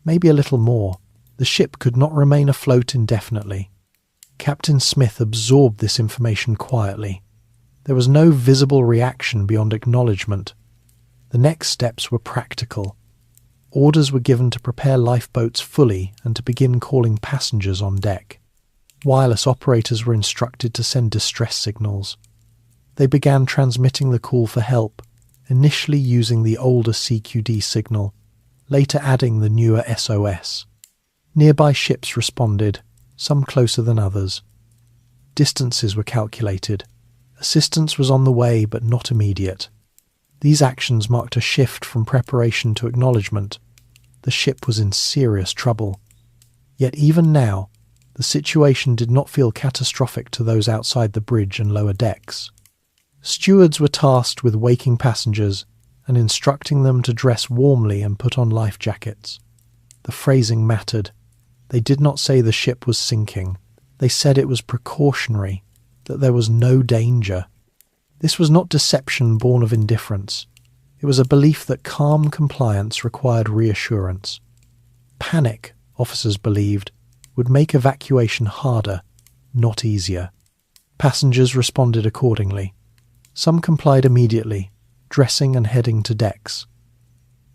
maybe a little more. The ship could not remain afloat indefinitely. Captain Smith absorbed this information quietly. There was no visible reaction beyond acknowledgement. The next steps were practical. Orders were given to prepare lifeboats fully and to begin calling passengers on deck. Wireless operators were instructed to send distress signals. They began transmitting the call for help, initially using the older CQD signal, later adding the newer SOS. Nearby ships responded, some closer than others. Distances were calculated. Assistance was on the way, but not immediate. These actions marked a shift from preparation to acknowledgement. The ship was in serious trouble. Yet even now, the situation did not feel catastrophic to those outside the bridge and lower decks. Stewards were tasked with waking passengers and instructing them to dress warmly and put on life jackets. The phrasing mattered. They did not say the ship was sinking. They said it was precautionary, that there was no danger. This was not deception born of indifference. It was a belief that calm compliance required reassurance. Panic, officers believed, would make evacuation harder, not easier. Passengers responded accordingly. Some complied immediately, dressing and heading to decks.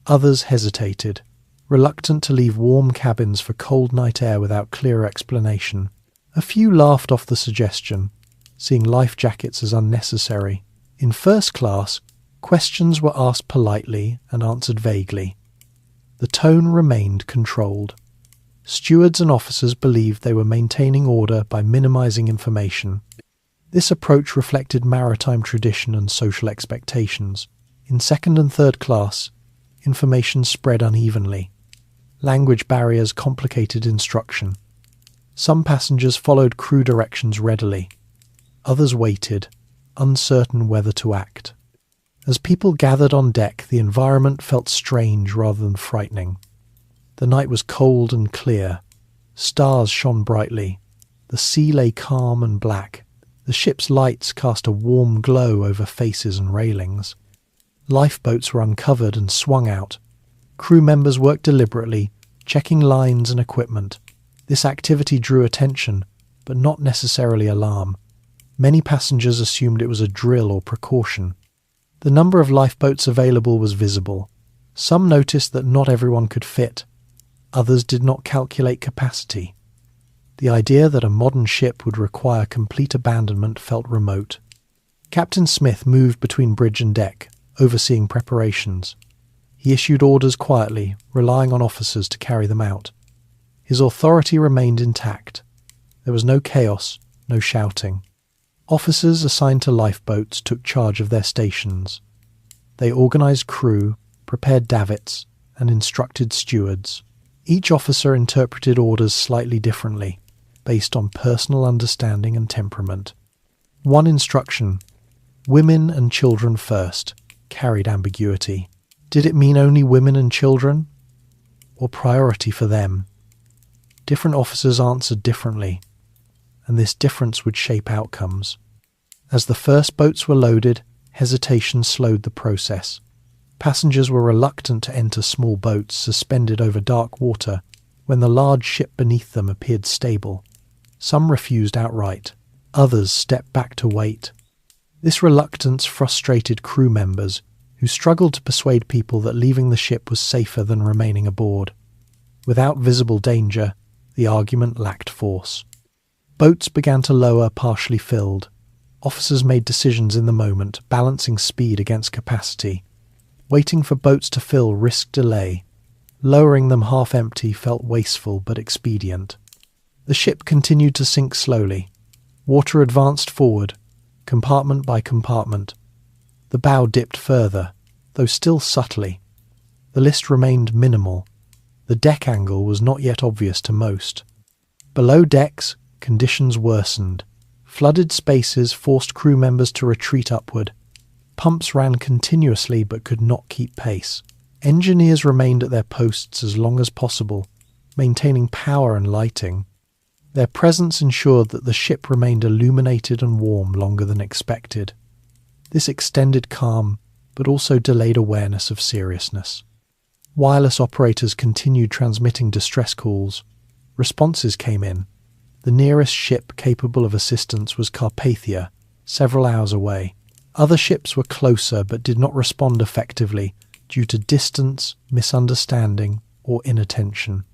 Others hesitated, reluctant to leave warm cabins for cold night air without clear explanation. A few laughed off the suggestion, seeing life jackets as unnecessary. In first class, questions were asked politely and answered vaguely. The tone remained controlled. Stewards and officers believed they were maintaining order by minimizing information. This approach reflected maritime tradition and social expectations. In second and third class, information spread unevenly. Language barriers complicated instruction. Some passengers followed crew directions readily. Others waited, uncertain whether to act. As people gathered on deck, the environment felt strange rather than frightening. The night was cold and clear. Stars shone brightly. The sea lay calm and black. The ship's lights cast a warm glow over faces and railings. Lifeboats were uncovered and swung out. Crew members worked deliberately, checking lines and equipment. This activity drew attention, but not necessarily alarm. Many passengers assumed it was a drill or precaution. The number of lifeboats available was visible. Some noticed that not everyone could fit. Others did not calculate capacity. The idea that a modern ship would require complete abandonment felt remote. Captain Smith moved between bridge and deck, overseeing preparations. He issued orders quietly, relying on officers to carry them out. His authority remained intact. There was no chaos, no shouting. Officers assigned to lifeboats took charge of their stations. They organized crew, prepared davits, and instructed stewards. Each officer interpreted orders slightly differently, based on personal understanding and temperament. One instruction, women and children first, carried ambiguity. Did it mean only women and children? Or priority for them? Different officers answered differently, and this difference would shape outcomes. As the first boats were loaded, hesitation slowed the process. Passengers were reluctant to enter small boats suspended over dark water when the large ship beneath them appeared stable. Some refused outright. Others stepped back to wait. This reluctance frustrated crew members, who struggled to persuade people that leaving the ship was safer than remaining aboard. Without visible danger, the argument lacked force. Boats began to lower, partially filled. Officers made decisions in the moment, balancing speed against capacity. Waiting for boats to fill risked delay. Lowering them half-empty felt wasteful but expedient. The ship continued to sink slowly. Water advanced forward, compartment by compartment. The bow dipped further, though still subtly. The list remained minimal. The deck angle was not yet obvious to most. Below decks, conditions worsened. Flooded spaces forced crew members to retreat upward. Pumps ran continuously but could not keep pace. Engineers remained at their posts as long as possible, maintaining power and lighting. Their presence ensured that the ship remained illuminated and warm longer than expected. This extended calm, but also delayed awareness of seriousness. Wireless operators continued transmitting distress calls. Responses came in. The nearest ship capable of assistance was Carpathia, several hours away. Other ships were closer but did not respond effectively due to distance, misunderstanding, or inattention.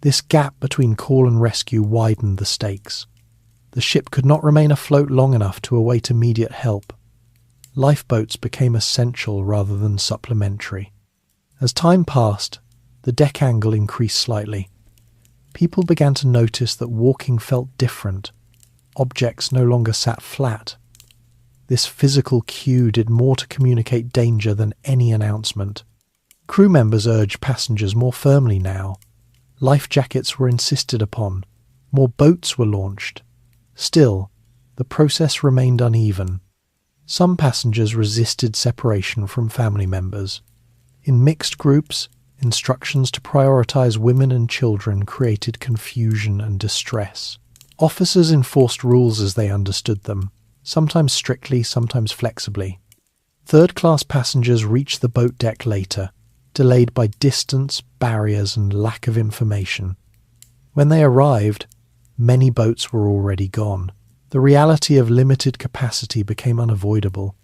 This gap between call and rescue widened the stakes. The ship could not remain afloat long enough to await immediate help. Lifeboats became essential rather than supplementary. As time passed, the deck angle increased slightly. People began to notice that walking felt different. Objects no longer sat flat. This physical cue did more to communicate danger than any announcement. Crew members urged passengers more firmly now. Life jackets were insisted upon. More boats were launched. Still, the process remained uneven. Some passengers resisted separation from family members. In mixed groups, instructions to prioritize women and children created confusion and distress. Officers enforced rules as they understood them, sometimes strictly, sometimes flexibly. Third-class passengers reached the boat deck later, delayed by distance, barriers, and lack of information. When they arrived, many boats were already gone. The reality of limited capacity became unavoidable.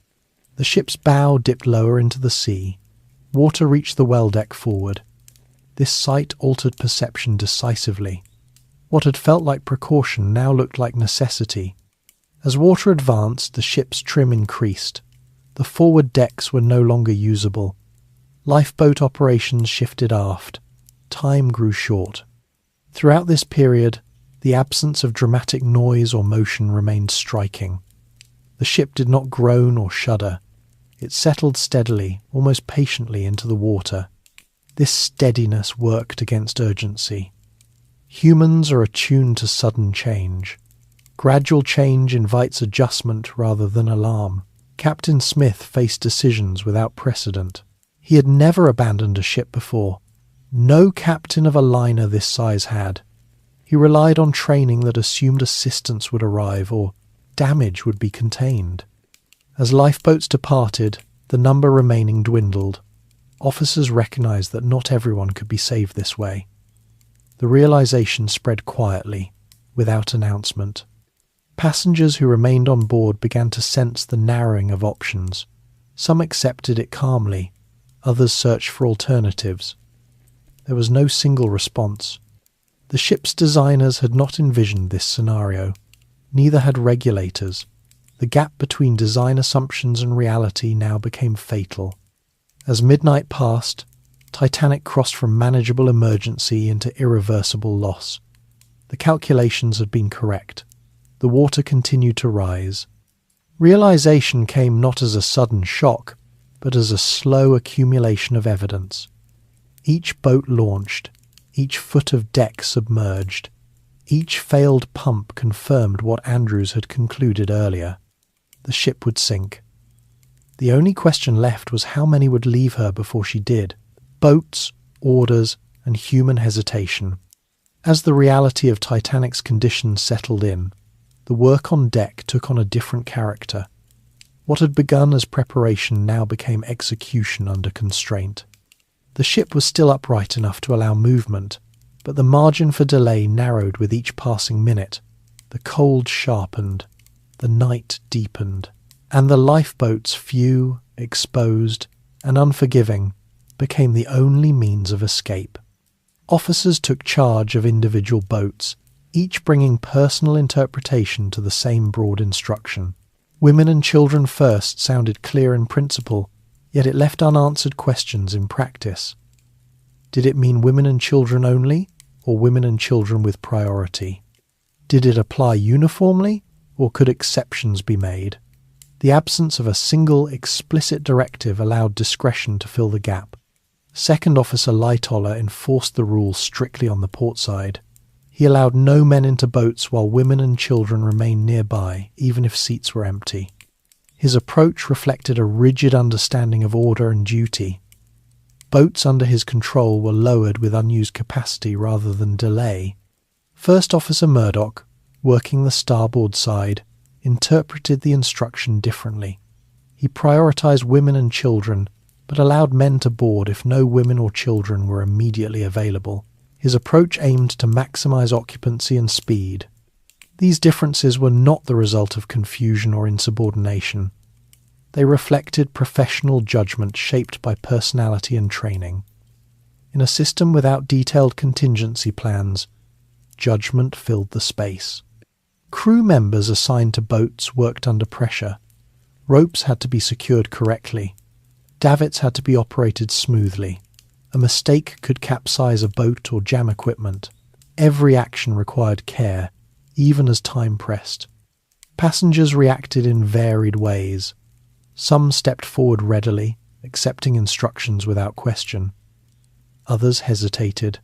The ship's bow dipped lower into the sea. Water reached the well deck forward. This sight altered perception decisively. What had felt like precaution now looked like necessity. As water advanced, the ship's trim increased. The forward decks were no longer usable. Lifeboat operations shifted aft. Time grew short. Throughout this period, the absence of dramatic noise or motion remained striking. The ship did not groan or shudder. It settled steadily, almost patiently, into the water. This steadiness worked against urgency. Humans are attuned to sudden change. Gradual change invites adjustment rather than alarm. Captain Smith faced decisions without precedent. He had never abandoned a ship before. No captain of a liner this size had. He relied on training that assumed assistance would arrive or damage would be contained. As lifeboats departed, the number remaining dwindled. Officers recognized that not everyone could be saved this way. The realization spread quietly, without announcement. Passengers who remained on board began to sense the narrowing of options. Some accepted it calmly, others searched for alternatives. There was no single response. The ship's designers had not envisioned this scenario. Neither had regulators. The gap between design assumptions and reality now became fatal. As midnight passed, Titanic crossed from manageable emergency into irreversible loss. The calculations had been correct. The water continued to rise. Realization came not as a sudden shock, but as a slow accumulation of evidence. Each boat launched, each foot of deck submerged. Each failed pump confirmed what Andrews had concluded earlier. The ship would sink. The only question left was how many would leave her before she did. Boats, orders, and human hesitation. As the reality of Titanic's conditions settled in, the work on deck took on a different character. What had begun as preparation now became execution under constraint. The ship was still upright enough to allow movement, but the margin for delay narrowed with each passing minute. The cold sharpened, the night deepened, and the lifeboats, few, exposed, and unforgiving, became the only means of escape. Officers took charge of individual boats, each bringing personal interpretation to the same broad instruction. Women and children first sounded clear in principle, Yet it left unanswered questions in practice. Did it mean women and children only, or women and children with priority? Did it apply uniformly, or could exceptions be made? The absence of a single explicit directive allowed discretion to fill the gap. Second Officer Lightoller enforced the rule strictly on the port side. He allowed no men into boats while women and children remained nearby, even if seats were empty. His approach reflected a rigid understanding of order and duty. Boats under his control were lowered with unused capacity rather than delay. First Officer Murdoch, working the starboard side, interpreted the instruction differently. He prioritized women and children, but allowed men to board if no women or children were immediately available. His approach aimed to maximize occupancy and speed. These differences were not the result of confusion or insubordination. They reflected professional judgment shaped by personality and training. In a system without detailed contingency plans, judgment filled the space. Crew members assigned to boats worked under pressure. Ropes had to be secured correctly. Davits had to be operated smoothly. A mistake could capsize a boat or jam equipment. Every action required care, even as time pressed. Passengers reacted in varied ways. Some stepped forward readily, accepting instructions without question. Others hesitated,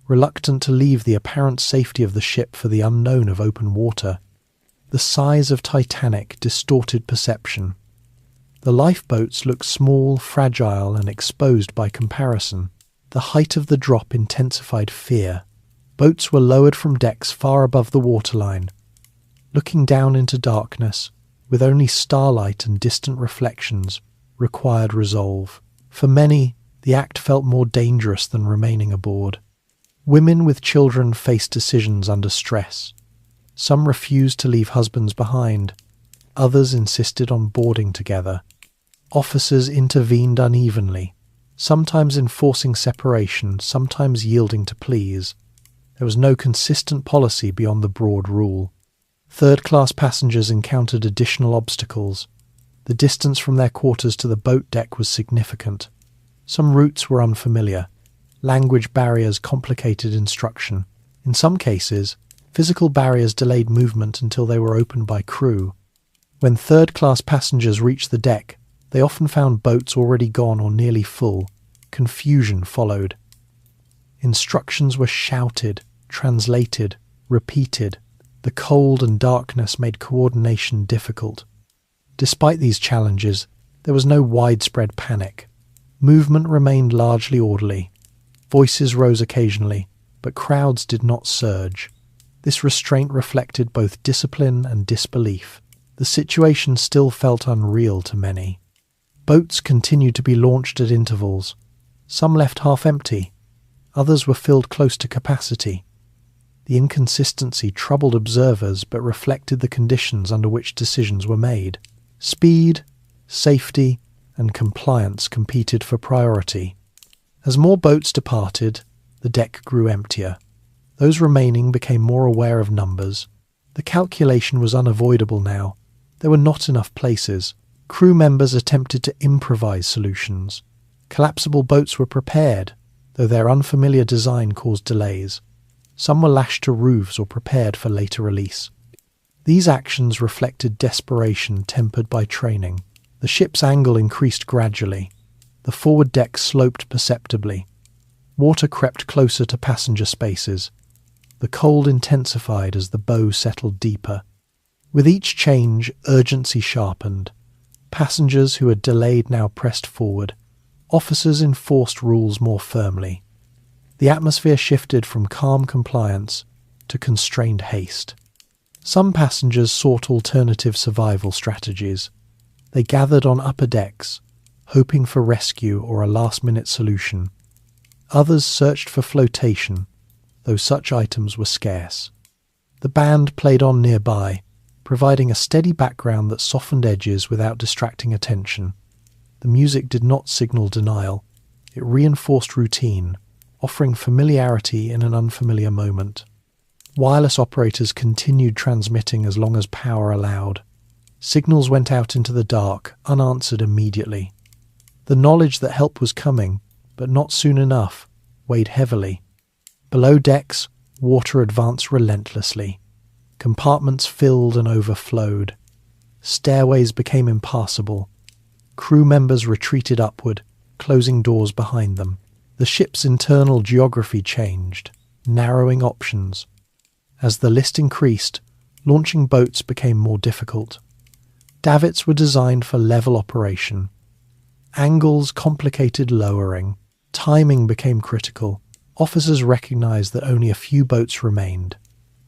reluctant to leave the apparent safety of the ship for the unknown of open water. The size of Titanic distorted perception. The lifeboats looked small, fragile, and exposed by comparison. The height of the drop intensified fear. Boats were lowered from decks far above the waterline. Looking down into darkness, with only starlight and distant reflections, required resolve. For many, the act felt more dangerous than remaining aboard. Women with children faced decisions under stress. Some refused to leave husbands behind. Others insisted on boarding together. Officers intervened unevenly, sometimes enforcing separation, sometimes yielding to pleas. There was no consistent policy beyond the broad rule. Third-class passengers encountered additional obstacles. The distance from their quarters to the boat deck was significant. Some routes were unfamiliar. Language barriers complicated instruction. In some cases, physical barriers delayed movement until they were opened by crew. When third-class passengers reached the deck, they often found boats already gone or nearly full. Confusion followed. Instructions were shouted, translated, repeated. The cold and darkness made coordination difficult. Despite these challenges, there was no widespread panic. Movement remained largely orderly. Voices rose occasionally, but crowds did not surge. This restraint reflected both discipline and disbelief. The situation still felt unreal to many. Boats continued to be launched at intervals. Some left half empty. Others were filled close to capacity. The inconsistency troubled observers but reflected the conditions under which decisions were made. Speed, safety, and compliance competed for priority. As more boats departed, the deck grew emptier. Those remaining became more aware of numbers. The calculation was unavoidable now. There were not enough places. Crew members attempted to improvise solutions. Collapsible boats were prepared, though their unfamiliar design caused delays. Some were lashed to roofs or prepared for later release. These actions reflected desperation tempered by training. The ship's angle increased gradually. The forward deck sloped perceptibly. Water crept closer to passenger spaces. The cold intensified as the bow settled deeper. With each change, urgency sharpened. Passengers who had delayed now pressed forward. Officers enforced rules more firmly. The atmosphere shifted from calm compliance to constrained haste. Some passengers sought alternative survival strategies. They gathered on upper decks, hoping for rescue or a last-minute solution. Others searched for flotation, though such items were scarce. The band played on nearby, providing a steady background that softened edges without distracting attention. The music did not signal denial. It reinforced routine, offering familiarity in an unfamiliar moment. Wireless operators continued transmitting as long as power allowed. Signals went out into the dark, unanswered immediately. The knowledge that help was coming, but not soon enough, weighed heavily. Below decks, water advanced relentlessly. Compartments filled and overflowed. Stairways became impassable. Crew members retreated upward, closing doors behind them. The ship's internal geography changed, narrowing options. As the list increased, launching boats became more difficult. Davits were designed for level operation. Angles complicated lowering. Timing became critical. Officers recognized that only a few boats remained.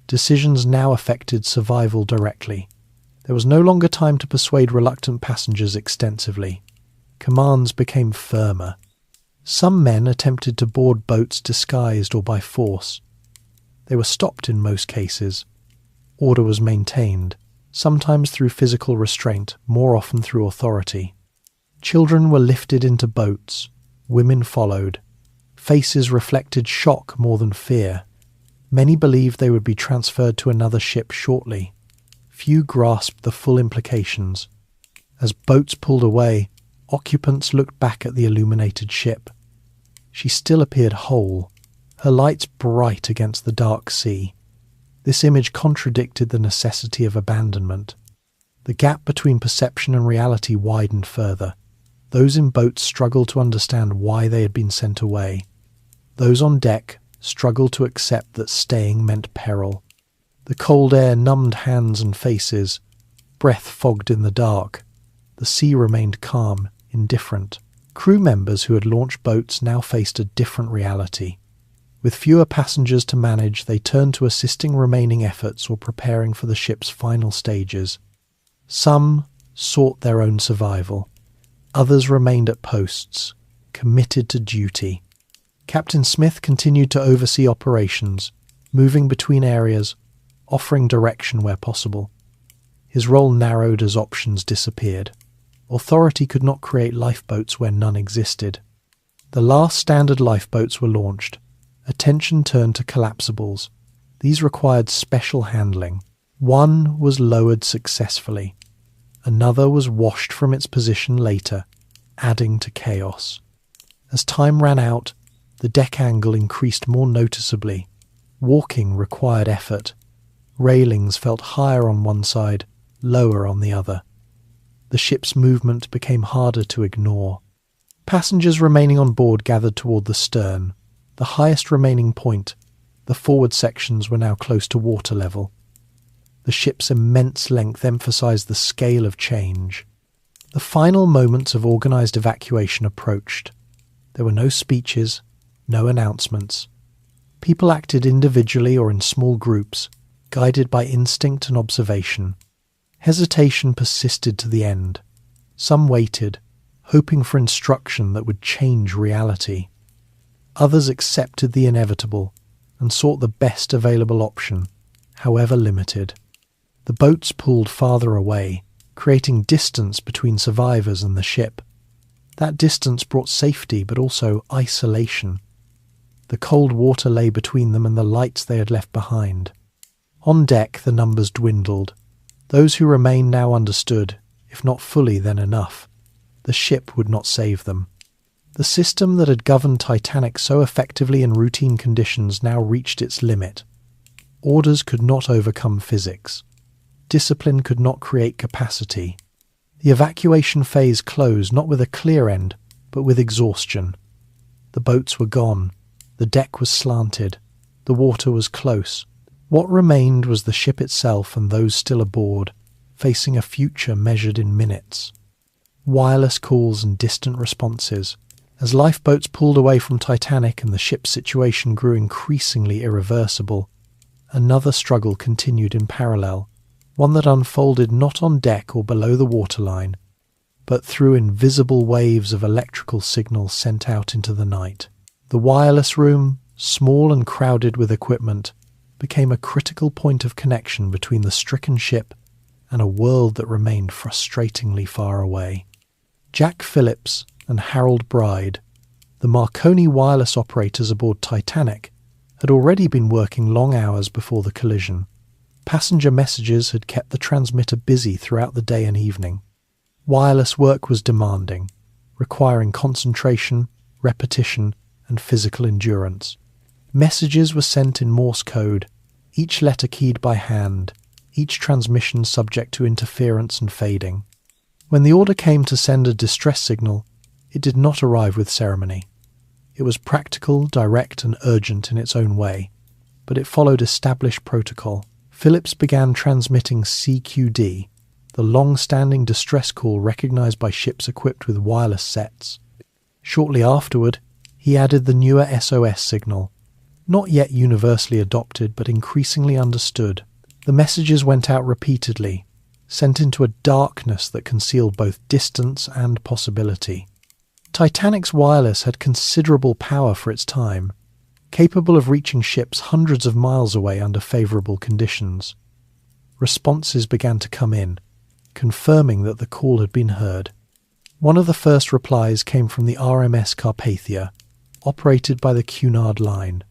Decisions now affected survival directly. There was no longer time to persuade reluctant passengers extensively. Commands became firmer. Some men attempted to board boats disguised or by force. They were stopped in most cases. Order was maintained, sometimes through physical restraint, more often through authority. Children were lifted into boats. Women followed. Faces reflected shock more than fear. Many believed they would be transferred to another ship shortly. Few grasped the full implications. As boats pulled away, occupants looked back at the illuminated ship. She still appeared whole, her lights bright against the dark sea. This image contradicted the necessity of abandonment. The gap between perception and reality widened further. Those in boats struggled to understand why they had been sent away. Those on deck struggled to accept that staying meant peril. The cold air numbed hands and faces. Breath fogged in the dark. The sea remained calm, indifferent. Crew members who had launched boats now faced a different reality. With fewer passengers to manage, they turned to assisting remaining efforts or preparing for the ship's final stages. Some sought their own survival. Others remained at posts, committed to duty. Captain Smith continued to oversee operations, moving between areas, offering direction where possible. His role narrowed as options disappeared. Authority could not create lifeboats where none existed. The last standard lifeboats were launched. Attention turned to collapsibles. These required special handling. One was lowered successfully. Another was washed from its position later, adding to chaos. As time ran out, the deck angle increased more noticeably. Walking required effort. Railings felt higher on one side, lower on the other. The ship's movement became harder to ignore. Passengers remaining on board gathered toward the stern, the highest remaining point. The forward sections were now close to water level. The ship's immense length emphasized the scale of change. The final moments of organized evacuation approached. There were no speeches, no announcements. People acted individually or in small groups, guided by instinct and observation. Hesitation persisted to the end. Some waited, hoping for instruction that would change reality. Others accepted the inevitable and sought the best available option, however limited. The boats pulled farther away, creating distance between survivors and the ship. That distance brought safety but also isolation. The cold water lay between them and the lights they had left behind. On deck the numbers dwindled. Those who remained now understood, if not fully then enough. The ship would not save them. The system that had governed Titanic so effectively in routine conditions now reached its limit. Orders could not overcome physics. Discipline could not create capacity. The evacuation phase closed not with a clear end, but with exhaustion. The boats were gone. The deck was slanted. The water was close. What remained was the ship itself and those still aboard, facing a future measured in minutes. Wireless calls and distant responses. As lifeboats pulled away from Titanic and the ship's situation grew increasingly irreversible, another struggle continued in parallel, one that unfolded not on deck or below the waterline, but through invisible waves of electrical signals sent out into the night. The wireless room, small and crowded with equipment, became a critical point of connection between the stricken ship and a world that remained frustratingly far away. Jack Phillips and Harold Bride, the Marconi wireless operators aboard Titanic, had already been working long hours before the collision. Passenger messages had kept the transmitter busy throughout the day and evening. Wireless work was demanding. requiring concentration, repetition, and physical endurance. Messages were sent in Morse code, each letter keyed by hand, each transmission subject to interference and fading. When the order came to send a distress signal, it did not arrive with ceremony. It was practical, direct, and urgent in its own way, but it followed established protocol. Phillips began transmitting CQD, the long-standing distress call recognized by ships equipped with wireless sets. Shortly afterward, he added the newer SOS signal, not yet universally adopted but increasingly understood. The messages went out repeatedly, sent into a darkness that concealed both distance and possibility. Titanic's wireless had considerable power for its time, capable of reaching ships hundreds of miles away under favourable conditions. Responses began to come in, confirming that the call had been heard. One of the first replies came from the RMS Carpathia, operated by the Cunard Line.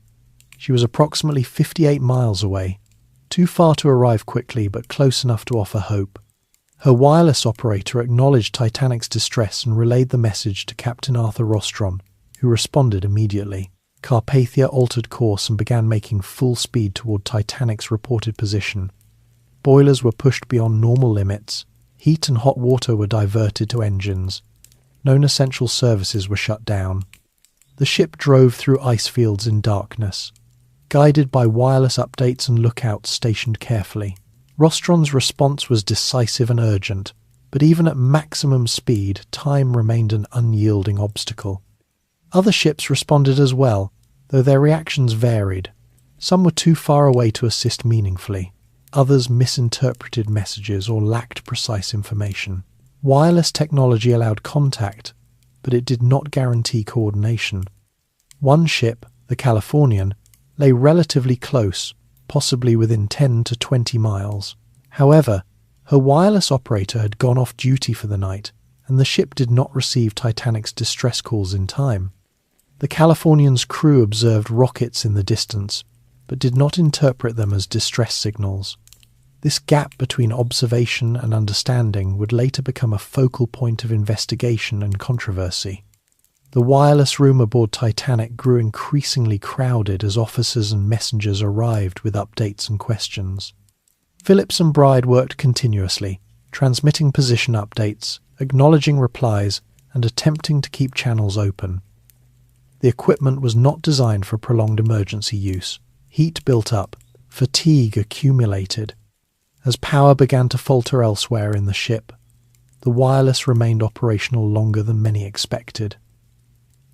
She was approximately 58 miles away, too far to arrive quickly but close enough to offer hope. Her wireless operator acknowledged Titanic's distress and relayed the message to Captain Arthur Rostron, who responded immediately. Carpathia altered course and began making full speed toward Titanic's reported position. Boilers were pushed beyond normal limits. Heat and hot water were diverted to engines. Known essential services were shut down. The ship drove through ice fields in darkness, guided by wireless updates and lookouts stationed carefully. Rostron's response was decisive and urgent, but even at maximum speed, time remained an unyielding obstacle. Other ships responded as well, though their reactions varied. Some were too far away to assist meaningfully. Others misinterpreted messages or lacked precise information. Wireless technology allowed contact, but it did not guarantee coordination. One ship, the Californian, lay relatively close, possibly within 10 to 20 miles. However, her wireless operator had gone off duty for the night, and the ship did not receive Titanic's distress calls in time. The Californian's crew observed rockets in the distance, but did not interpret them as distress signals. This gap between observation and understanding would later become a focal point of investigation and controversy. The wireless room aboard Titanic grew increasingly crowded as officers and messengers arrived with updates and questions. Phillips and Bride worked continuously, transmitting position updates, acknowledging replies, and attempting to keep channels open. The equipment was not designed for prolonged emergency use. Heat built up, fatigue accumulated. As power began to falter elsewhere in the ship, the wireless remained operational longer than many expected.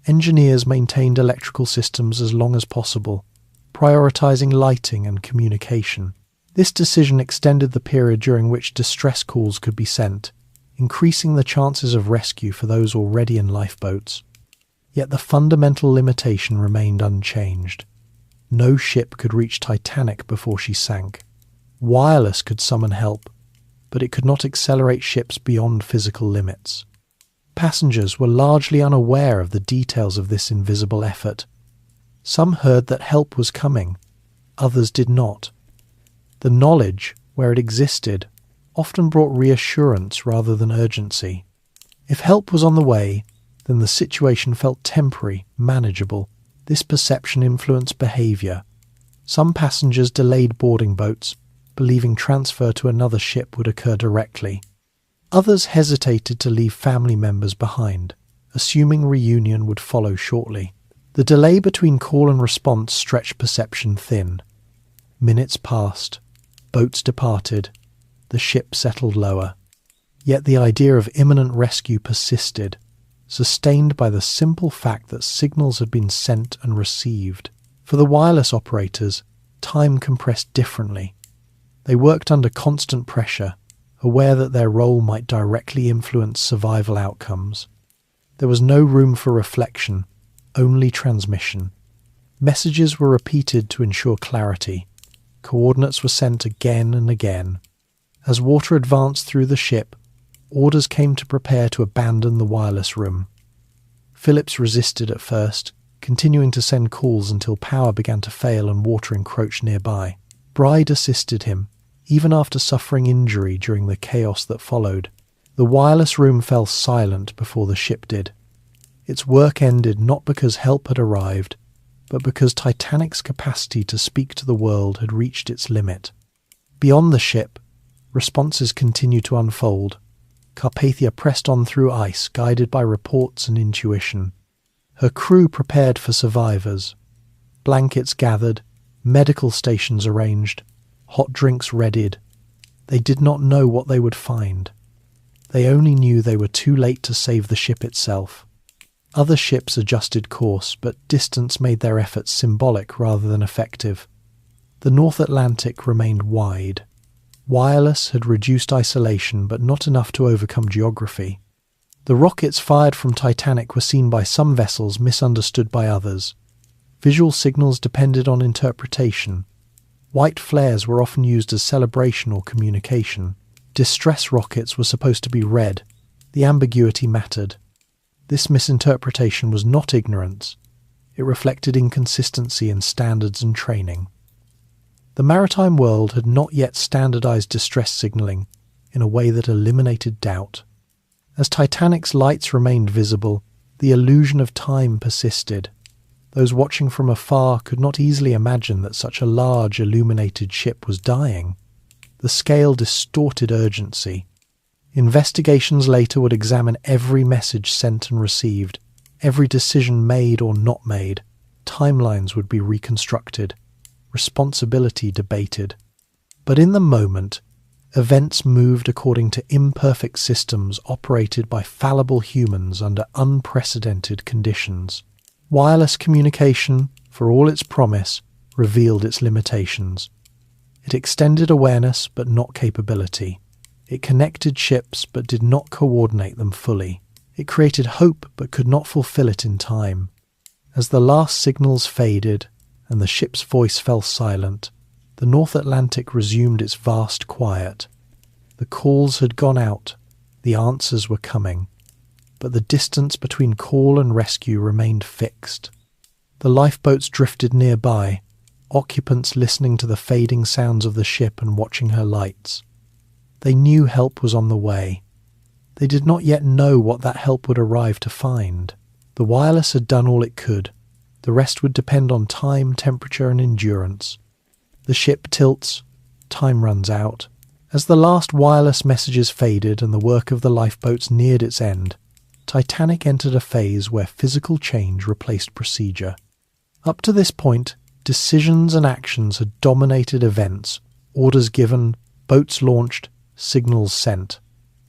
Engineers maintained electrical systems as long as possible, prioritizing lighting and communication. This decision extended the period during which distress calls could be sent, increasing the chances of rescue for those already in lifeboats. Yet the fundamental limitation remained unchanged. No ship could reach Titanic before she sank. Wireless could summon help, but it could not accelerate ships beyond physical limits. Passengers were largely unaware of the details of this invisible effort. Some heard that help was coming, others did not. The knowledge, where it existed, often brought reassurance rather than urgency. If help was on the way, then the situation felt temporary, manageable. This perception influenced behaviour. Some passengers delayed boarding boats, believing transfer to another ship would occur directly. Others hesitated to leave family members behind, assuming reunion would follow shortly. The delay between call and response stretched perception thin. Minutes passed. Boats departed. The ship settled lower. Yet the idea of imminent rescue persisted, sustained by the simple fact that signals had been sent and received. For the wireless operators, time compressed differently. They worked under constant pressure, aware that their role might directly influence survival outcomes. There was no room for reflection, only transmission. Messages were repeated to ensure clarity. Coordinates were sent again and again. As water advanced through the ship, orders came to prepare to abandon the wireless room. Phillips resisted at first, continuing to send calls until power began to fail and water encroached nearby. Bride assisted him, even after suffering injury during the chaos that followed. The wireless room fell silent before the ship did. Its work ended not because help had arrived, but because Titanic's capacity to speak to the world had reached its limit. Beyond the ship, responses continued to unfold. Carpathia pressed on through ice, guided by reports and intuition. Her crew prepared for survivors. Blankets gathered, medical stations arranged, hot drinks readied. They did not know what they would find. They only knew they were too late to save the ship itself. Other ships adjusted course, but distance made their efforts symbolic rather than effective. The North Atlantic remained wide. Wireless had reduced isolation, but not enough to overcome geography. The rockets fired from Titanic were seen by some vessels, misunderstood by others. Visual signals depended on interpretation. White flares were often used as celebration or communication. Distress rockets were supposed to be red. The ambiguity mattered. This misinterpretation was not ignorance. It reflected inconsistency in standards and training. The maritime world had not yet standardized distress signaling in a way that eliminated doubt. As Titanic's lights remained visible, the illusion of time persisted. Those watching from afar could not easily imagine that such a large, illuminated ship was dying. The scale distorted urgency. Investigations later would examine every message sent and received, every decision made or not made. Timelines would be reconstructed, responsibility debated. But in the moment, events moved according to imperfect systems operated by fallible humans under unprecedented conditions. Wireless communication, for all its promise, revealed its limitations. It extended awareness but not capability. It connected ships but did not coordinate them fully. It created hope but could not fulfill it in time. As the last signals faded and the ship's voice fell silent, the North Atlantic resumed its vast quiet. The calls had gone out, the answers were coming, but the distance between call and rescue remained fixed. The lifeboats drifted nearby, occupants listening to the fading sounds of the ship and watching her lights. They knew help was on the way. They did not yet know what that help would arrive to find. The wireless had done all it could. The rest would depend on time, temperature, and endurance. The ship tilts, time runs out. As the last wireless messages faded and the work of the lifeboats neared its end, Titanic entered a phase where physical change replaced procedure. Up to this point, decisions and actions had dominated events, orders given, boats launched, signals sent.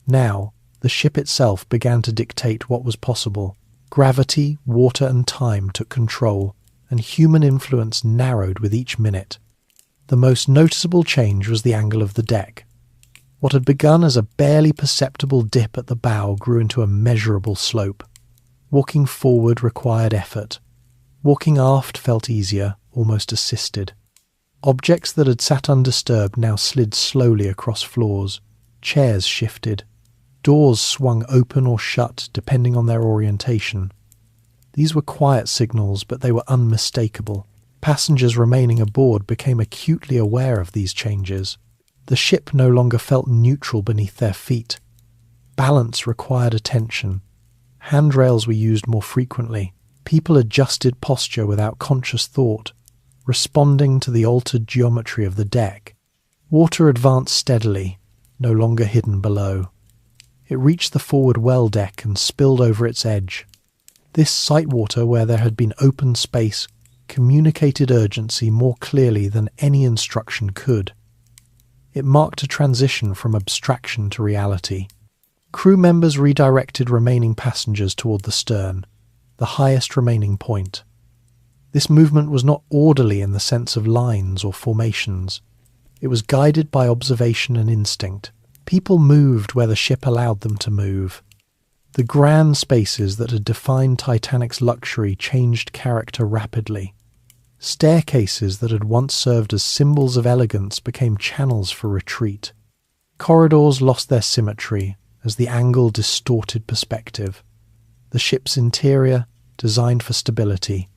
Now, the ship itself began to dictate what was possible. Gravity, water, and time took control, and human influence narrowed with each minute. The most noticeable change was the angle of the deck. What had begun as a barely perceptible dip at the bow grew into a measurable slope. Walking forward required effort. Walking aft felt easier, almost assisted. Objects that had sat undisturbed now slid slowly across floors. Chairs shifted. Doors swung open or shut, depending on their orientation. These were quiet signals, but they were unmistakable. Passengers remaining aboard became acutely aware of these changes. The ship no longer felt neutral beneath their feet. Balance required attention. Handrails were used more frequently. People adjusted posture without conscious thought, responding to the altered geometry of the deck. Water advanced steadily, no longer hidden below. It reached the forward well deck and spilled over its edge. This sightwater, where there had been open space, communicated urgency more clearly than any instruction could. It marked a transition from abstraction to reality. Crew members redirected remaining passengers toward the stern, the highest remaining point. This movement was not orderly in the sense of lines or formations. It was guided by observation and instinct. People moved where the ship allowed them to move. The grand spaces that had defined Titanic's luxury changed character rapidly. Staircases that had once served as symbols of elegance became channels for retreat. Corridors lost their symmetry as the angle distorted perspective. The ship's interior, designed for stability,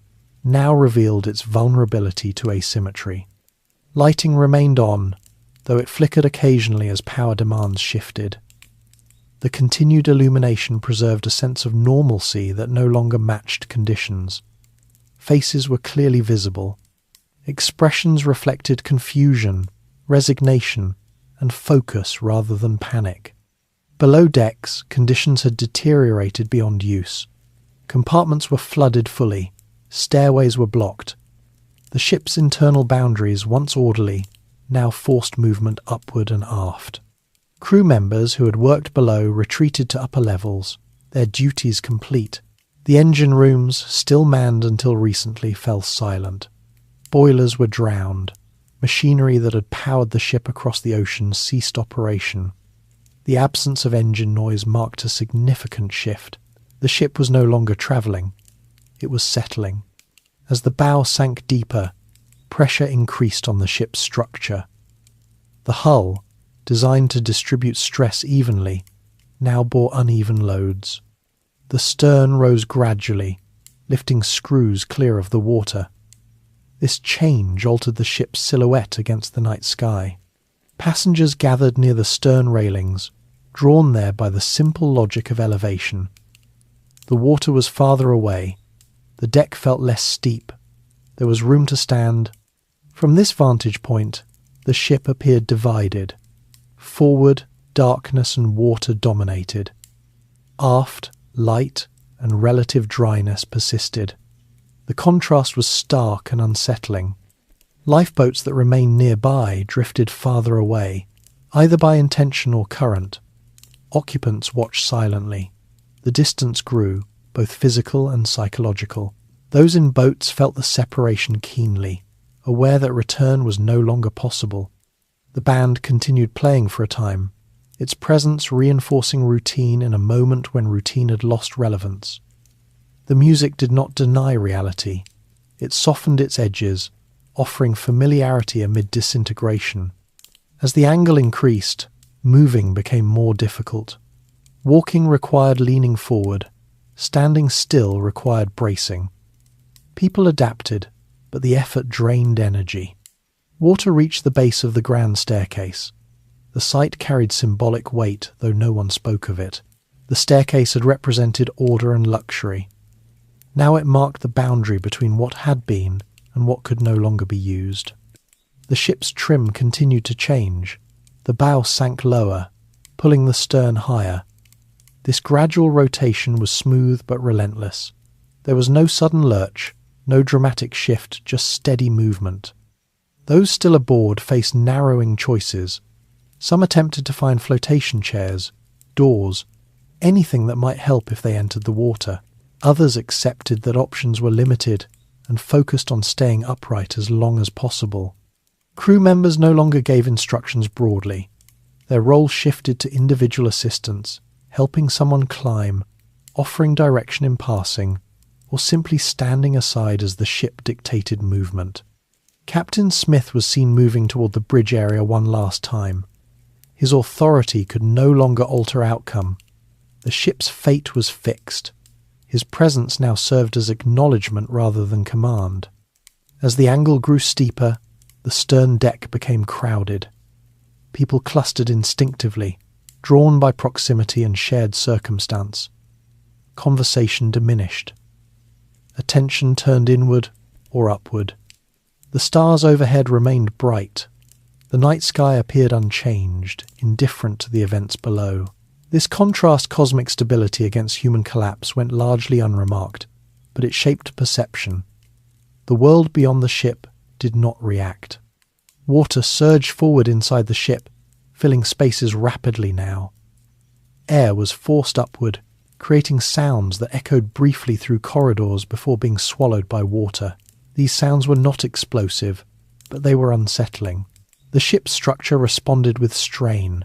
now revealed its vulnerability to asymmetry. Lighting remained on, though it flickered occasionally as power demands shifted. The The continued illumination preserved a sense of normalcy that no longer matched conditions. Faces were clearly visible. Expressions reflected confusion, resignation, and focus rather than panic. Below decks, conditions had deteriorated beyond use. Compartments were flooded fully. Stairways were blocked. The ship's internal boundaries, once orderly, now forced movement upward and aft. Crew members who had worked below retreated to upper levels, their duties complete. The engine rooms, still manned until recently, fell silent. Boilers were drowned. Machinery that had powered the ship across the ocean ceased operation. The absence of engine noise marked a significant shift. The ship was no longer travelling. It was settling. As the bow sank deeper, pressure increased on the ship's structure. The hull, designed to distribute stress evenly, now bore uneven loads. The stern rose gradually, lifting screws clear of the water. This change altered the ship's silhouette against the night sky. Passengers gathered near the stern railings, drawn there by the simple logic of elevation. The water was farther away. The deck felt less steep. There was room to stand. From this vantage point, the ship appeared divided. Forward, darkness and water dominated. Aft, light and relative dryness persisted. The contrast was stark and unsettling. Lifeboats that remained nearby drifted farther away, either by intention or current. Occupants watched silently. The distance grew, both physical and psychological. Those in boats felt the separation keenly, aware that return was no longer possible. The band continued playing for a time, its presence reinforcing routine in a moment when routine had lost relevance. The music did not deny reality. It softened its edges, offering familiarity amid disintegration. As the angle increased, moving became more difficult. Walking required leaning forward. Standing still required bracing. People adapted, but the effort drained energy. Water reached the base of the grand staircase. The site carried symbolic weight, though no one spoke of it. The staircase had represented order and luxury. Now it marked the boundary between what had been and what could no longer be used. The ship's trim continued to change. The bow sank lower, pulling the stern higher. This gradual rotation was smooth but relentless. There was no sudden lurch, no dramatic shift, just steady movement. Those still aboard faced narrowing choices. Some attempted to find flotation chairs, doors, anything that might help if they entered the water. Others accepted that options were limited and focused on staying upright as long as possible. Crew members no longer gave instructions broadly. Their role shifted to individual assistance, helping someone climb, offering direction in passing, or simply standing aside as the ship dictated movement. Captain Smith was seen moving toward the bridge area one last time. His authority could no longer alter outcome. The ship's fate was fixed. His presence now served as acknowledgement rather than command. As the angle grew steeper, the stern deck became crowded. People clustered instinctively, drawn by proximity and shared circumstance. Conversation diminished. Attention turned inward or upward. The stars overhead remained bright. The night sky appeared unchanged, indifferent to the events below. This contrast cosmic stability against human collapse went largely unremarked, but it shaped perception. The world beyond the ship did not react. Water surged forward inside the ship, filling spaces rapidly now. Air was forced upward, creating sounds that echoed briefly through corridors before being swallowed by water. These sounds were not explosive, but they were unsettling. The ship's structure responded with strain.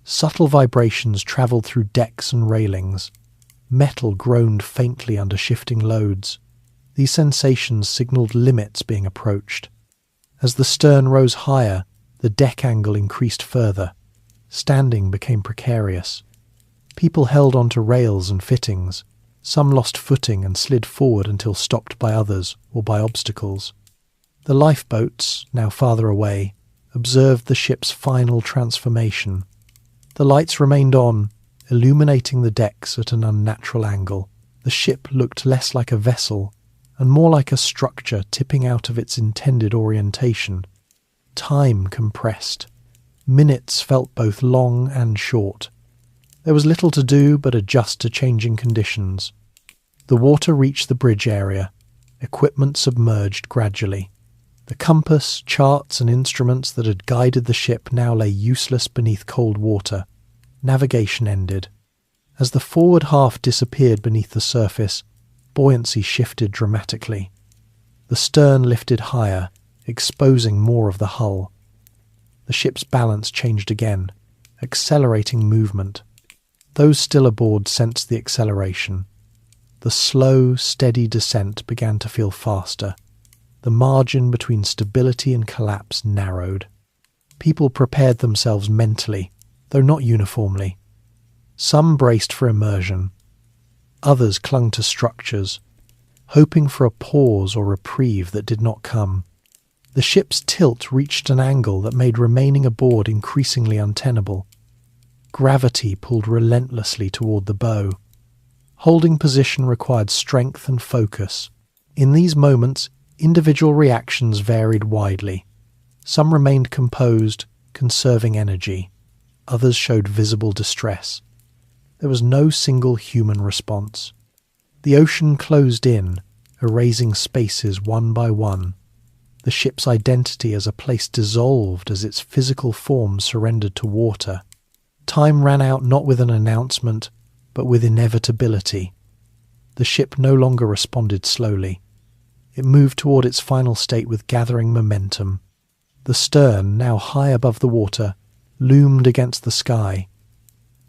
Subtle vibrations travelled through decks and railings. Metal groaned faintly under shifting loads. These sensations signalled limits being approached. As the stern rose higher, the deck angle increased further. Standing became precarious. People held onto rails and fittings. Some lost footing and slid forward until stopped by others or by obstacles. The lifeboats, now farther away, observed the ship's final transformation. The lights remained on, illuminating the decks at an unnatural angle. The ship looked less like a vessel and more like a structure tipping out of its intended orientation. Time compressed. Minutes felt both long and short. There was little to do but adjust to changing conditions. The water reached the bridge area. Equipment submerged gradually. The compass, charts and instruments that had guided the ship now lay useless beneath cold water. Navigation ended. As the forward half disappeared beneath the surface, buoyancy shifted dramatically. The stern lifted higher, exposing more of the hull. The ship's balance changed again, accelerating movement. Those still aboard sensed the acceleration. The slow, steady descent began to feel faster. The margin between stability and collapse narrowed. People prepared themselves mentally, though not uniformly. Some braced for immersion. Others clung to structures, hoping for a pause or reprieve that did not come. The ship's tilt reached an angle that made remaining aboard increasingly untenable. Gravity pulled relentlessly toward the bow. Holding position required strength and focus. In these moments, individual reactions varied widely. Some remained composed, conserving energy. Others showed visible distress. There was no single human response. The ocean closed in, erasing spaces one by one. The ship's identity as a place dissolved as its physical form surrendered to water. Time ran out not with an announcement, but with inevitability. The ship no longer responded slowly. It moved toward its final state with gathering momentum. The stern, now high above the water, loomed against the sky.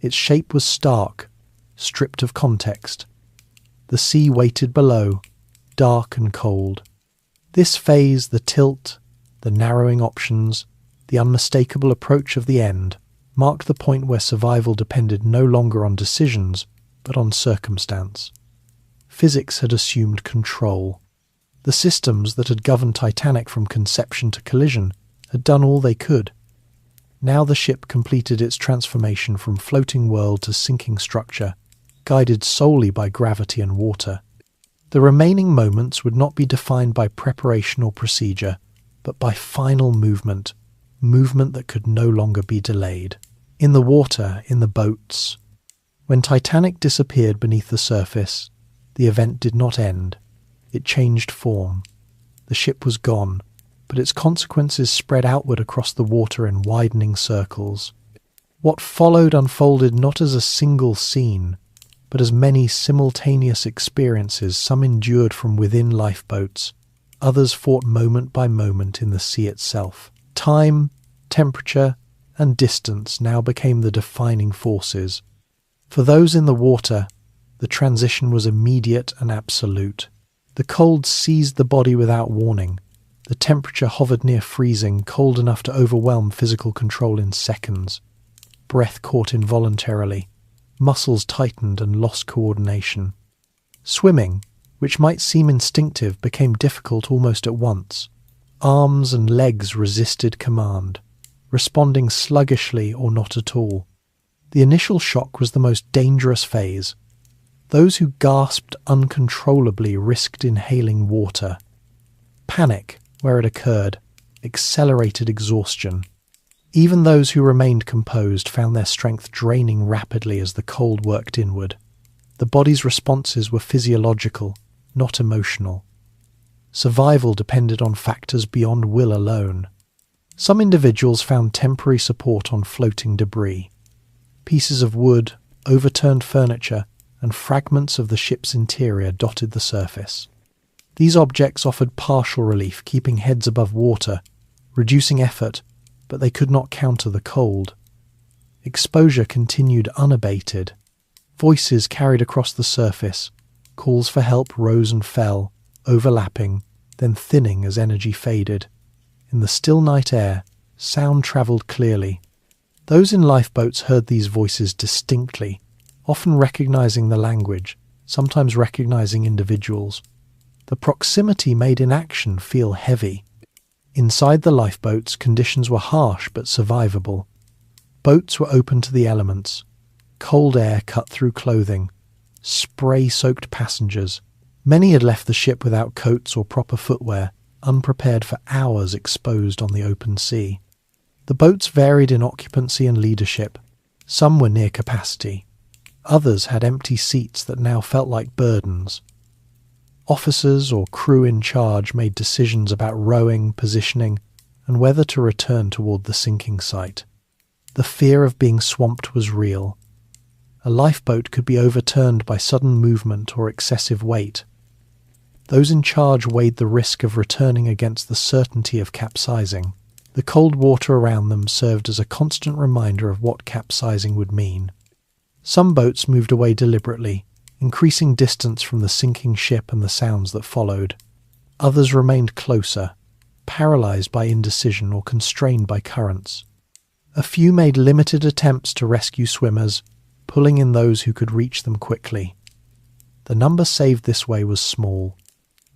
Its shape was stark, stripped of context. The sea waited below, dark and cold. This phase, the tilt, the narrowing options, the unmistakable approach of the end, marked the point where survival depended no longer on decisions, but on circumstance. Physics had assumed control. The systems that had governed Titanic from conception to collision had done all they could. Now the ship completed its transformation from floating world to sinking structure, guided solely by gravity and water. The remaining moments would not be defined by preparation or procedure, but by final movement that could no longer be delayed. In the water, in the boats. When Titanic disappeared beneath the surface, the event did not end. It changed form. The ship was gone, but its consequences spread outward across the water in widening circles. What followed unfolded not as a single scene, but as many simultaneous experiences. Some endured from within lifeboats, others fought moment by moment in the sea itself. Time, temperature, and distance now became the defining forces. For those in the water, the transition was immediate and absolute. The cold seized the body without warning. The temperature hovered near freezing, cold enough to overwhelm physical control in seconds. Breath caught involuntarily. Muscles tightened and lost coordination. Swimming, which might seem instinctive, became difficult almost at once. Arms and legs resisted command, responding sluggishly or not at all. The initial shock was the most dangerous phase. Those who gasped uncontrollably risked inhaling water. Panic, where it occurred, accelerated exhaustion. Even those who remained composed found their strength draining rapidly as the cold worked inward. The body's responses were physiological, not emotional. Survival depended on factors beyond will alone. Some individuals found temporary support on floating debris. Pieces of wood, overturned furniture, and fragments of the ship's interior dotted the surface. These objects offered partial relief, keeping heads above water, reducing effort, but they could not counter the cold. Exposure continued unabated. Voices carried across the surface. Calls for help rose and fell, overlapping, then thinning as energy faded. In the still night air, sound travelled clearly. Those in lifeboats heard these voices distinctly, often recognizing the language, sometimes recognizing individuals. The proximity made inaction feel heavy. Inside the lifeboats, conditions were harsh but survivable. Boats were open to the elements. Cold air cut through clothing, spray-soaked passengers. Many had left the ship without coats or proper footwear, unprepared for hours exposed on the open sea. The boats varied in occupancy and leadership. Some were near capacity. Others had empty seats that now felt like burdens. Officers or crew in charge made decisions about rowing, positioning, and whether to return toward the sinking site. The fear of being swamped was real. A lifeboat could be overturned by sudden movement or excessive weight. Those in charge weighed the risk of returning against the certainty of capsizing. The cold water around them served as a constant reminder of what capsizing would mean. Some boats moved away deliberately, increasing distance from the sinking ship and the sounds that followed. Others remained closer, paralyzed by indecision or constrained by currents. A few made limited attempts to rescue swimmers, pulling in those who could reach them quickly. The number saved this way was small.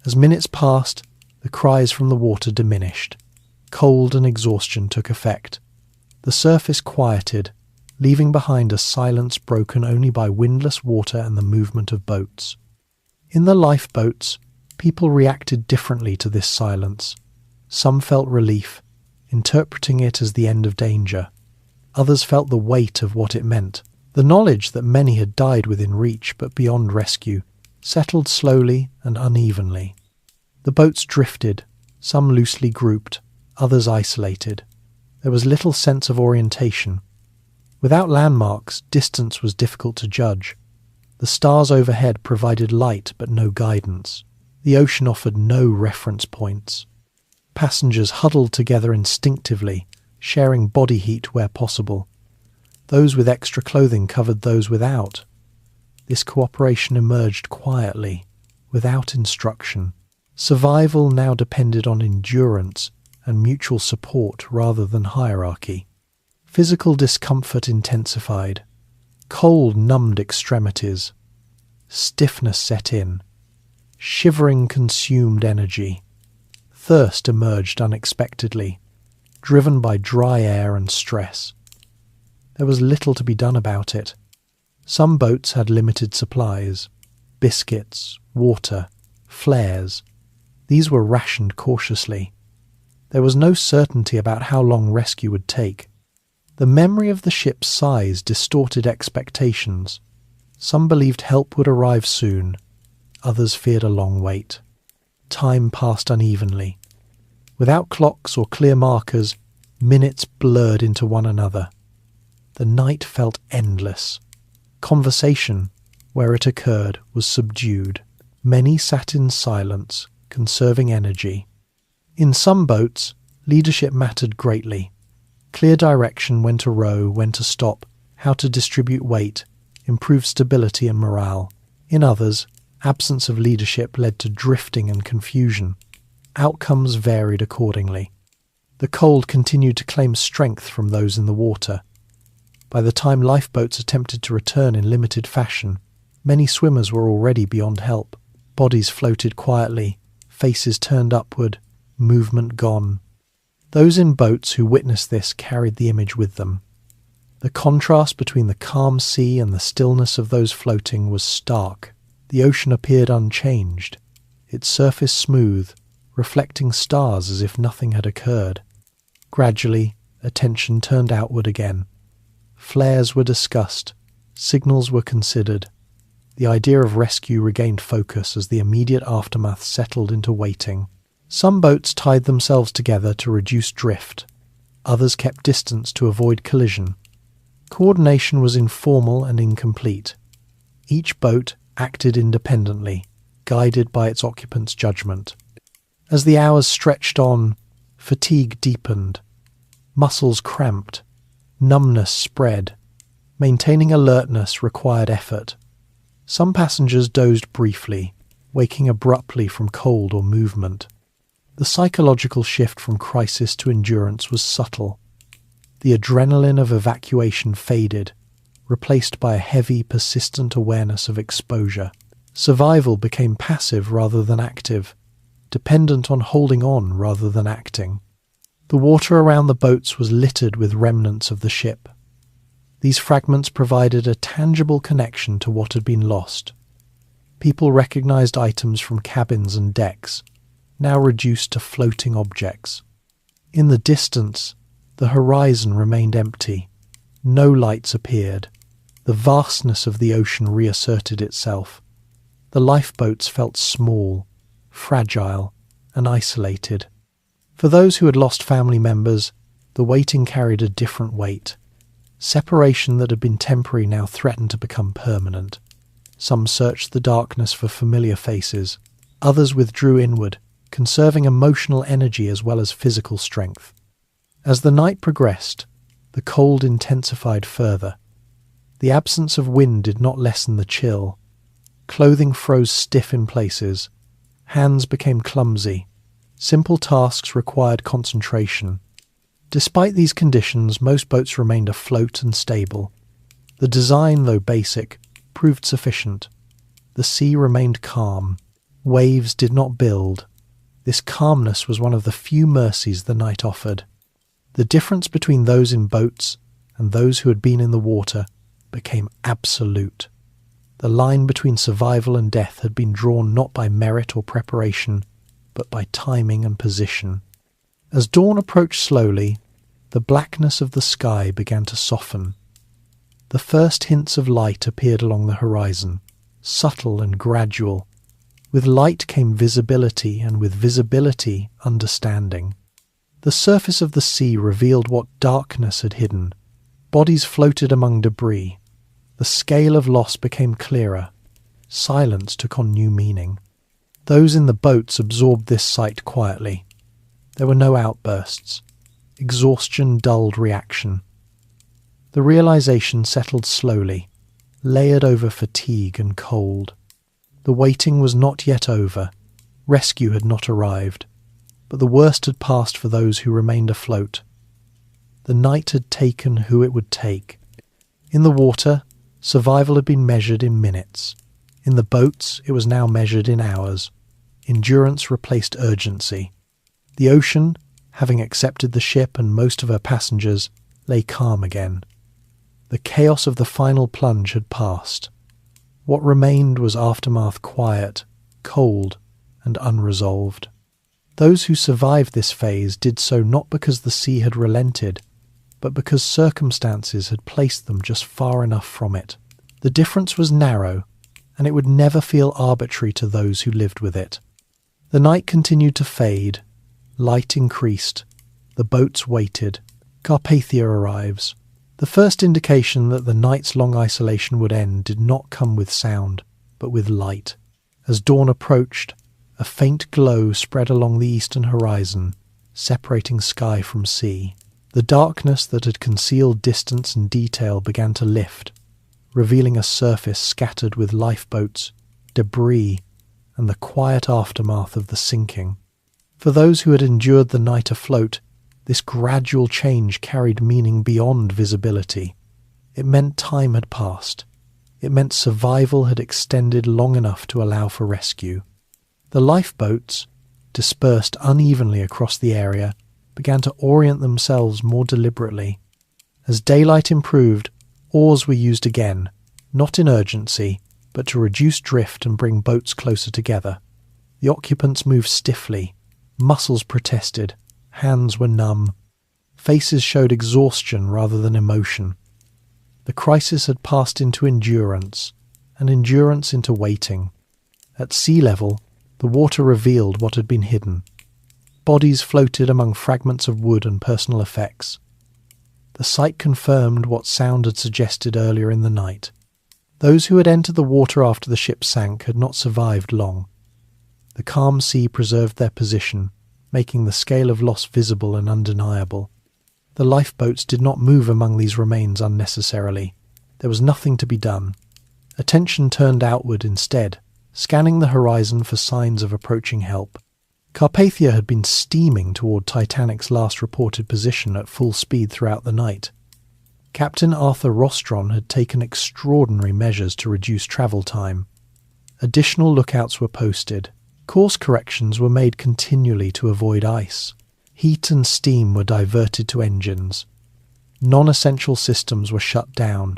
As minutes passed, the cries from the water diminished. Cold and exhaustion took effect. The surface quieted, leaving behind a silence broken only by windless water and the movement of boats. In the lifeboats, people reacted differently to this silence. Some felt relief, interpreting it as the end of danger. Others felt the weight of what it meant. The knowledge that many had died within reach but beyond rescue settled slowly and unevenly. The boats drifted, some loosely grouped, others isolated. There was little sense of orientation. Without landmarks, distance was difficult to judge. The stars overhead provided light but no guidance. The ocean offered no reference points. Passengers huddled together instinctively, sharing body heat where possible. Those with extra clothing covered those without. This cooperation emerged quietly, without instruction. Survival now depended on endurance and mutual support rather than hierarchy. Physical discomfort intensified. Cold numbed extremities. Stiffness set in. Shivering consumed energy. Thirst emerged unexpectedly, driven by dry air and stress. There was little to be done about it. Some boats had limited supplies. Biscuits, water, flares. These were rationed cautiously. There was no certainty about how long rescue would take. The memory of the ship's size distorted expectations. Some believed help would arrive soon. Others feared a long wait. Time passed unevenly. Without clocks or clear markers, minutes blurred into one another. The night felt endless. Conversation, where it occurred, was subdued. Many sat in silence, conserving energy. In some boats, leadership mattered greatly. Clear direction when to row, when to stop, how to distribute weight, improved stability and morale. In others, absence of leadership led to drifting and confusion. Outcomes varied accordingly. The cold continued to claim strength from those in the water. By the time lifeboats attempted to return in limited fashion, many swimmers were already beyond help. Bodies floated quietly, faces turned upward, movement gone. Those in boats who witnessed this carried the image with them. The contrast between the calm sea and the stillness of those floating was stark. The ocean appeared unchanged, its surface smooth, reflecting stars as if nothing had occurred. Gradually, attention turned outward again. Flares were discussed, signals were considered. The idea of rescue regained focus as the immediate aftermath settled into waiting. Some boats tied themselves together to reduce drift. Others kept distance to avoid collision. Coordination was informal and incomplete. Each boat acted independently, guided by its occupant's judgment. As the hours stretched on, fatigue deepened. Muscles cramped. Numbness spread. Maintaining alertness required effort. Some passengers dozed briefly, waking abruptly from cold or movement. The psychological shift from crisis to endurance was subtle. The adrenaline of evacuation faded, replaced by a heavy, persistent awareness of exposure. Survival became passive rather than active, dependent on holding on rather than acting. The water around the boats was littered with remnants of the ship. These fragments provided a tangible connection to what had been lost. People recognized items from cabins and decks, now reduced to floating objects. In the distance, the horizon remained empty. No lights appeared. The vastness of the ocean reasserted itself. The lifeboats felt small, fragile, and isolated. For those who had lost family members, the waiting carried a different weight. Separation that had been temporary now threatened to become permanent. Some searched the darkness for familiar faces. Others withdrew inward, conserving emotional energy as well as physical strength. As the night progressed, the cold intensified further. The absence of wind did not lessen the chill. Clothing froze stiff in places. Hands became clumsy. Simple tasks required concentration. Despite these conditions, most boats remained afloat and stable. The design, though basic, proved sufficient. The sea remained calm. Waves did not build. This calmness was one of the few mercies the night offered. The difference between those in boats and those who had been in the water became absolute. The line between survival and death had been drawn not by merit or preparation, but by timing and position. As dawn approached slowly, the blackness of the sky began to soften. The first hints of light appeared along the horizon, subtle and gradual. With light came visibility, and with visibility, understanding. The surface of the sea revealed what darkness had hidden. Bodies floated among debris. The scale of loss became clearer. Silence took on new meaning. Those in the boats absorbed this sight quietly. There were no outbursts. Exhaustion dulled reaction. The realization settled slowly, layered over fatigue and cold. The waiting was not yet over. Rescue had not arrived, but the worst had passed for those who remained afloat. The night had taken who it would take. In the water, survival had been measured in minutes. In the boats, it was now measured in hours. Endurance replaced urgency. The ocean, having accepted the ship and most of her passengers, lay calm again. The chaos of the final plunge had passed. What remained was aftermath quiet, cold, and unresolved. Those who survived this phase did so not because the sea had relented, but because circumstances had placed them just far enough from it. The difference was narrow, and it would never feel arbitrary to those who lived with it. The night continued to fade. Light increased. The boats waited. Carpathia arrives. The first indication that the night's long isolation would end did not come with sound, but with light. As dawn approached, a faint glow spread along the eastern horizon, separating sky from sea. The darkness that had concealed distance and detail began to lift, revealing a surface scattered with lifeboats, debris, and the quiet aftermath of the sinking. For those who had endured the night afloat, this gradual change carried meaning beyond visibility. It meant time had passed. It meant survival had extended long enough to allow for rescue. The lifeboats, dispersed unevenly across the area, began to orient themselves more deliberately. As daylight improved, oars were used again, not in urgency, but to reduce drift and bring boats closer together. The occupants moved stiffly. Muscles protested. Hands were numb. Faces showed exhaustion rather than emotion. The crisis had passed into endurance, and endurance into waiting. At sea level, the water revealed what had been hidden. Bodies floated among fragments of wood and personal effects. The sight confirmed what sound had suggested earlier in the night. Those who had entered the water after the ship sank had not survived long. The calm sea preserved their position, making the scale of loss visible and undeniable. The lifeboats did not move among these remains unnecessarily. There was nothing to be done. Attention turned outward instead, scanning the horizon for signs of approaching help. Carpathia had been steaming toward Titanic's last reported position at full speed throughout the night. Captain Arthur Rostron had taken extraordinary measures to reduce travel time. Additional lookouts were posted. Course corrections were made continually to avoid ice. Heat and steam were diverted to engines. Non-essential systems were shut down.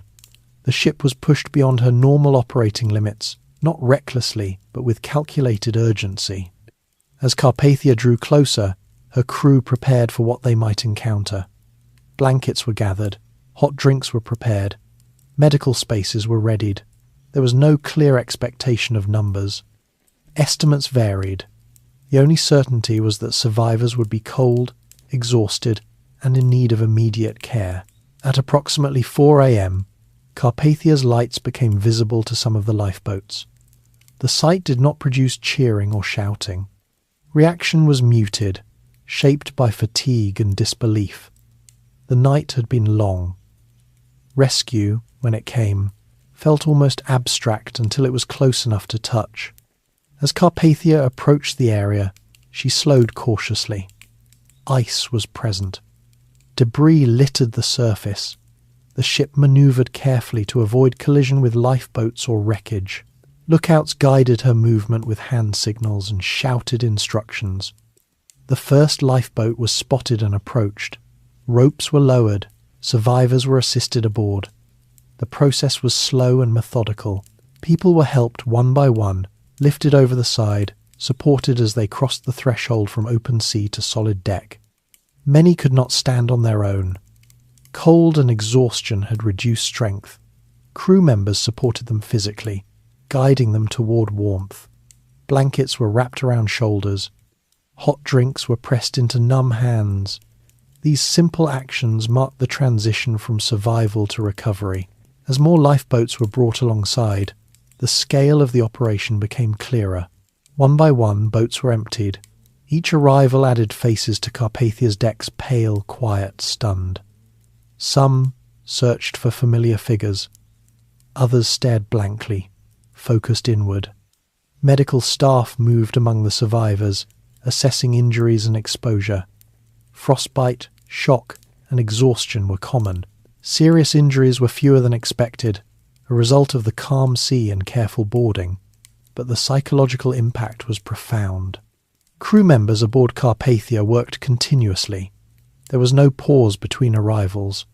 The ship was pushed beyond her normal operating limits, not recklessly, but with calculated urgency. As Carpathia drew closer, her crew prepared for what they might encounter. Blankets were gathered, hot drinks were prepared, medical spaces were readied. There was no clear expectation of numbers. Estimates varied. The only certainty was that survivors would be cold, exhausted, and in need of immediate care. At approximately 4 a.m., Carpathia's lights became visible to some of the lifeboats. The sight did not produce cheering or shouting. Reaction was muted, shaped by fatigue and disbelief. The night had been long. Rescue, when it came, felt almost abstract until it was close enough to touch. As Carpathia approached the area, she slowed cautiously. Ice was present. Debris littered the surface. The ship manoeuvred carefully to avoid collision with lifeboats or wreckage. Lookouts guided her movement with hand signals and shouted instructions. The first lifeboat was spotted and approached. Ropes were lowered. Survivors were assisted aboard. The process was slow and methodical. People were helped one by one, lifted over the side, supported as they crossed the threshold from open sea to solid deck. Many could not stand on their own. Cold and exhaustion had reduced strength. Crew members supported them physically, guiding them toward warmth. Blankets were wrapped around shoulders. Hot drinks were pressed into numb hands. These simple actions marked the transition from survival to recovery. As more lifeboats were brought alongside, the scale of the operation became clearer. One by one, boats were emptied. Each arrival added faces to Carpathia's decks, pale, quiet, stunned. Some searched for familiar figures. Others stared blankly, focused inward. Medical staff moved among the survivors, assessing injuries and exposure. Frostbite, shock, and exhaustion were common. Serious injuries were fewer than expected, a result of the calm sea and careful boarding, but the psychological impact was profound. Crew members aboard Carpathia worked continuously. There was no pause between arrivals.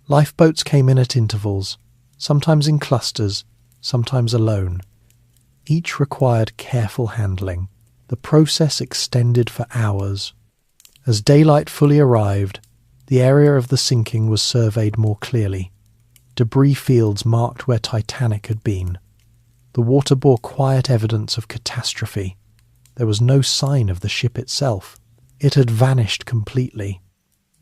Lifeboats came in at intervals, sometimes in clusters, sometimes alone. Each required careful handling. The process extended for hours. As daylight fully arrived, the area of the sinking was surveyed more clearly. Debris fields marked where Titanic had been. The water bore quiet evidence of catastrophe. There was no sign of the ship itself. It had vanished completely.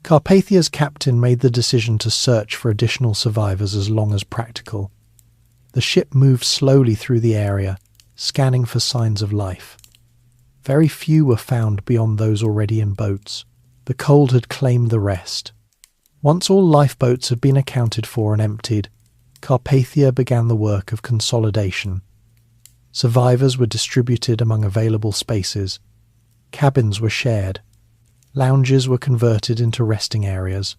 Carpathia's captain made the decision to search for additional survivors as long as practical. The ship moved slowly through the area, scanning for signs of life. Very few were found beyond those already in boats. The cold had claimed the rest. Once all lifeboats had been accounted for and emptied, Carpathia began the work of consolidation. Survivors were distributed among available spaces. Cabins were shared. Lounges were converted into resting areas.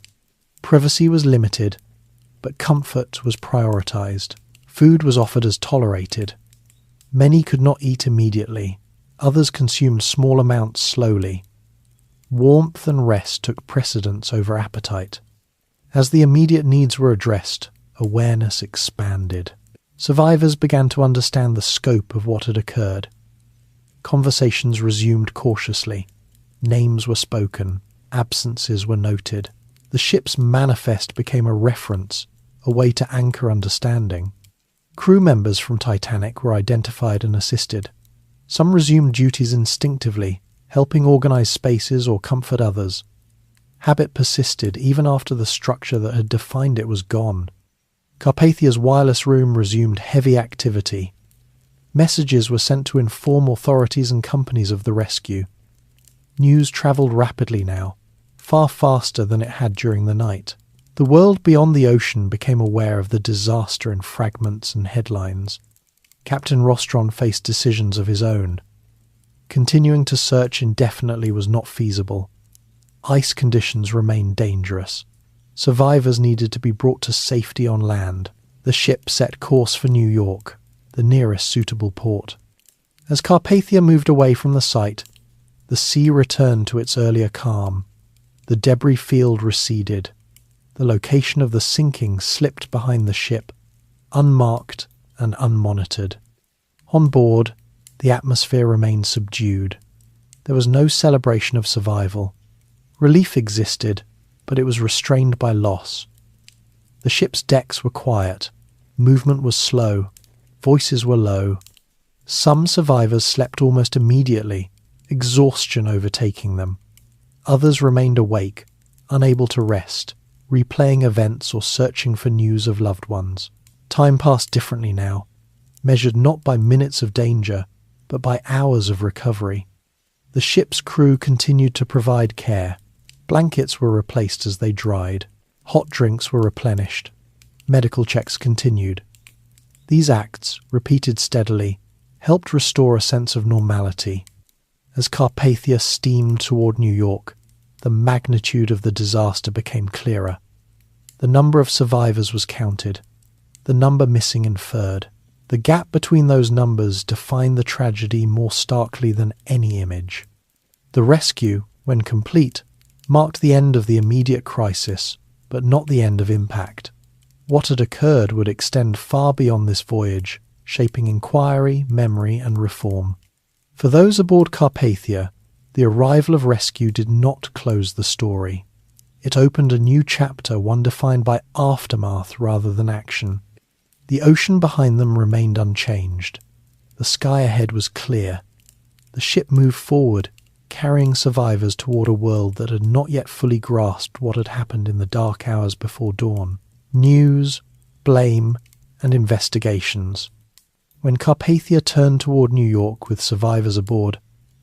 Privacy was limited, but comfort was prioritized. Food was offered as tolerated. Many could not eat immediately. Others consumed small amounts slowly. Warmth and rest took precedence over appetite. As the immediate needs were addressed, awareness expanded. Survivors began to understand the scope of what had occurred. Conversations resumed cautiously. Names were spoken. Absences were noted. The ship's manifest became a reference, a way to anchor understanding. Crew members from Titanic were identified and assisted. Some resumed duties instinctively, helping organize spaces or comfort others. Habit persisted even after the structure that had defined it was gone. Carpathia's wireless room resumed heavy activity. Messages were sent to inform authorities and companies of the rescue. News travelled rapidly now, far faster than it had during the night. The world beyond the ocean became aware of the disaster in fragments and headlines. Captain Rostron faced decisions of his own. Continuing to search indefinitely was not feasible. Ice conditions remained dangerous. Survivors needed to be brought to safety on land. The ship set course for New York, the nearest suitable port. As Carpathia moved away from the site, the sea returned to its earlier calm. The debris field receded. The location of the sinking slipped behind the ship, unmarked and unmonitored. On board, the atmosphere remained subdued. There was no celebration of survival. Relief existed, but it was restrained by loss. The ship's decks were quiet. Movement was slow. Voices were low. Some survivors slept almost immediately, exhaustion overtaking them. Others remained awake, unable to rest, replaying events or searching for news of loved ones. Time passed differently now, measured not by minutes of danger, but by hours of recovery. The ship's crew continued to provide care. Blankets were replaced as they dried. Hot drinks were replenished. Medical checks continued. These acts, repeated steadily, helped restore a sense of normality. As Carpathia steamed toward New York, the magnitude of the disaster became clearer. The number of survivors was counted, the number missing inferred. The gap between those numbers defined the tragedy more starkly than any image. The rescue, when complete, marked the end of the immediate crisis, but not the end of impact. What had occurred would extend far beyond this voyage, shaping inquiry, memory, and reform. For those aboard Carpathia, the arrival of rescue did not close the story. It opened a new chapter, one defined by aftermath rather than action. The ocean behind them remained unchanged. The sky ahead was clear. The ship moved forward, carrying survivors toward a world that had not yet fully grasped what had happened in the dark hours before dawn. News, blame, and investigations. When Carpathia turned toward New York with survivors aboard,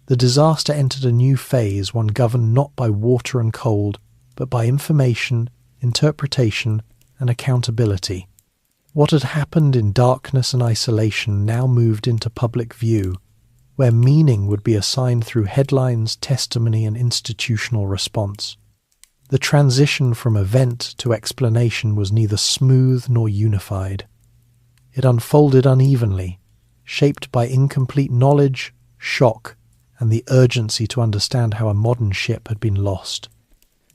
the disaster entered a new phase, one governed not by water and cold, but by information, interpretation, and accountability. What had happened in darkness and isolation now moved into public view, where meaning would be assigned through headlines, testimony, and institutional response. The transition from event to explanation was neither smooth nor unified. It unfolded unevenly, shaped by incomplete knowledge, shock, and the urgency to understand how a modern ship had been lost.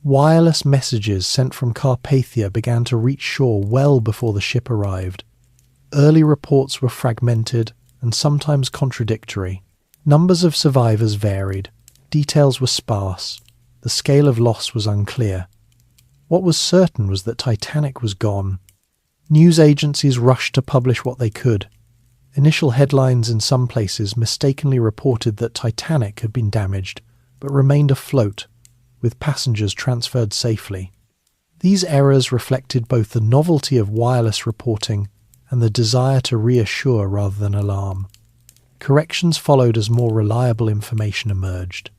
Wireless messages sent from Carpathia began to reach shore well before the ship arrived. Early reports were fragmented and sometimes contradictory. Numbers of survivors varied. Details were sparse. The scale of loss was unclear. What was certain was that Titanic was gone. News agencies rushed to publish what they could. Initial headlines in some places mistakenly reported that Titanic had been damaged, but remained afloat, with passengers transferred safely. These errors reflected both the novelty of wireless reporting and the desire to reassure rather than alarm. Corrections followed as more reliable information emerged.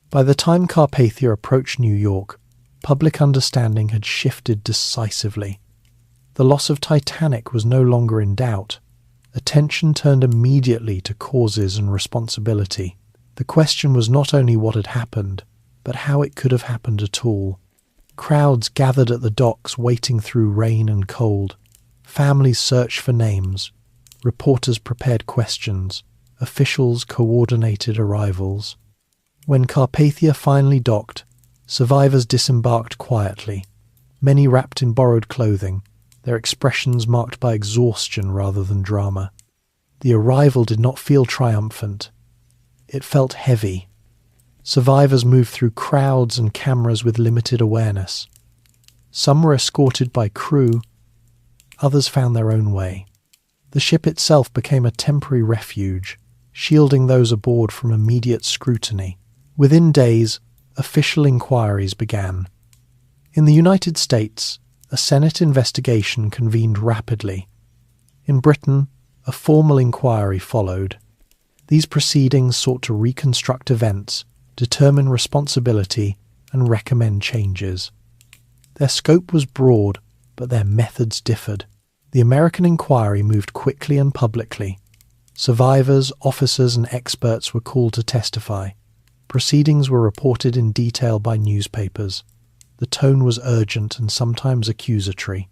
By the time Carpathia approached New York, public understanding had shifted decisively. The loss of Titanic was no longer in doubt. Attention turned immediately to causes and responsibility. The question was not only what had happened, but how it could have happened at all. Crowds gathered at the docks waiting through rain and cold. Families searched for names. Reporters prepared questions. Officials coordinated arrivals. When Carpathia finally docked, survivors disembarked quietly, many wrapped in borrowed clothing, their expressions marked by exhaustion rather than drama. The arrival did not feel triumphant. It felt heavy. Survivors moved through crowds and cameras with limited awareness. Some were escorted by crew, others found their own way. The ship itself became a temporary refuge, shielding those aboard from immediate scrutiny. Within days, official inquiries began. In the United States, a Senate investigation convened rapidly. In Britain, a formal inquiry followed. These proceedings sought to reconstruct events, determine responsibility, and recommend changes. Their scope was broad, but their methods differed. The American inquiry moved quickly and publicly. Survivors, officers, and experts were called to testify. Proceedings were reported in detail by newspapers. The tone was urgent and sometimes accusatory.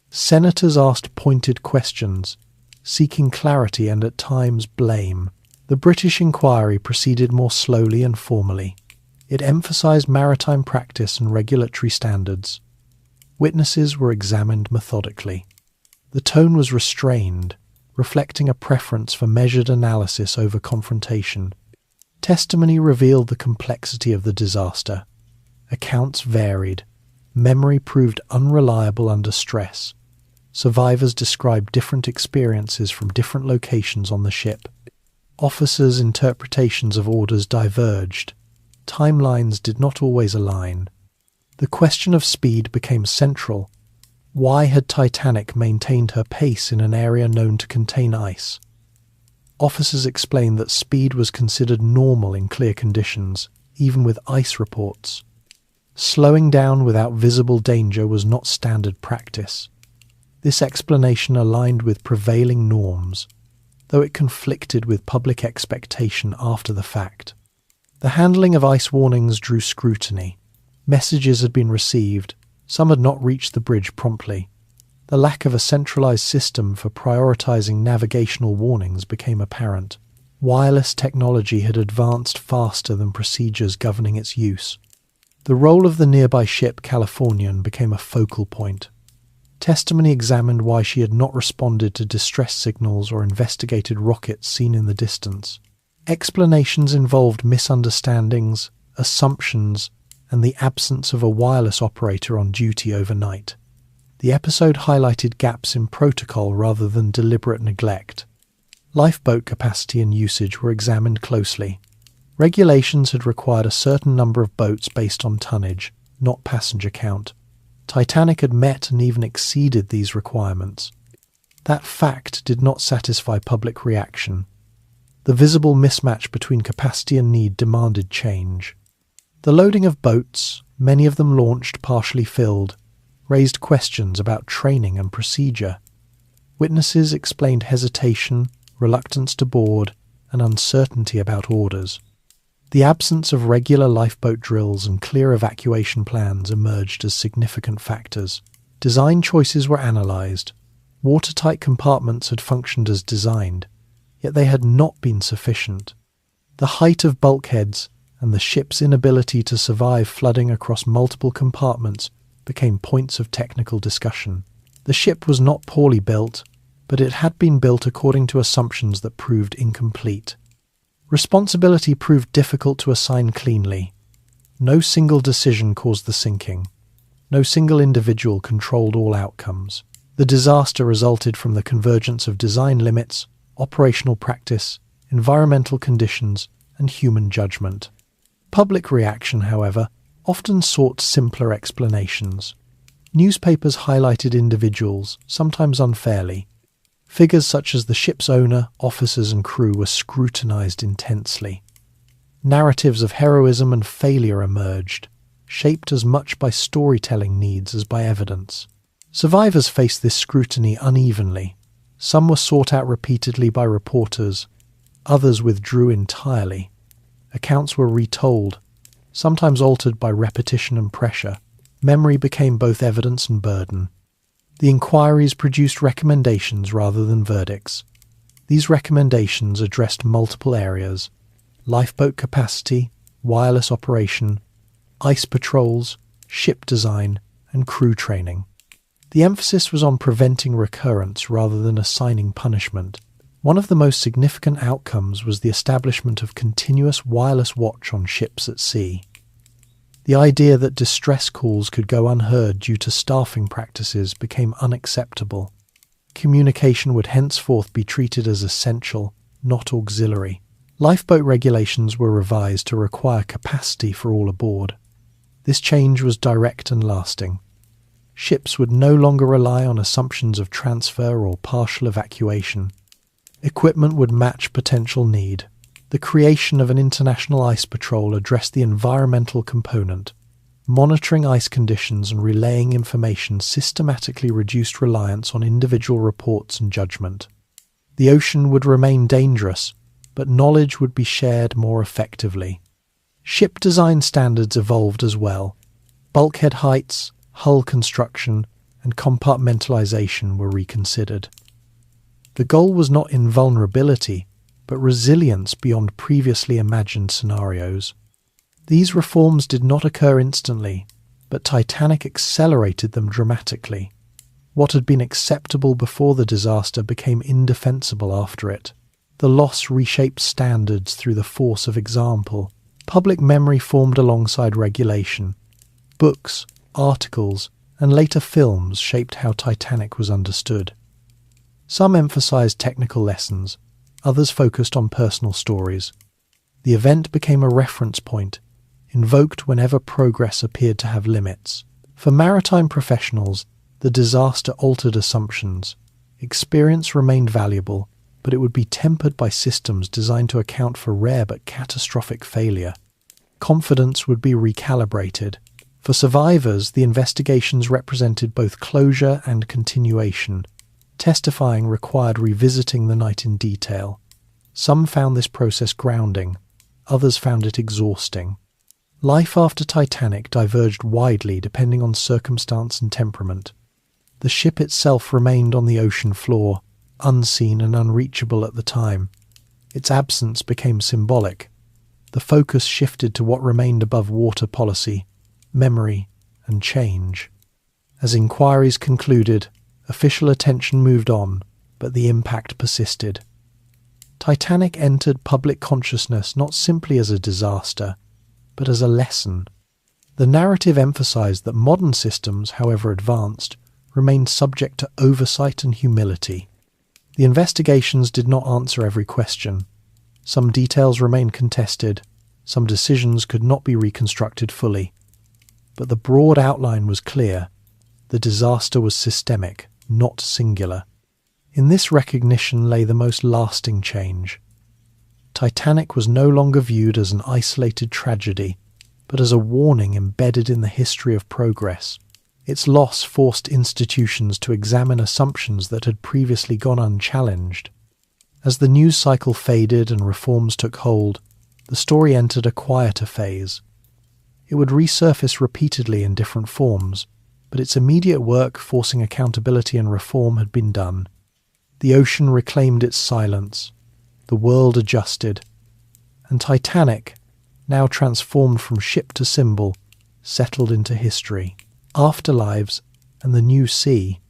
Senators asked pointed questions, seeking clarity and at times blame. The British inquiry proceeded more slowly and formally. It emphasized maritime practice and regulatory standards. Witnesses were examined methodically. The tone was restrained, reflecting a preference for measured analysis over confrontation. Testimony revealed the complexity of the disaster. Accounts varied. Memory proved unreliable under stress. Survivors described different experiences from different locations on the ship. Officers' interpretations of orders diverged. Timelines did not always align. The question of speed became central. Why had Titanic maintained her pace in an area known to contain ice? Officers explained that speed was considered normal in clear conditions, even with ice reports. Slowing down without visible danger was not standard practice. This explanation aligned with prevailing norms, though it conflicted with public expectation after the fact. The handling of ice warnings drew scrutiny. Messages had been received, some had not reached the bridge promptly. The lack of a centralized system for prioritizing navigational warnings became apparent. Wireless technology had advanced faster than procedures governing its use. The role of the nearby ship Californian became a focal point. Testimony examined why she had not responded to distress signals or investigated rockets seen in the distance. Explanations involved misunderstandings, assumptions, and the absence of a wireless operator on duty overnight. The episode highlighted gaps in protocol rather than deliberate neglect. Lifeboat capacity and usage were examined closely. Regulations had required a certain number of boats based on tonnage, not passenger count. Titanic had met and even exceeded these requirements. That fact did not satisfy public reaction. The visible mismatch between capacity and need demanded change. The loading of boats, many of them launched partially filled, raised questions about training and procedure. Witnesses explained hesitation, reluctance to board, and uncertainty about orders. The absence of regular lifeboat drills and clear evacuation plans emerged as significant factors. Design choices were analysed. Watertight compartments had functioned as designed, yet they had not been sufficient. The height of bulkheads and the ship's inability to survive flooding across multiple compartments became points of technical discussion. The ship was not poorly built, but it had been built according to assumptions that proved incomplete. Responsibility proved difficult to assign cleanly. No single decision caused the sinking. No single individual controlled all outcomes. The disaster resulted from the convergence of design limits, operational practice, environmental conditions, and human judgment. Public reaction, however, often sought simpler explanations. Newspapers highlighted individuals, sometimes unfairly. Figures such as the ship's owner, officers and crew were scrutinized intensely. Narratives of heroism and failure emerged, shaped as much by storytelling needs as by evidence. Survivors faced this scrutiny unevenly. Some were sought out repeatedly by reporters, others withdrew entirely. Accounts were retold, sometimes altered by repetition and pressure. Memory became both evidence and burden. The inquiries produced recommendations rather than verdicts. These recommendations addressed multiple areas: lifeboat capacity, wireless operation, ice patrols, ship design, and crew training. The emphasis was on preventing recurrence rather than assigning punishment. One of the most significant outcomes was the establishment of continuous wireless watch on ships at sea. The idea that distress calls could go unheard due to staffing practices became unacceptable. Communication would henceforth be treated as essential, not auxiliary. Lifeboat regulations were revised to require capacity for all aboard. This change was direct and lasting. Ships would no longer rely on assumptions of transfer or partial evacuation. Equipment would match potential need. The creation of an international ice patrol addressed the environmental component. Monitoring ice conditions and relaying information systematically reduced reliance on individual reports and judgment. The ocean would remain dangerous, but knowledge would be shared more effectively. Ship design standards evolved as well. Bulkhead heights, hull construction, and compartmentalization were reconsidered. The goal was not invulnerability, but resilience beyond previously imagined scenarios. These reforms did not occur instantly, but Titanic accelerated them dramatically. What had been acceptable before the disaster became indefensible after it. The loss reshaped standards through the force of example. Public memory formed alongside regulation. Books, articles, and later films shaped how Titanic was understood. Some emphasized technical lessons, others focused on personal stories. The event became a reference point, invoked whenever progress appeared to have limits. For maritime professionals, the disaster altered assumptions. Experience remained valuable, but it would be tempered by systems designed to account for rare but catastrophic failure. Confidence would be recalibrated. For survivors, the investigations represented both closure and continuation. Testifying required revisiting the night in detail. Some found this process grounding, others found it exhausting. Life after Titanic diverged widely depending on circumstance and temperament. The ship itself remained on the ocean floor, unseen and unreachable at the time. Its absence became symbolic. The focus shifted to what remained above water: policy, memory, and change. As inquiries concluded, official attention moved on, but the impact persisted. Titanic entered public consciousness not simply as a disaster, but as a lesson. The narrative emphasized that modern systems, however advanced, remained subject to oversight and humility. The investigations did not answer every question. Some details remained contested, some decisions could not be reconstructed fully. But the broad outline was clear. The disaster was systemic, not singular. In this recognition lay the most lasting change. Titanic was no longer viewed as an isolated tragedy, but as a warning embedded in the history of progress. Its loss forced institutions to examine assumptions that had previously gone unchallenged. As the news cycle faded and reforms took hold, the story entered a quieter phase. It would resurface repeatedly in different forms, but its immediate work forcing accountability and reform had been done. The ocean reclaimed its silence, the world adjusted, and Titanic, now transformed from ship to symbol, settled into history, afterlives, and the new sea.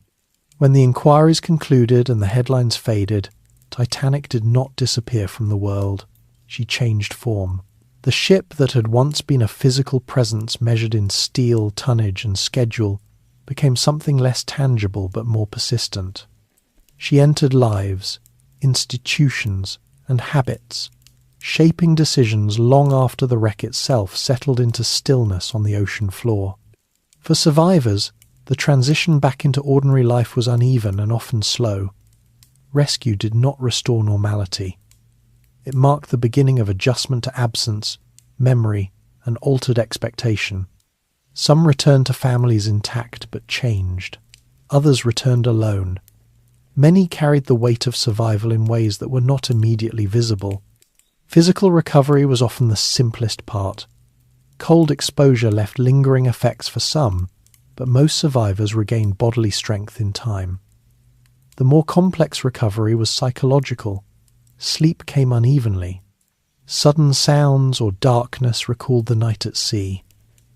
When the inquiries concluded and the headlines faded, Titanic did not disappear from the world. She changed form. The ship that had once been a physical presence measured in steel, tonnage, and schedule became something less tangible but more persistent. She entered lives, institutions, and habits, shaping decisions long after the wreck itself settled into stillness on the ocean floor. For survivors, the transition back into ordinary life was uneven and often slow. Rescue did not restore normality. It marked the beginning of adjustment to absence, memory, and altered expectation. Some returned to families intact but changed. Others returned alone. Many carried the weight of survival in ways that were not immediately visible. Physical recovery was often the simplest part. Cold exposure left lingering effects for some, but most survivors regained bodily strength in time. The more complex recovery was psychological. Sleep came unevenly. Sudden sounds or darkness recalled the night at sea.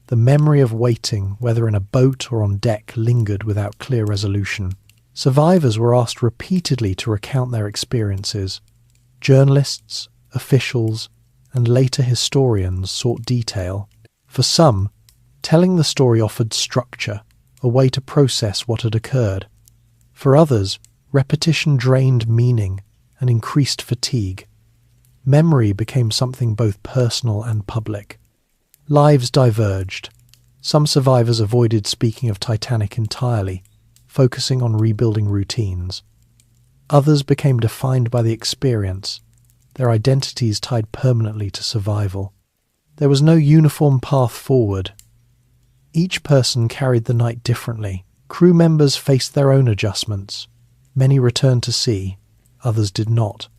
The memory of waiting, whether in a boat or on deck, lingered without clear resolution. Survivors were asked repeatedly to recount their experiences. Journalists, officials, and later historians sought detail. For some, telling the story offered structure, a way to process what had occurred. For others, repetition drained meaning and increased fatigue. Memory became something both personal and public. Lives diverged. Some survivors avoided speaking of Titanic entirely, focusing on rebuilding routines. Others became defined by the experience, their identities tied permanently to survival. There was no uniform path forward. Each person carried the night differently. Crew members faced their own adjustments. Many returned to sea, others did not.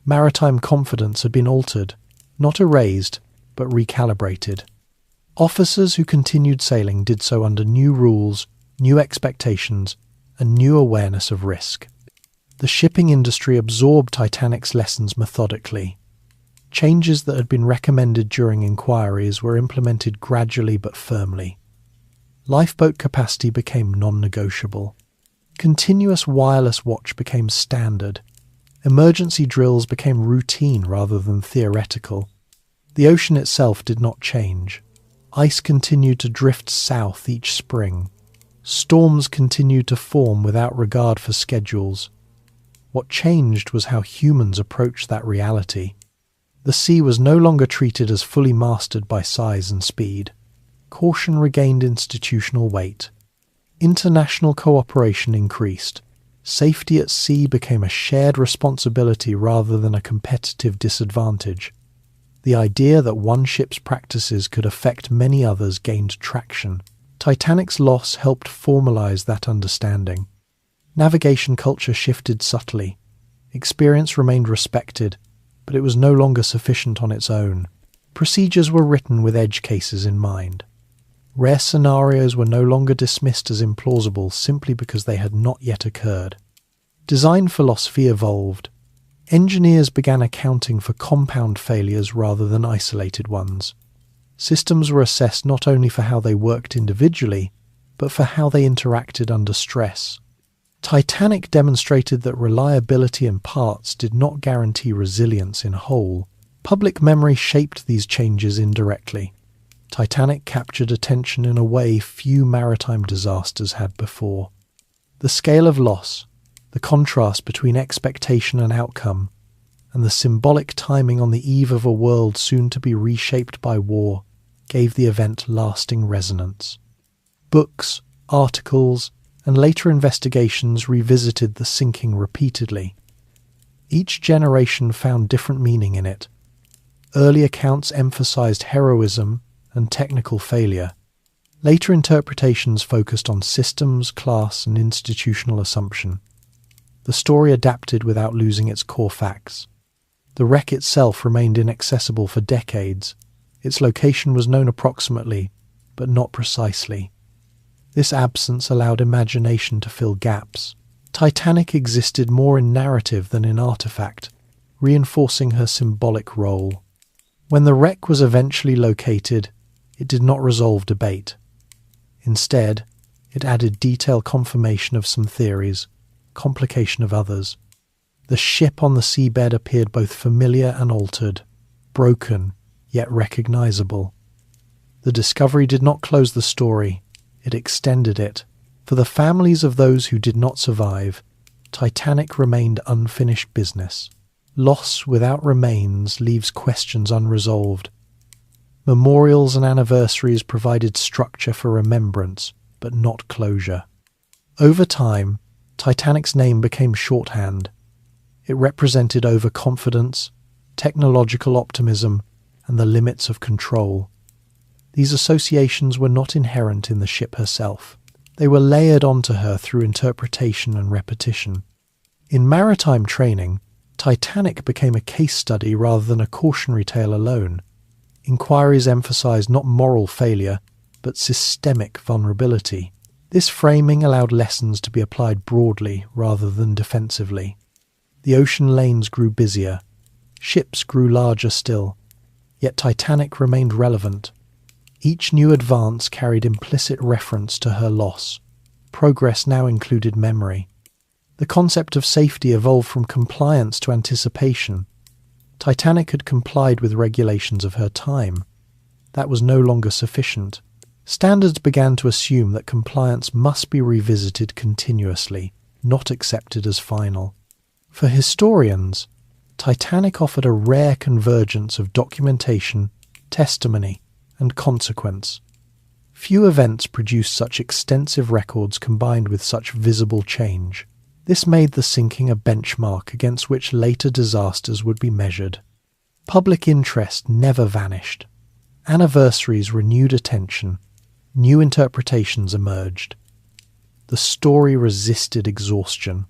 Maritime confidence had been altered, not erased, but recalibrated. Officers who continued sailing did so under new rules, new expectations, and new awareness of risk. The shipping industry absorbed Titanic's lessons methodically. Changes that had been recommended during inquiries were implemented gradually but firmly. Lifeboat capacity became non-negotiable. Continuous wireless watch became standard. Emergency drills became routine rather than theoretical. The ocean itself did not change. Ice continued to drift south each spring. Storms continued to form without regard for schedules. What changed was how humans approached that reality. The sea was no longer treated as fully mastered by size and speed. Caution regained institutional weight. International cooperation increased. Safety at sea became a shared responsibility rather than a competitive disadvantage. The idea that one ship's practices could affect many others gained traction. Titanic's loss helped formalize that understanding. Navigation culture shifted subtly. Experience remained respected, but it was no longer sufficient on its own. Procedures were written with edge cases in mind. Rare scenarios were no longer dismissed as implausible simply because they had not yet occurred. Design philosophy evolved. Engineers began accounting for compound failures rather than isolated ones. Systems were assessed not only for how they worked individually, but for how they interacted under stress. Titanic demonstrated that reliability in parts did not guarantee resilience in whole. Public memory shaped these changes indirectly. Titanic captured attention in a way few maritime disasters had before. The scale of loss, the contrast between expectation and outcome, and the symbolic timing on the eve of a world soon to be reshaped by war, gave the event lasting resonance. Books, articles, and later investigations revisited the sinking repeatedly. Each generation found different meaning in it. Early accounts emphasized heroism and technical failure. Later interpretations focused on systems, class, and institutional assumption. The story adapted without losing its core facts. The wreck itself remained inaccessible for decades. Its location was known approximately, but not precisely. This absence allowed imagination to fill gaps. Titanic existed more in narrative than in artifact, reinforcing her symbolic role. When the wreck was eventually located, it did not resolve debate. Instead, it added detailed confirmation of some theories, complication of others. The ship on the seabed appeared both familiar and altered, broken, yet recognizable. The discovery did not close the story, it extended it. For the families of those who did not survive, Titanic remained unfinished business. Loss without remains leaves questions unresolved. Memorials and anniversaries provided structure for remembrance, but not closure. Over time, Titanic's name became shorthand. It represented overconfidence, technological optimism, and the limits of control. These associations were not inherent in the ship herself. They were layered onto her through interpretation and repetition. In maritime training, Titanic became a case study rather than a cautionary tale alone. Inquiries emphasized not moral failure, but systemic vulnerability. This framing allowed lessons to be applied broadly rather than defensively. The ocean lanes grew busier. Ships grew larger still. Yet Titanic remained relevant. Each new advance carried implicit reference to her loss. Progress now included memory. The concept of safety evolved from compliance to anticipation. Titanic had complied with regulations of her time. That was no longer sufficient. Standards began to assume that compliance must be revisited continuously, not accepted as final. For historians, Titanic offered a rare convergence of documentation, testimony, and consequence. Few events produced such extensive records combined with such visible change. This made the sinking a benchmark against which later disasters would be measured. Public interest never vanished. Anniversaries renewed attention. New interpretations emerged. The story resisted exhaustion.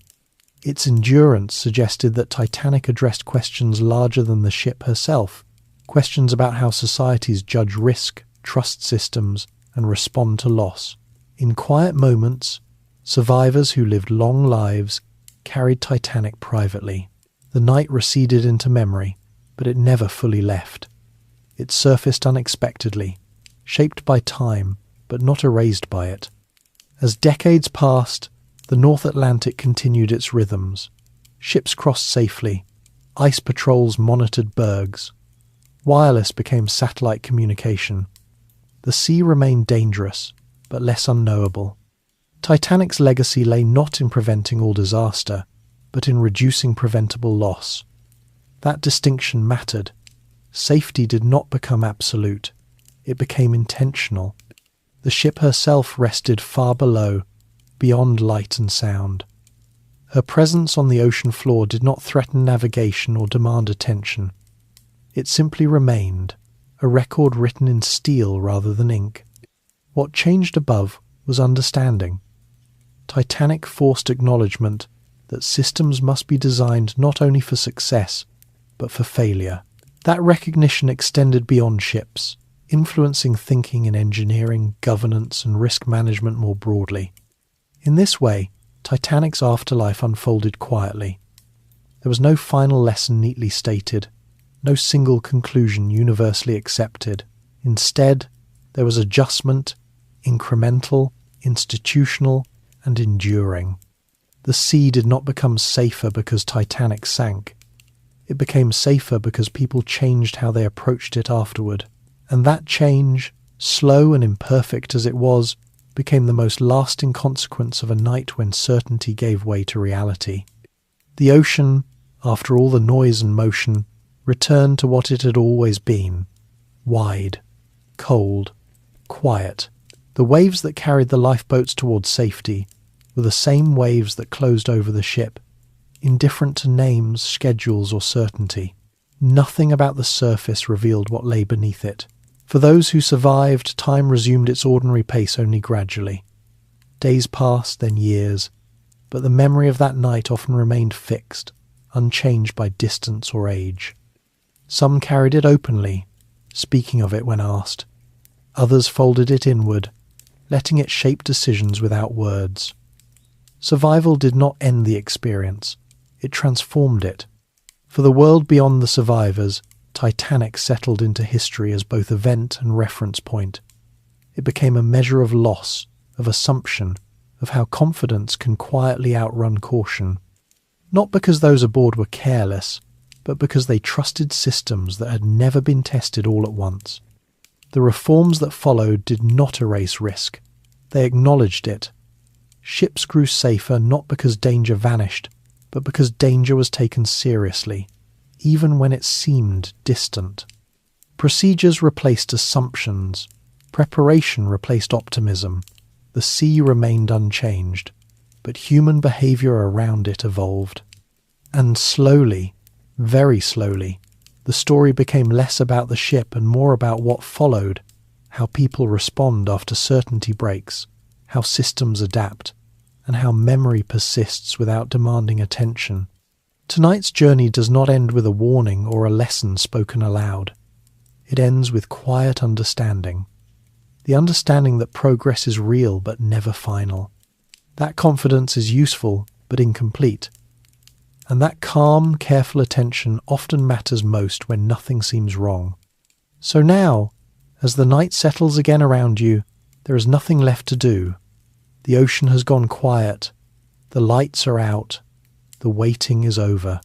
Its endurance suggested that Titanic addressed questions larger than the ship herself, questions about how societies judge risk, trust systems, and respond to loss. In quiet moments, survivors who lived long lives carried Titanic privately. The night receded into memory, but it never fully left. It surfaced unexpectedly, shaped by time, but not erased by it. As decades passed, the North Atlantic continued its rhythms. Ships crossed safely. Ice patrols monitored bergs. Wireless became satellite communication. The sea remained dangerous, but less unknowable. Titanic's legacy lay not in preventing all disaster, but in reducing preventable loss. That distinction mattered. Safety did not become absolute. It became intentional. The ship herself rested far below, beyond light and sound. Her presence on the ocean floor did not threaten navigation or demand attention. It simply remained, a record written in steel rather than ink. What changed above was understanding. Titanic forced acknowledgement that systems must be designed not only for success, but for failure. That recognition extended beyond ships, influencing thinking in engineering, governance, and risk management more broadly. In this way, Titanic's afterlife unfolded quietly. There was no final lesson neatly stated, no single conclusion universally accepted. Instead, there was adjustment, incremental, institutional, and enduring. The sea did not become safer because Titanic sank. It became safer because people changed how they approached it afterward. And that change, slow and imperfect as it was, became the most lasting consequence of a night when certainty gave way to reality. The ocean, after all the noise and motion, returned to what it had always been: wide, cold, quiet. The waves that carried the lifeboats towards safety were the same waves that closed over the ship, indifferent to names, schedules, or certainty. Nothing about the surface revealed what lay beneath it. For those who survived, time resumed its ordinary pace only gradually. Days passed, then years, but the memory of that night often remained fixed, unchanged by distance or age. Some carried it openly, speaking of it when asked. Others folded it inward, letting it shape decisions without words. Survival did not end the experience, it transformed it. For the world beyond the survivors, Titanic settled into history as both event and reference point. It became a measure of loss, of assumption, of how confidence can quietly outrun caution. Not because those aboard were careless, but because they trusted systems that had never been tested all at once. The reforms that followed did not erase risk. They acknowledged it. Ships grew safer not because danger vanished, but because danger was taken seriously, even when it seemed distant. Procedures replaced assumptions. Preparation replaced optimism. The sea remained unchanged, but human behaviour around it evolved. And slowly, very slowly, the story became less about the ship and more about what followed, how people respond after certainty breaks, how systems adapt, and how memory persists without demanding attention. Tonight's journey does not end with a warning or a lesson spoken aloud. It ends with quiet understanding. The understanding that progress is real but never final. That confidence is useful but incomplete. And that calm, careful attention often matters most when nothing seems wrong. So now, as the night settles again around you, there is nothing left to do. The ocean has gone quiet. The lights are out. The waiting is over.